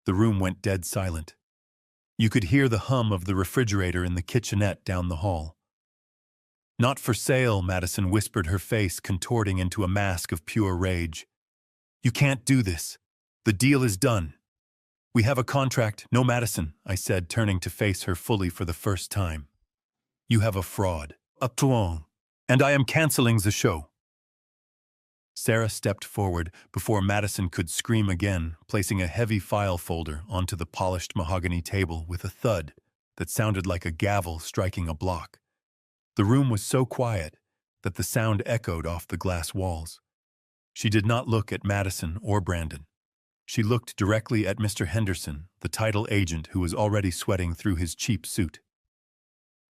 The room went dead silent. You could hear the hum of the refrigerator in the kitchenette down the hall. Not for sale, Madison whispered, her face contorting into a mask of pure rage. You can't do this. The deal is done. We have a contract. No, Madison, I said, turning to face her fully for the first time. You have a fraud. A tuon. And I am canceling the show. Sarah stepped forward before Madison could scream again, placing a heavy file folder onto the polished mahogany table with a thud that sounded like a gavel striking a block. The room was so quiet that the sound echoed off the glass walls. She did not look at Madison or Brandon. She looked directly at Mr. Henderson, the title agent who was already sweating through his cheap suit.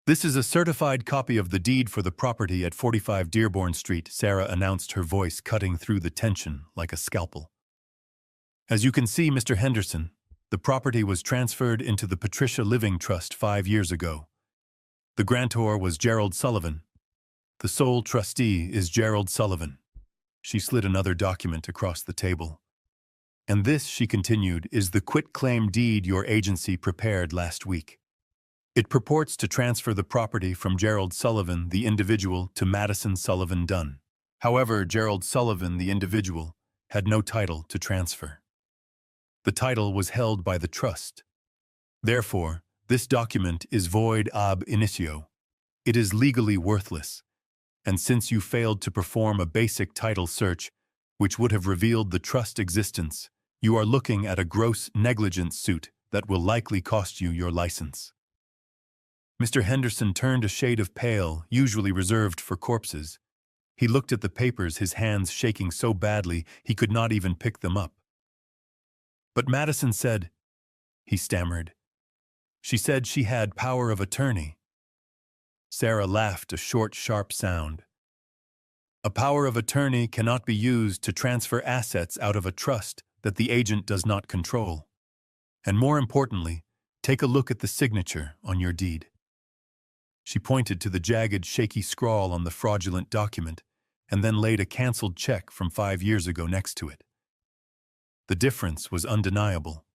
This is a certified copy of the deed for the property at 45 Dearborn Street, Sarah announced, her voice cutting through the tension like a scalpel. As you can see, Mr. Henderson, the property was transferred into the Patricia Living Trust 5 years ago. The grantor was Gerald Sullivan. The sole trustee is Gerald Sullivan. She slid another document across the table. And this, she continued, is the quitclaim deed your agency prepared last week. It purports to transfer the property from Gerald Sullivan, the individual, to Madison Sullivan Dunn. However, Gerald Sullivan, the individual, had no title to transfer. The title was held by the trust. Therefore, this document is void ab initio. It is legally worthless. And since you failed to perform a basic title search, which would have revealed the trust existence, you are looking at a gross negligence suit that will likely cost you your license. Mr. Henderson turned a shade of pale, usually reserved for corpses. He looked at the papers, his hands shaking so badly he could not even pick them up. But Madison said, he stammered. She said she had power of attorney. Sarah laughed, a short, sharp sound. A power of attorney cannot be used to transfer assets out of a trust that the agent does not control. And more importantly, take a look at the signature on your deed. She pointed to the jagged, shaky scrawl on the fraudulent document and then laid a canceled check from 5 years ago next to it. The difference was undeniable.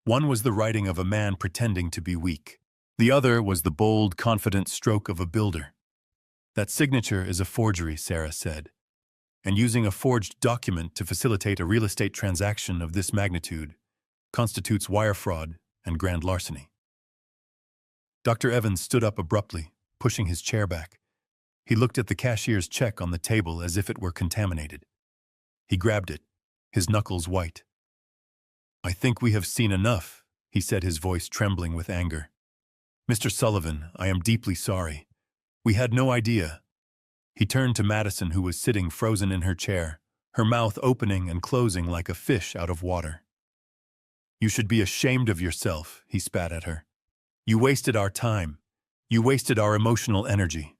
One was the writing of a man pretending to be weak. The other was the bold, confident stroke of a builder. That signature is a forgery, Sarah said, and using a forged document to facilitate a real estate transaction of this magnitude constitutes wire fraud and grand larceny. Dr. Evans stood up abruptly, pushing his chair back. He looked at the cashier's check on the table as if it were contaminated. He grabbed it, his knuckles white. "I think we have seen enough," he said, his voice trembling with anger. "Mr. Sullivan, I am deeply sorry. We had no idea." He turned to Madison, who was sitting frozen in her chair, her mouth opening and closing like a fish out of water. "You should be ashamed of yourself," he spat at her. "You wasted our time. You wasted our emotional energy.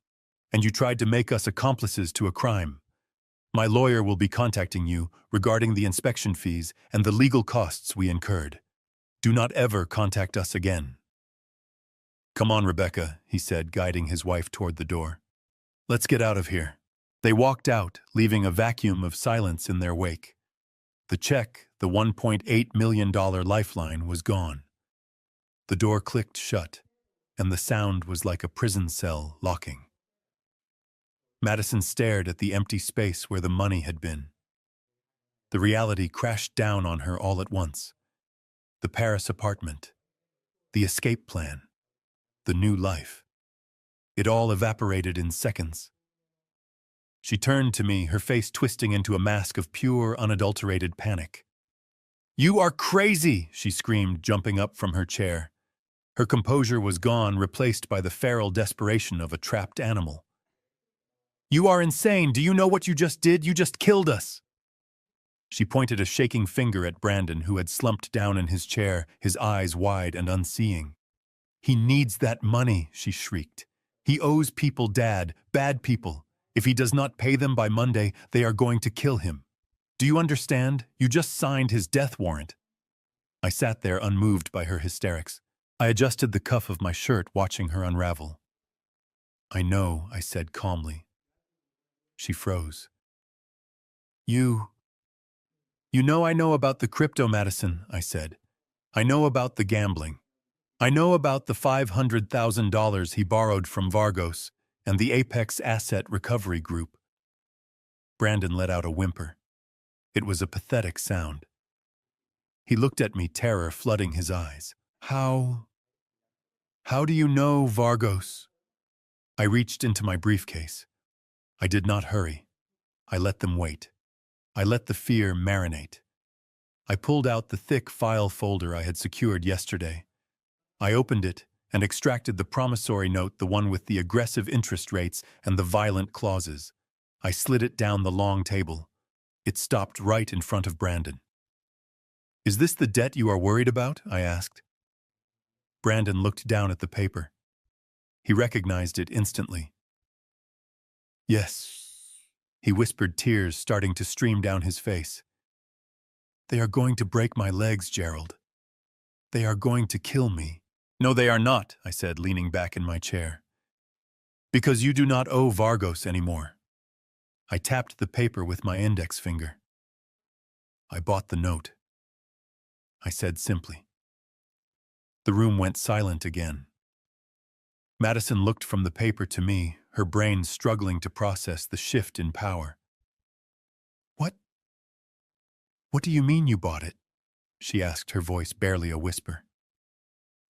And you tried to make us accomplices to a crime. My lawyer will be contacting you regarding the inspection fees and the legal costs we incurred. Do not ever contact us again." "Come on, Rebecca," he said, guiding his wife toward the door. "Let's get out of here." They walked out, leaving a vacuum of silence in their wake. The check, the $1.8 million lifeline, was gone. The door clicked shut, and the sound was like a prison cell locking. Madison stared at the empty space where the money had been. The reality crashed down on her all at once. The Paris apartment, the escape plan, the new life. It all evaporated in seconds. She turned to me, her face twisting into a mask of pure, unadulterated panic. "You are crazy!" she screamed, jumping up from her chair. Her composure was gone, replaced by the feral desperation of a trapped animal. "You are insane! Do you know what you just did? You just killed us!" She pointed a shaking finger at Brandon, who had slumped down in his chair, his eyes wide and unseeing. "He needs that money," she shrieked. "He owes people, Dad, bad people. If he does not pay them by Monday, they are going to kill him. Do you understand? You just signed his death warrant." I sat there unmoved by her hysterics. I adjusted the cuff of my shirt, watching her unravel. "I know," I said calmly. She froze. You know I know about the crypto, Madison," I said. "I know about the gambling. I know about the $500,000 he borrowed from Vargos and the Apex Asset Recovery Group." Brandon let out a whimper. It was a pathetic sound. He looked at me, terror flooding his eyes. How do you know Vargos?" I reached into my briefcase. I did not hurry. I let them wait. I let the fear marinate. I pulled out the thick file folder I had secured yesterday. I opened it and extracted the promissory note, the one with the aggressive interest rates and the violent clauses. I slid it down the long table. It stopped right in front of Brandon. "Is this the debt you are worried about?" I asked. Brandon looked down at the paper. He recognized it instantly. "Yes," he whispered, tears starting to stream down his face. "They are going to break my legs, Gerald. They are going to kill me." "No, they are not," I said, leaning back in my chair. "Because you do not owe Vargos anymore." I tapped the paper with my index finger. "I bought the note," I said simply. The room went silent again. Madison looked from the paper to me, her brain struggling to process the shift in power. What do you mean you bought it?" she asked, her voice barely a whisper.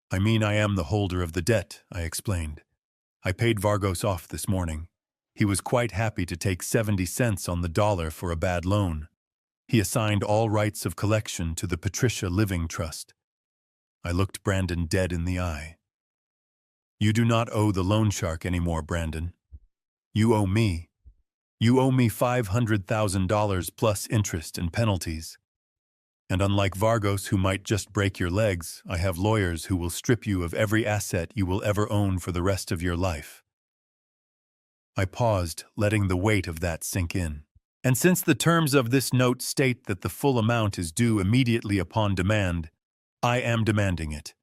"I mean I am the holder of the debt," I explained. "I paid Vargos off this morning. He was quite happy to take 70 cents on the dollar for a bad loan. He assigned all rights of collection to the Patricia Living Trust." I looked Brandon dead in the eye. You do not owe the loan shark anymore, Brandon. You owe me. You owe me $500,000 plus interest and penalties. And unlike Vargos, who might just break your legs, I have lawyers who will strip you of every asset you will ever own for the rest of your life. I paused, letting the weight of that sink in. And since the terms of this note state that the full amount is due immediately upon demand, I am demanding it.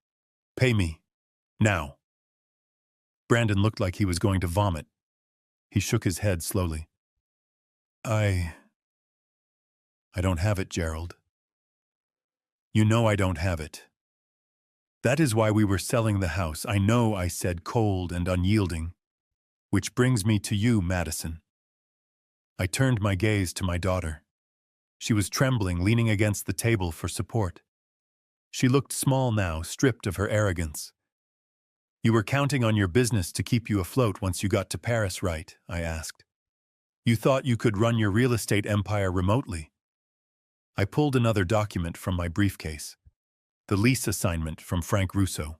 Pay me. Now. Brandon looked like he was going to vomit. He shook his head slowly. I don't have it, Gerald. You know I don't have it. That is why we were selling the house. I know, I said, cold and unyielding. Which brings me to you, Madison. I turned my gaze to my daughter. She was trembling, leaning against the table for support. She looked small now, stripped of her arrogance. You were counting on your business to keep you afloat once you got to Paris, right? I asked. You thought you could run your real estate empire remotely. I pulled another document from my briefcase. The lease assignment from Frank Russo.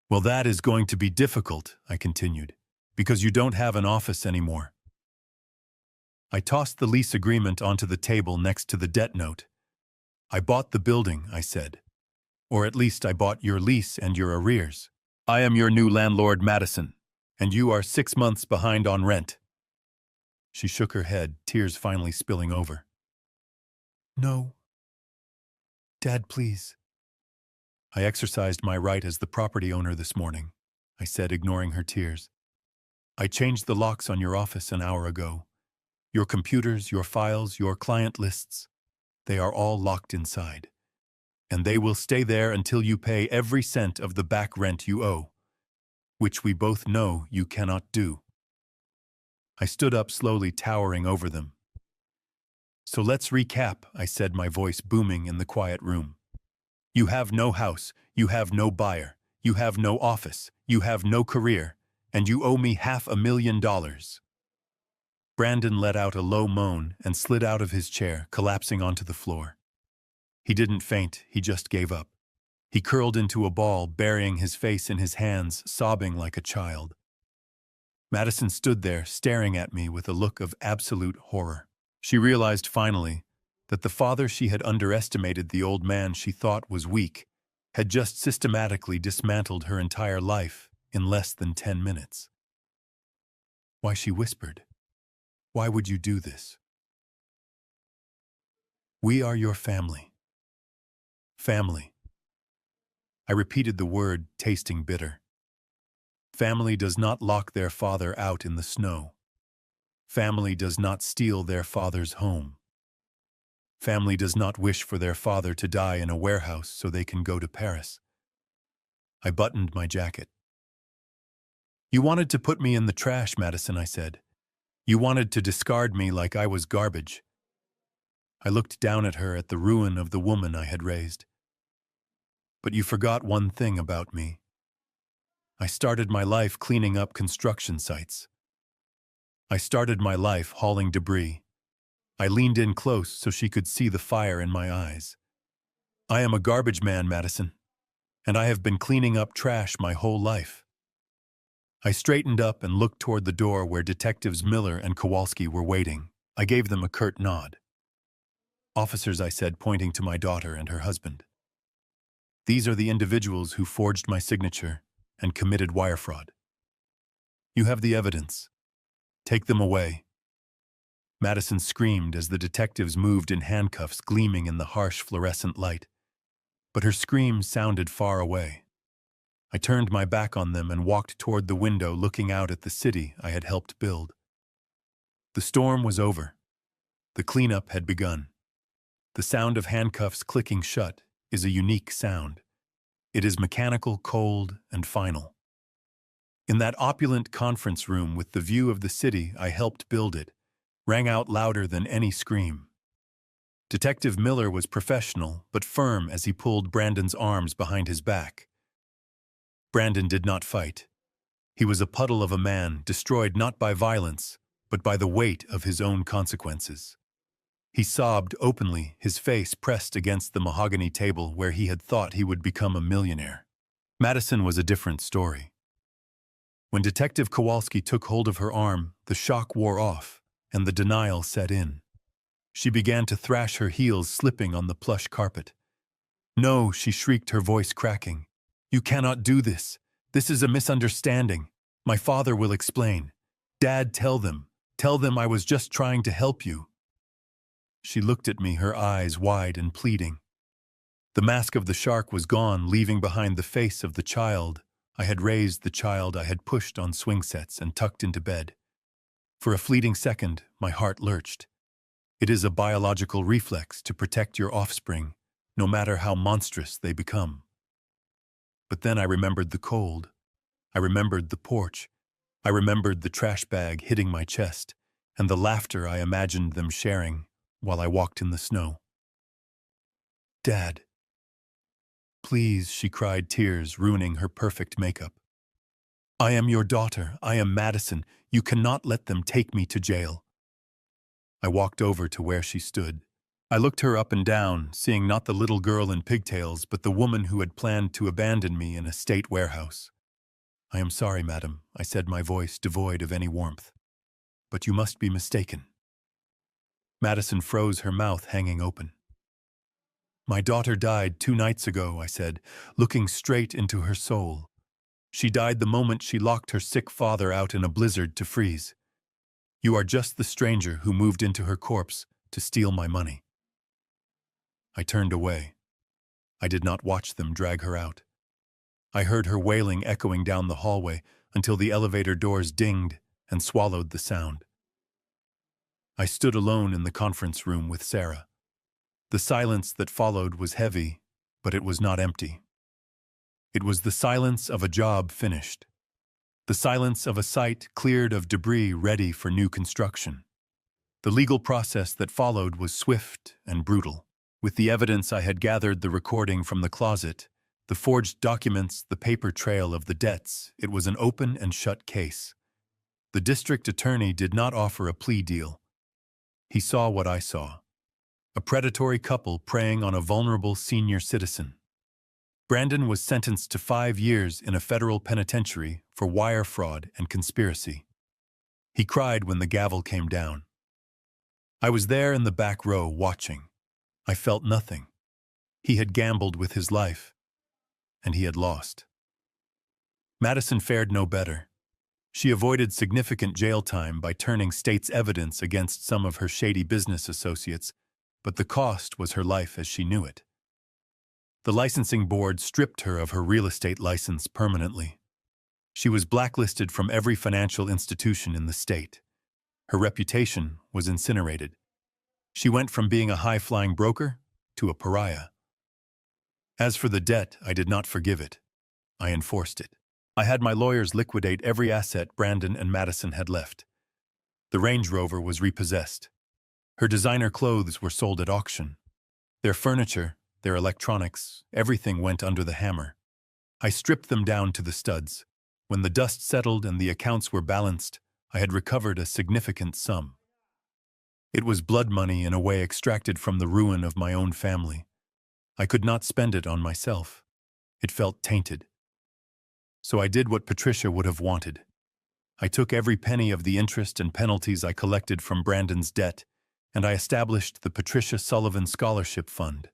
Well, that is going to be difficult, I continued, because you don't have an office anymore. I tossed the lease agreement onto the table next to the debt note. I bought the building, I said. Or at least I bought your lease and your arrears. I am your new landlord, Madison, and you are 6 months behind on rent. She shook her head, tears finally spilling over. No. Dad, please. I exercised my right as the property owner this morning, I said, ignoring her tears. I changed the locks on your office an hour ago. Your computers, your files, your client lists, they are all locked inside. And they will stay there until you pay every cent of the back rent you owe, which we both know you cannot do. I stood up slowly, towering over them. So let's recap, I said, my voice booming in the quiet room. You have no house, you have no buyer, you have no office, you have no career, and you owe me $500,000. Brandon let out a low moan and slid out of his chair, collapsing onto the floor. He didn't faint, he just gave up. He curled into a ball, burying his face in his hands, sobbing like a child. Madison stood there, staring at me with a look of absolute horror. She realized finally that the father she had underestimated, the old man she thought was weak, had just systematically dismantled her entire life in less than 10 minutes. Why, she whispered, why would you do this? We are your family. Family. I repeated the word, tasting bitter. Family does not lock their father out in the snow. Family does not steal their father's home. Family does not wish for their father to die in a warehouse so they can go to Paris. I buttoned my jacket. You wanted to put me in the trash, Madison, I said. You wanted to discard me like I was garbage. I looked down at her, at the ruin of the woman I had raised. But you forgot one thing about me. I started my life cleaning up construction sites. I started my life hauling debris. I leaned in close so she could see the fire in my eyes. I am a garbage man, Madison, and I have been cleaning up trash my whole life. I straightened up and looked toward the door where Detectives Miller and Kowalski were waiting. I gave them a curt nod. Officers, I said, pointing to my daughter and her husband. These are the individuals who forged my signature and committed wire fraud. You have the evidence. Take them away. Madison screamed as the detectives moved in handcuffs, gleaming in the harsh fluorescent light. But her screams sounded far away. I turned my back on them and walked toward the window, looking out at the city I had helped build. The storm was over. The cleanup had begun. The sound of handcuffs clicking shut is a unique sound. It is mechanical, cold, and final. In that opulent conference room with the view of the city I helped build it, rang out louder than any scream. Detective Miller was professional but firm as he pulled Brandon's arms behind his back. Brandon did not fight. He was a puddle of a man, destroyed not by violence, but by the weight of his own consequences. He sobbed openly, his face pressed against the mahogany table where he had thought he would become a millionaire. Madison was a different story. When Detective Kowalski took hold of her arm, the shock wore off, and the denial set in. She began to thrash her heels, slipping on the plush carpet. "No," she shrieked, her voice cracking. "You cannot do this. This is a misunderstanding. My father will explain. Dad, tell them. Tell them I was just trying to help you." She looked at me, her eyes wide and pleading. The mask of the shark was gone, leaving behind the face of the child I had raised, the child I had pushed on swing sets and tucked into bed. For a fleeting second, my heart lurched. It is a biological reflex to protect your offspring, no matter how monstrous they become. But then I remembered the cold. I remembered the porch. I remembered the trash bag hitting my chest, and the laughter I imagined them sharing while I walked in the snow. "Dad, please," she cried, tears ruining her perfect makeup. "I am your daughter. I am Madison. You cannot let them take me to jail." I walked over to where she stood. I looked her up and down, seeing not the little girl in pigtails, but the woman who had planned to abandon me in a state warehouse. "I am sorry, madam," I said, my voice devoid of any warmth. "But you must be mistaken." Madison froze, her mouth hanging open. "My daughter died 2 nights ago," I said, looking straight into her soul. "She died the moment she locked her sick father out in a blizzard to freeze. You are just the stranger who moved into her corpse to steal my money." I turned away. I did not watch them drag her out. I heard her wailing echoing down the hallway until the elevator doors dinged and swallowed the sound. I stood alone in the conference room with Sarah. The silence that followed was heavy, but it was not empty. It was the silence of a job finished. The silence of a site cleared of debris ready for new construction. The legal process that followed was swift and brutal. With the evidence I had gathered, the recording from the closet, the forged documents, the paper trail of the debts, it was an open and shut case. The district attorney did not offer a plea deal. He saw what I saw: a predatory couple preying on a vulnerable senior citizen. Brandon was sentenced to 5 years in a federal penitentiary for wire fraud and conspiracy. He cried when the gavel came down. I was there in the back row watching. I felt nothing. He had gambled with his life, and he had lost. Madison fared no better. She avoided significant jail time by turning state's evidence against some of her shady business associates, but the cost was her life as she knew it. The licensing board stripped her of her real estate license permanently. She was blacklisted from every financial institution in the state. Her reputation was incinerated. She went from being a high-flying broker to a pariah. As for the debt, I did not forgive it. I enforced it. I had my lawyers liquidate every asset Brandon and Madison had left. The Range Rover was repossessed. Her designer clothes were sold at auction. Their furniture, their electronics, everything went under the hammer. I stripped them down to the studs. When the dust settled and the accounts were balanced, I had recovered a significant sum. It was blood money, in a way extracted from the ruin of my own family. I could not spend it on myself. It felt tainted. So I did what Patricia would have wanted. I took every penny of the interest and penalties I collected from Brandon's debt, and I established the Patricia Sullivan Scholarship Fund.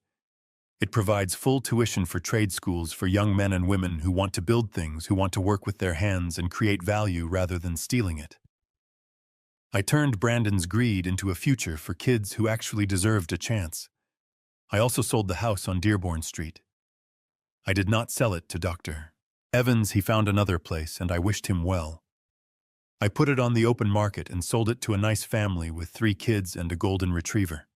It provides full tuition for trade schools for young men and women who want to build things, who want to work with their hands and create value rather than stealing it. I turned Brandon's greed into a future for kids who actually deserved a chance. I also sold the house on Dearborn Street. I did not sell it to Dr. Evans. He found another place, and I wished him well. I put it on the open market and sold it to a nice family with 3 kids and a golden retriever.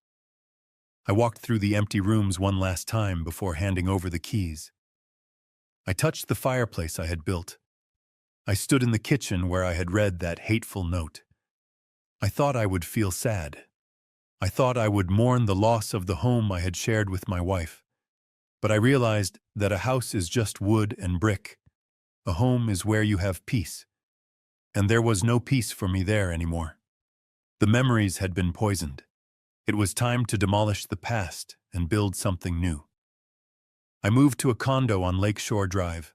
I walked through the empty rooms one last time before handing over the keys. I touched the fireplace I had built. I stood in the kitchen where I had read that hateful note. I thought I would feel sad. I thought I would mourn the loss of the home I had shared with my wife. But I realized that a house is just wood and brick. A home is where you have peace. And there was no peace for me there anymore. The memories had been poisoned. It was time to demolish the past and build something new. I moved to a condo on Lakeshore Drive.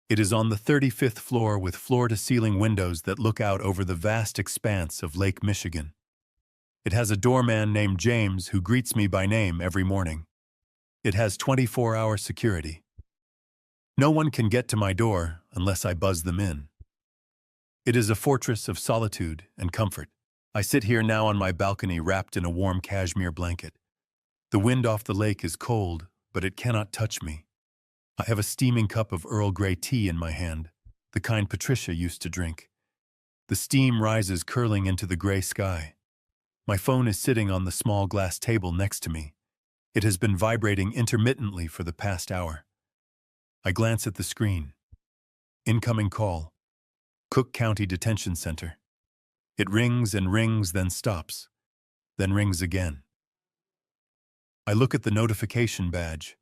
It is on the 35th floor with floor-to-ceiling windows that look out over the vast expanse of Lake Michigan. It has a doorman named James who greets me by name every morning. It has 24-hour security. No one can get to my door unless I buzz them in. It is a fortress of solitude and comfort. I sit here now on my balcony wrapped in a warm cashmere blanket. The wind off the lake is cold, but it cannot touch me. I have a steaming cup of Earl Grey tea in my hand, the kind Patricia used to drink. The steam rises curling into the gray sky. My phone is sitting on the small glass table next to me. It has been vibrating intermittently for the past hour. I glance at the screen. Incoming call. Cook County Detention Center. It rings and rings, then stops, then rings again. I look at the notification badge.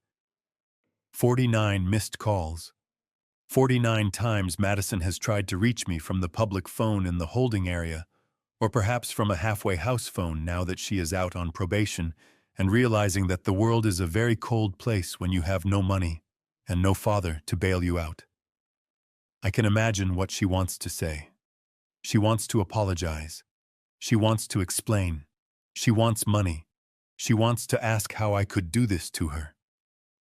49 missed calls. 49 times Madison has tried to reach me from the public phone in the holding area, or perhaps from a halfway house phone now that she is out on probation and realizing that the world is a very cold place when you have no money and no father to bail you out. I can imagine what she wants to say. She wants to apologize. She wants to explain. She wants money. She wants to ask how I could do this to her.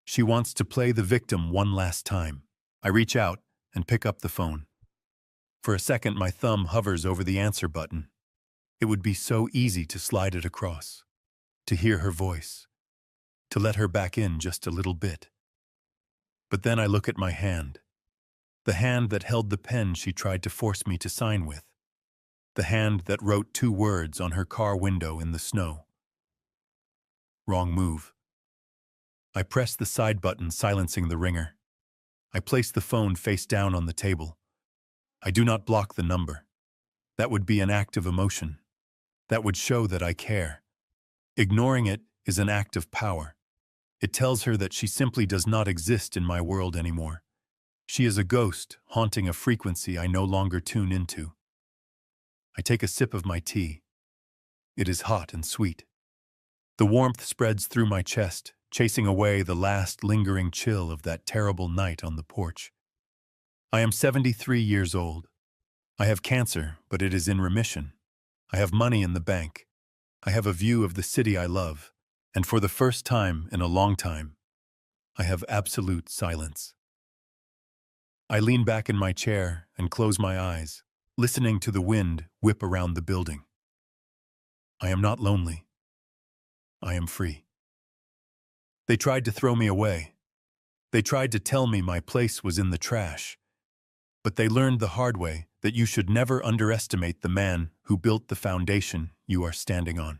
She wants to play the victim one last time. I reach out and pick up the phone. For a second, my thumb hovers over the answer button. It would be so easy to slide it across, to hear her voice, to let her back in just a little bit. But then I look at my hand, the hand that held the pen she tried to force me to sign with, the hand that wrote 2 words on her car window in the snow. Wrong move. I press the side button, silencing the ringer. I place the phone face down on the table. I do not block the number. That would be an act of emotion. That would show that I care. Ignoring it is an act of power. It tells her that she simply does not exist in my world anymore. She is a ghost haunting a frequency I no longer tune into. I take a sip of my tea. It is hot and sweet. The warmth spreads through my chest, chasing away the last lingering chill of that terrible night on the porch. I am 73 years old. I have cancer, but it is in remission. I have money in the bank. I have a view of the city I love, and for the first time in a long time, I have absolute silence. I lean back in my chair and close my eyes, listening to the wind whip around the building. I am not lonely. I am free. They tried to throw me away. They tried to tell me my place was in the trash. But they learned the hard way that you should never underestimate the man who built the foundation you are standing on.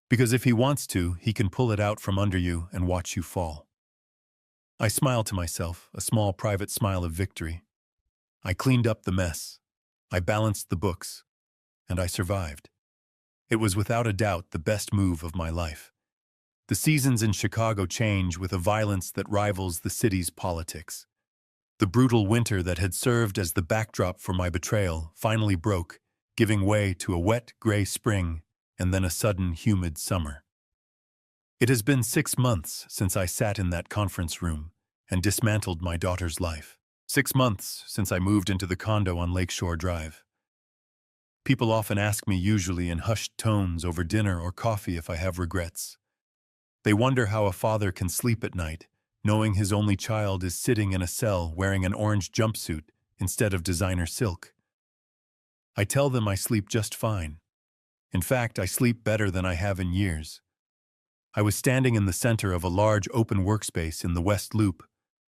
Because if he wants to, he can pull it out from under you and watch you fall. I smile to myself, a small private smile of victory. I cleaned up the mess. I balanced the books. And I survived. It was without a doubt the best move of my life. The seasons in Chicago change with a violence that rivals the city's politics. The brutal winter that had served as the backdrop for my betrayal finally broke, giving way to a wet, gray spring and then a sudden, humid summer. It has been 6 months since I sat in that conference room and dismantled my daughter's life. 6 months since I moved into the condo on Lakeshore Drive. People often ask me, usually in hushed tones over dinner or coffee, if I have regrets. They wonder how a father can sleep at night, knowing his only child is sitting in a cell wearing an orange jumpsuit instead of designer silk. I tell them I sleep just fine. In fact, I sleep better than I have in years. I was standing in the center of a large open workspace in the West Loop,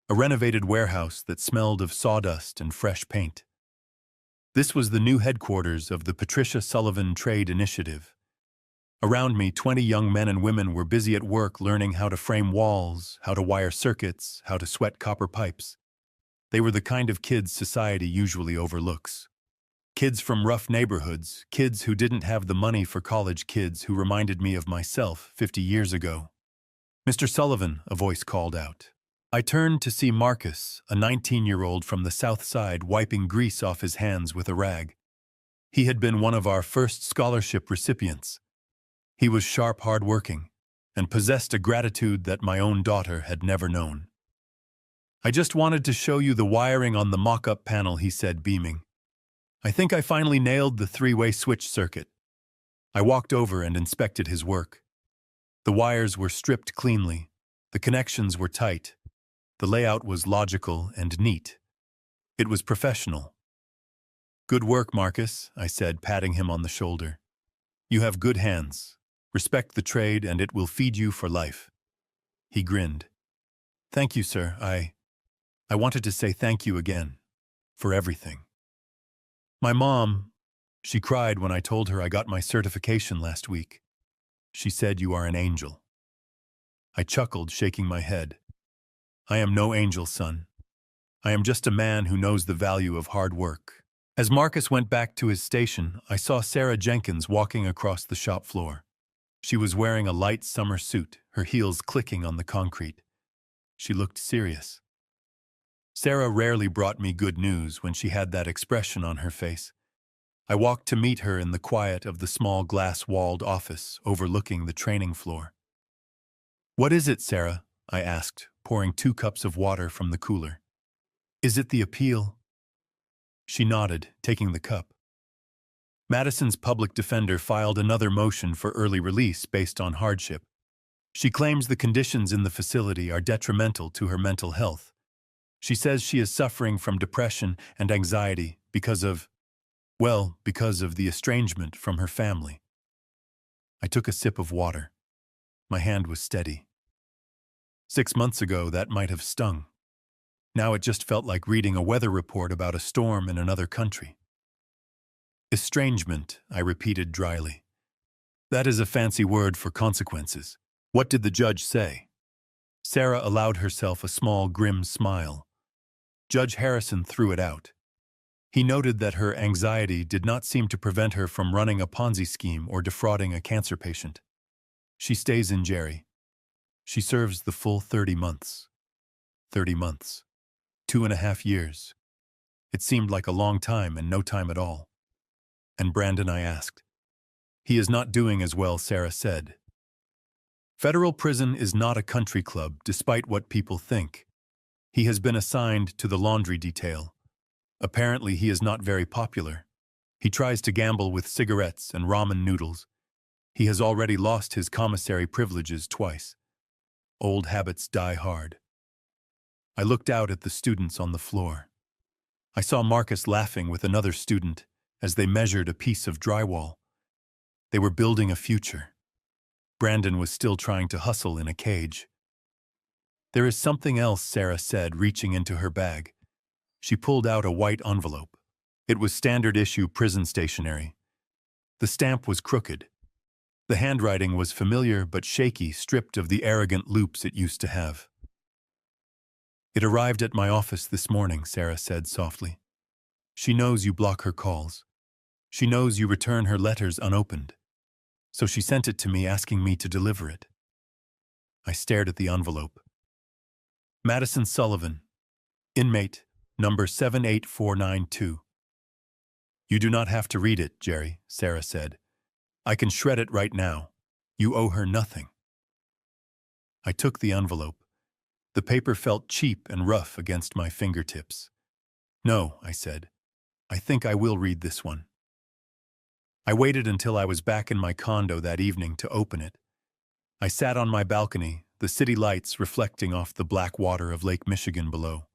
a renovated warehouse that smelled of sawdust and fresh paint. This was the new headquarters of the Patricia Sullivan Trade Initiative. Around me, 20 young men and women were busy at work learning how to frame walls, how to wire circuits, how to sweat copper pipes. They were the kind of kids society usually overlooks. Kids from rough neighborhoods, kids who didn't have the money for college, kids who reminded me of myself 50 years ago. "Mr. Sullivan," a voice called out. I turned to see Marcus, a 19-year-old from the South Side, wiping grease off his hands with a rag. He had been one of our first scholarship recipients. He was sharp, hard-working, and possessed a gratitude that my own daughter had never known. I just wanted to show you the wiring on the mock-up panel, he said, beaming. I think I finally nailed the three-way switch circuit. I walked over and inspected his work. The wires were stripped cleanly. The connections were tight. The layout was logical and neat. It was professional. Good work, Marcus, I said, patting him on the shoulder. You have good hands. Respect the trade and it will feed you for life. He grinned. Thank you, sir. I wanted to say thank you again. For everything. My mom, she cried when I told her I got my certification last week. She said you are an angel. I chuckled, shaking my head. I am no angel, son. I am just a man who knows the value of hard work. As Marcus went back to his station, I saw Sarah Jenkins walking across the shop floor. She was wearing a light summer suit, her heels clicking on the concrete. She looked serious. Sarah rarely brought me good news when she had that expression on her face. I walked to meet her in the quiet of the small glass-walled office overlooking the training floor. What is it, Sarah? I asked, pouring 2 cups of water from the cooler. Is it the appeal? She nodded, taking the cup. Madison's public defender filed another motion for early release based on hardship. She claims the conditions in the facility are detrimental to her mental health. She says she is suffering from depression and anxiety because of the estrangement from her family. I took a sip of water. My hand was steady. 6 months ago, that might have stung. Now it just felt like reading a weather report about a storm in another country. Estrangement, I repeated dryly. That is a fancy word for consequences. What did the judge say? Sarah allowed herself a small, grim smile. Judge Harrison threw it out. He noted that her anxiety did not seem to prevent her from running a Ponzi scheme or defrauding a cancer patient. She stays in Jerry. She serves the full 30 months. 30 months. 2.5 years. It seemed like a long time and no time at all. And Brandon, I asked. He is not doing as well, Sarah said. Federal prison is not a country club, despite what people think. He has been assigned to the laundry detail. Apparently, he is not very popular. He tries to gamble with cigarettes and ramen noodles. He has already lost his commissary privileges twice. Old habits die hard. I looked out at the students on the floor. I saw Marcus laughing with another student as they measured a piece of drywall. They were building a future. Brandon was still trying to hustle in a cage. There is something else, Sarah said, reaching into her bag. She pulled out a white envelope. It was standard-issue prison stationery. The stamp was crooked. The handwriting was familiar but shaky, stripped of the arrogant loops it used to have. It arrived at my office this morning, Sarah said softly. She knows you block her calls. She knows you return her letters unopened. So she sent it to me asking me to deliver it. I stared at the envelope. Madison Sullivan, inmate, number 78492. You do not have to read it, Jerry, Sarah said. I can shred it right now. You owe her nothing. I took the envelope. The paper felt cheap and rough against my fingertips. No, I said. I think I will read this one. I waited until I was back in my condo that evening to open it. I sat on my balcony, the city lights reflecting off the black water of Lake Michigan below.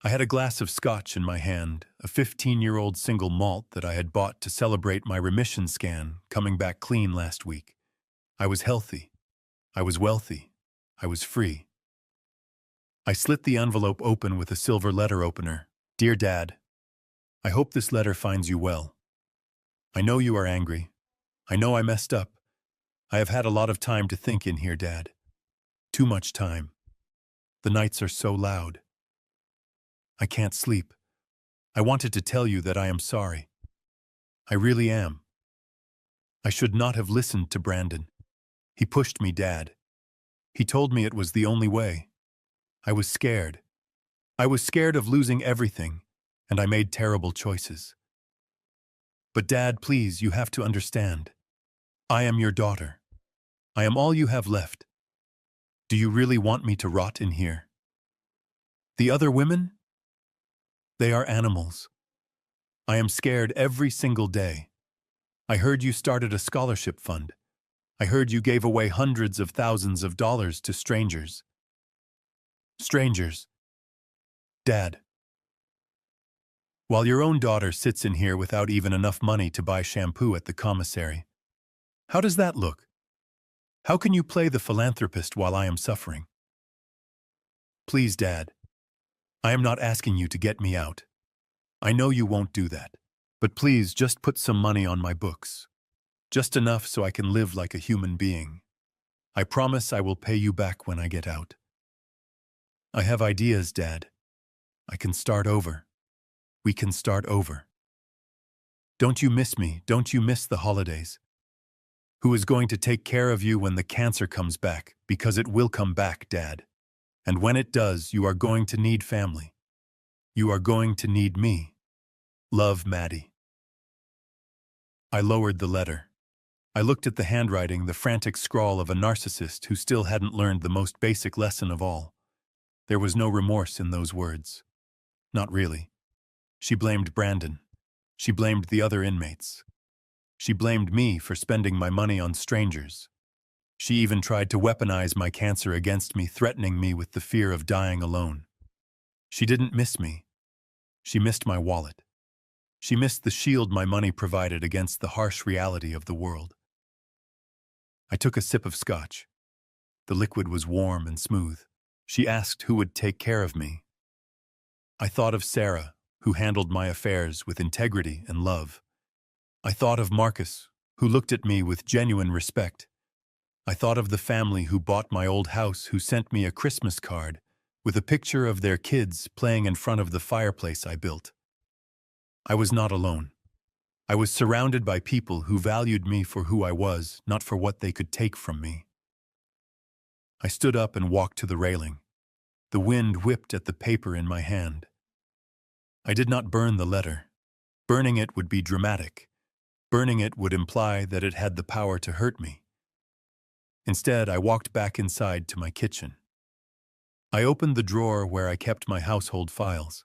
I had a glass of scotch in my hand, a 15-year-old single malt that I had bought to celebrate my remission scan coming back clean last week. I was healthy. I was wealthy. I was free. I slit the envelope open with a silver letter opener. Dear Dad, I hope this letter finds you well. I know you are angry. I know I messed up. I have had a lot of time to think in here, Dad. Too much time. The nights are so loud. I can't sleep. I wanted to tell you that I am sorry. I really am. I should not have listened to Brandon. He pushed me, Dad. He told me it was the only way. I was scared. I was scared of losing everything, and I made terrible choices. But Dad, please, you have to understand. I am your daughter. I am all you have left. Do you really want me to rot in here? The other women? They are animals. I am scared every single day. I heard you started a scholarship fund. I heard you gave away hundreds of thousands of dollars to strangers. Strangers. Dad. While your own daughter sits in here without even enough money to buy shampoo at the commissary. How does that look? How can you play the philanthropist while I am suffering? Please, Dad. I am not asking you to get me out. I know you won't do that. But please just put some money on my books. Just enough so I can live like a human being. I promise I will pay you back when I get out. I have ideas, Dad. I can start over. We can start over. Don't you miss me? Don't you miss the holidays? Who is going to take care of you when the cancer comes back? Because it will come back, Dad. And when it does, you are going to need family. You are going to need me. Love, Maddie. I lowered the letter. I looked at the handwriting, the frantic scrawl of a narcissist who still hadn't learned the most basic lesson of all. There was no remorse in those words. Not really. She blamed Brandon. She blamed the other inmates. She blamed me for spending my money on strangers. She even tried to weaponize my cancer against me, threatening me with the fear of dying alone. She didn't miss me. She missed my wallet. She missed the shield my money provided against the harsh reality of the world. I took a sip of scotch. The liquid was warm and smooth. She asked who would take care of me. I thought of Sarah, who handled my affairs with integrity and love. I thought of Marcus, who looked at me with genuine respect. I thought of the family who bought my old house, who sent me a Christmas card with a picture of their kids playing in front of the fireplace I built. I was not alone. I was surrounded by people who valued me for who I was, not for what they could take from me. I stood up and walked to the railing. The wind whipped at the paper in my hand. I did not burn the letter. Burning it would be dramatic. Burning it would imply that it had the power to hurt me. Instead, I walked back inside to my kitchen. I opened the drawer where I kept my household files.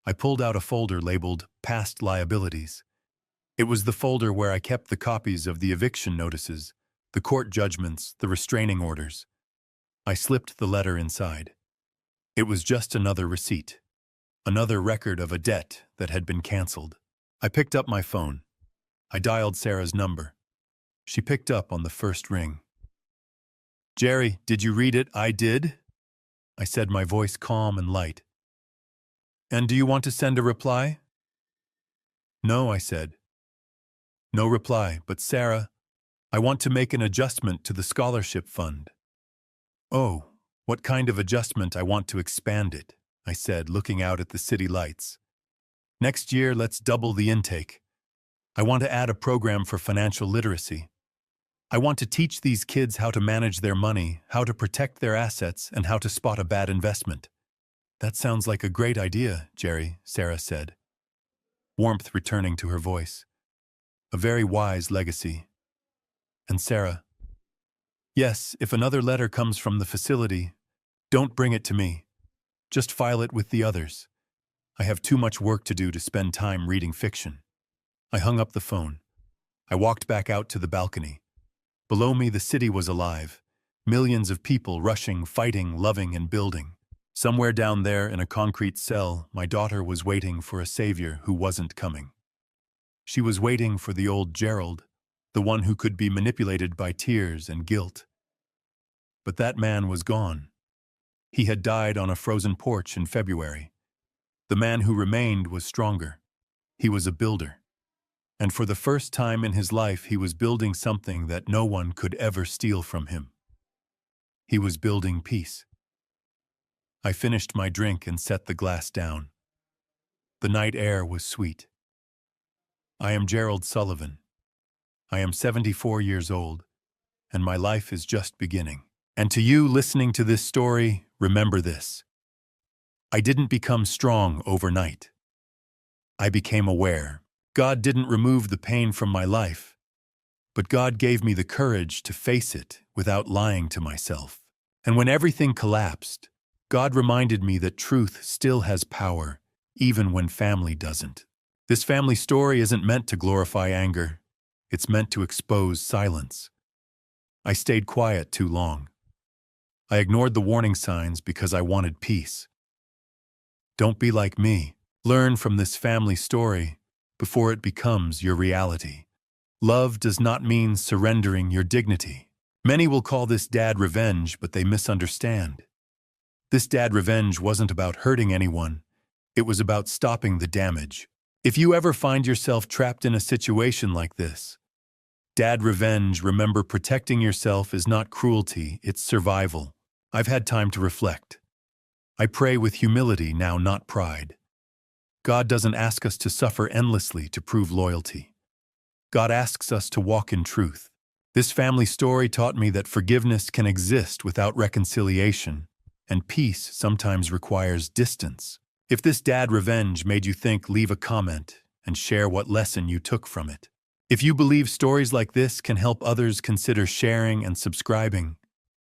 I pulled out a folder labeled Past Liabilities. It was the folder where I kept the copies of the eviction notices, the court judgments, the restraining orders. I slipped the letter inside. It was just another receipt, another record of a debt that had been canceled. I picked up my phone. I dialed Sarah's number. She picked up on the first ring. "Jerry, did you read it?" "I did," I said, my voice calm and light. "And do you want to send a reply?" "No," I said. "No reply, but Sarah, I want to make an adjustment to the scholarship fund." "Oh, what kind of adjustment?" "I want to expand it," I said, looking out at the city lights. "Next year, let's double the intake. I want to add a program for financial literacy. I want to teach these kids how to manage their money, how to protect their assets, and how to spot a bad investment." "That sounds like a great idea, Jerry," Sarah said, warmth returning to her voice. "A very wise legacy." And Sarah, "Yes, if another letter comes from the facility, don't bring it to me. Just file it with the others. I have too much work to do to spend time reading fiction." I hung up the phone. I walked back out to the balcony. Below me, the city was alive. Millions of people rushing, fighting, loving, and building. Somewhere down there in a concrete cell, my daughter was waiting for a savior who wasn't coming. She was waiting for the old Gerald, the one who could be manipulated by tears and guilt. But that man was gone. He had died on a frozen porch in February. The man who remained was stronger. He was a builder. And for the first time in his life, he was building something that no one could ever steal from him. He was building peace. I finished my drink and set the glass down. The night air was sweet. I am Gerald Sullivan. I am 74 years old, and my life is just beginning. And to you listening to this story, remember this. I didn't become strong overnight. I became aware. God didn't remove the pain from my life, but God gave me the courage to face it without lying to myself. And when everything collapsed, God reminded me that truth still has power, even when family doesn't. This family story isn't meant to glorify anger. It's meant to expose silence. I stayed quiet too long. I ignored the warning signs because I wanted peace. Don't be like me. Learn from this family story before it becomes your reality. Love does not mean surrendering your dignity. Many will call this dad revenge, but they misunderstand. This dad revenge wasn't about hurting anyone. It was about stopping the damage. If you ever find yourself trapped in a situation like this, dad revenge, remember protecting yourself is not cruelty, it's survival. I've had time to reflect. I pray with humility now, not pride. God doesn't ask us to suffer endlessly to prove loyalty. God asks us to walk in truth. This family story taught me that forgiveness can exist without reconciliation, and peace sometimes requires distance. If this dad revenge made you think, leave a comment and share what lesson you took from it. If you believe stories like this can help others, consider sharing and subscribing.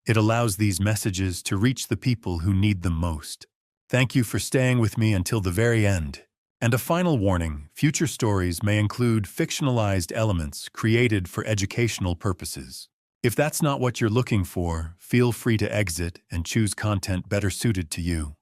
It allows these messages to reach the people who need them most. Thank you for staying with me until the very end. And a final warning, future stories may include fictionalized elements created for educational purposes. If that's not what you're looking for, feel free to exit and choose content better suited to you.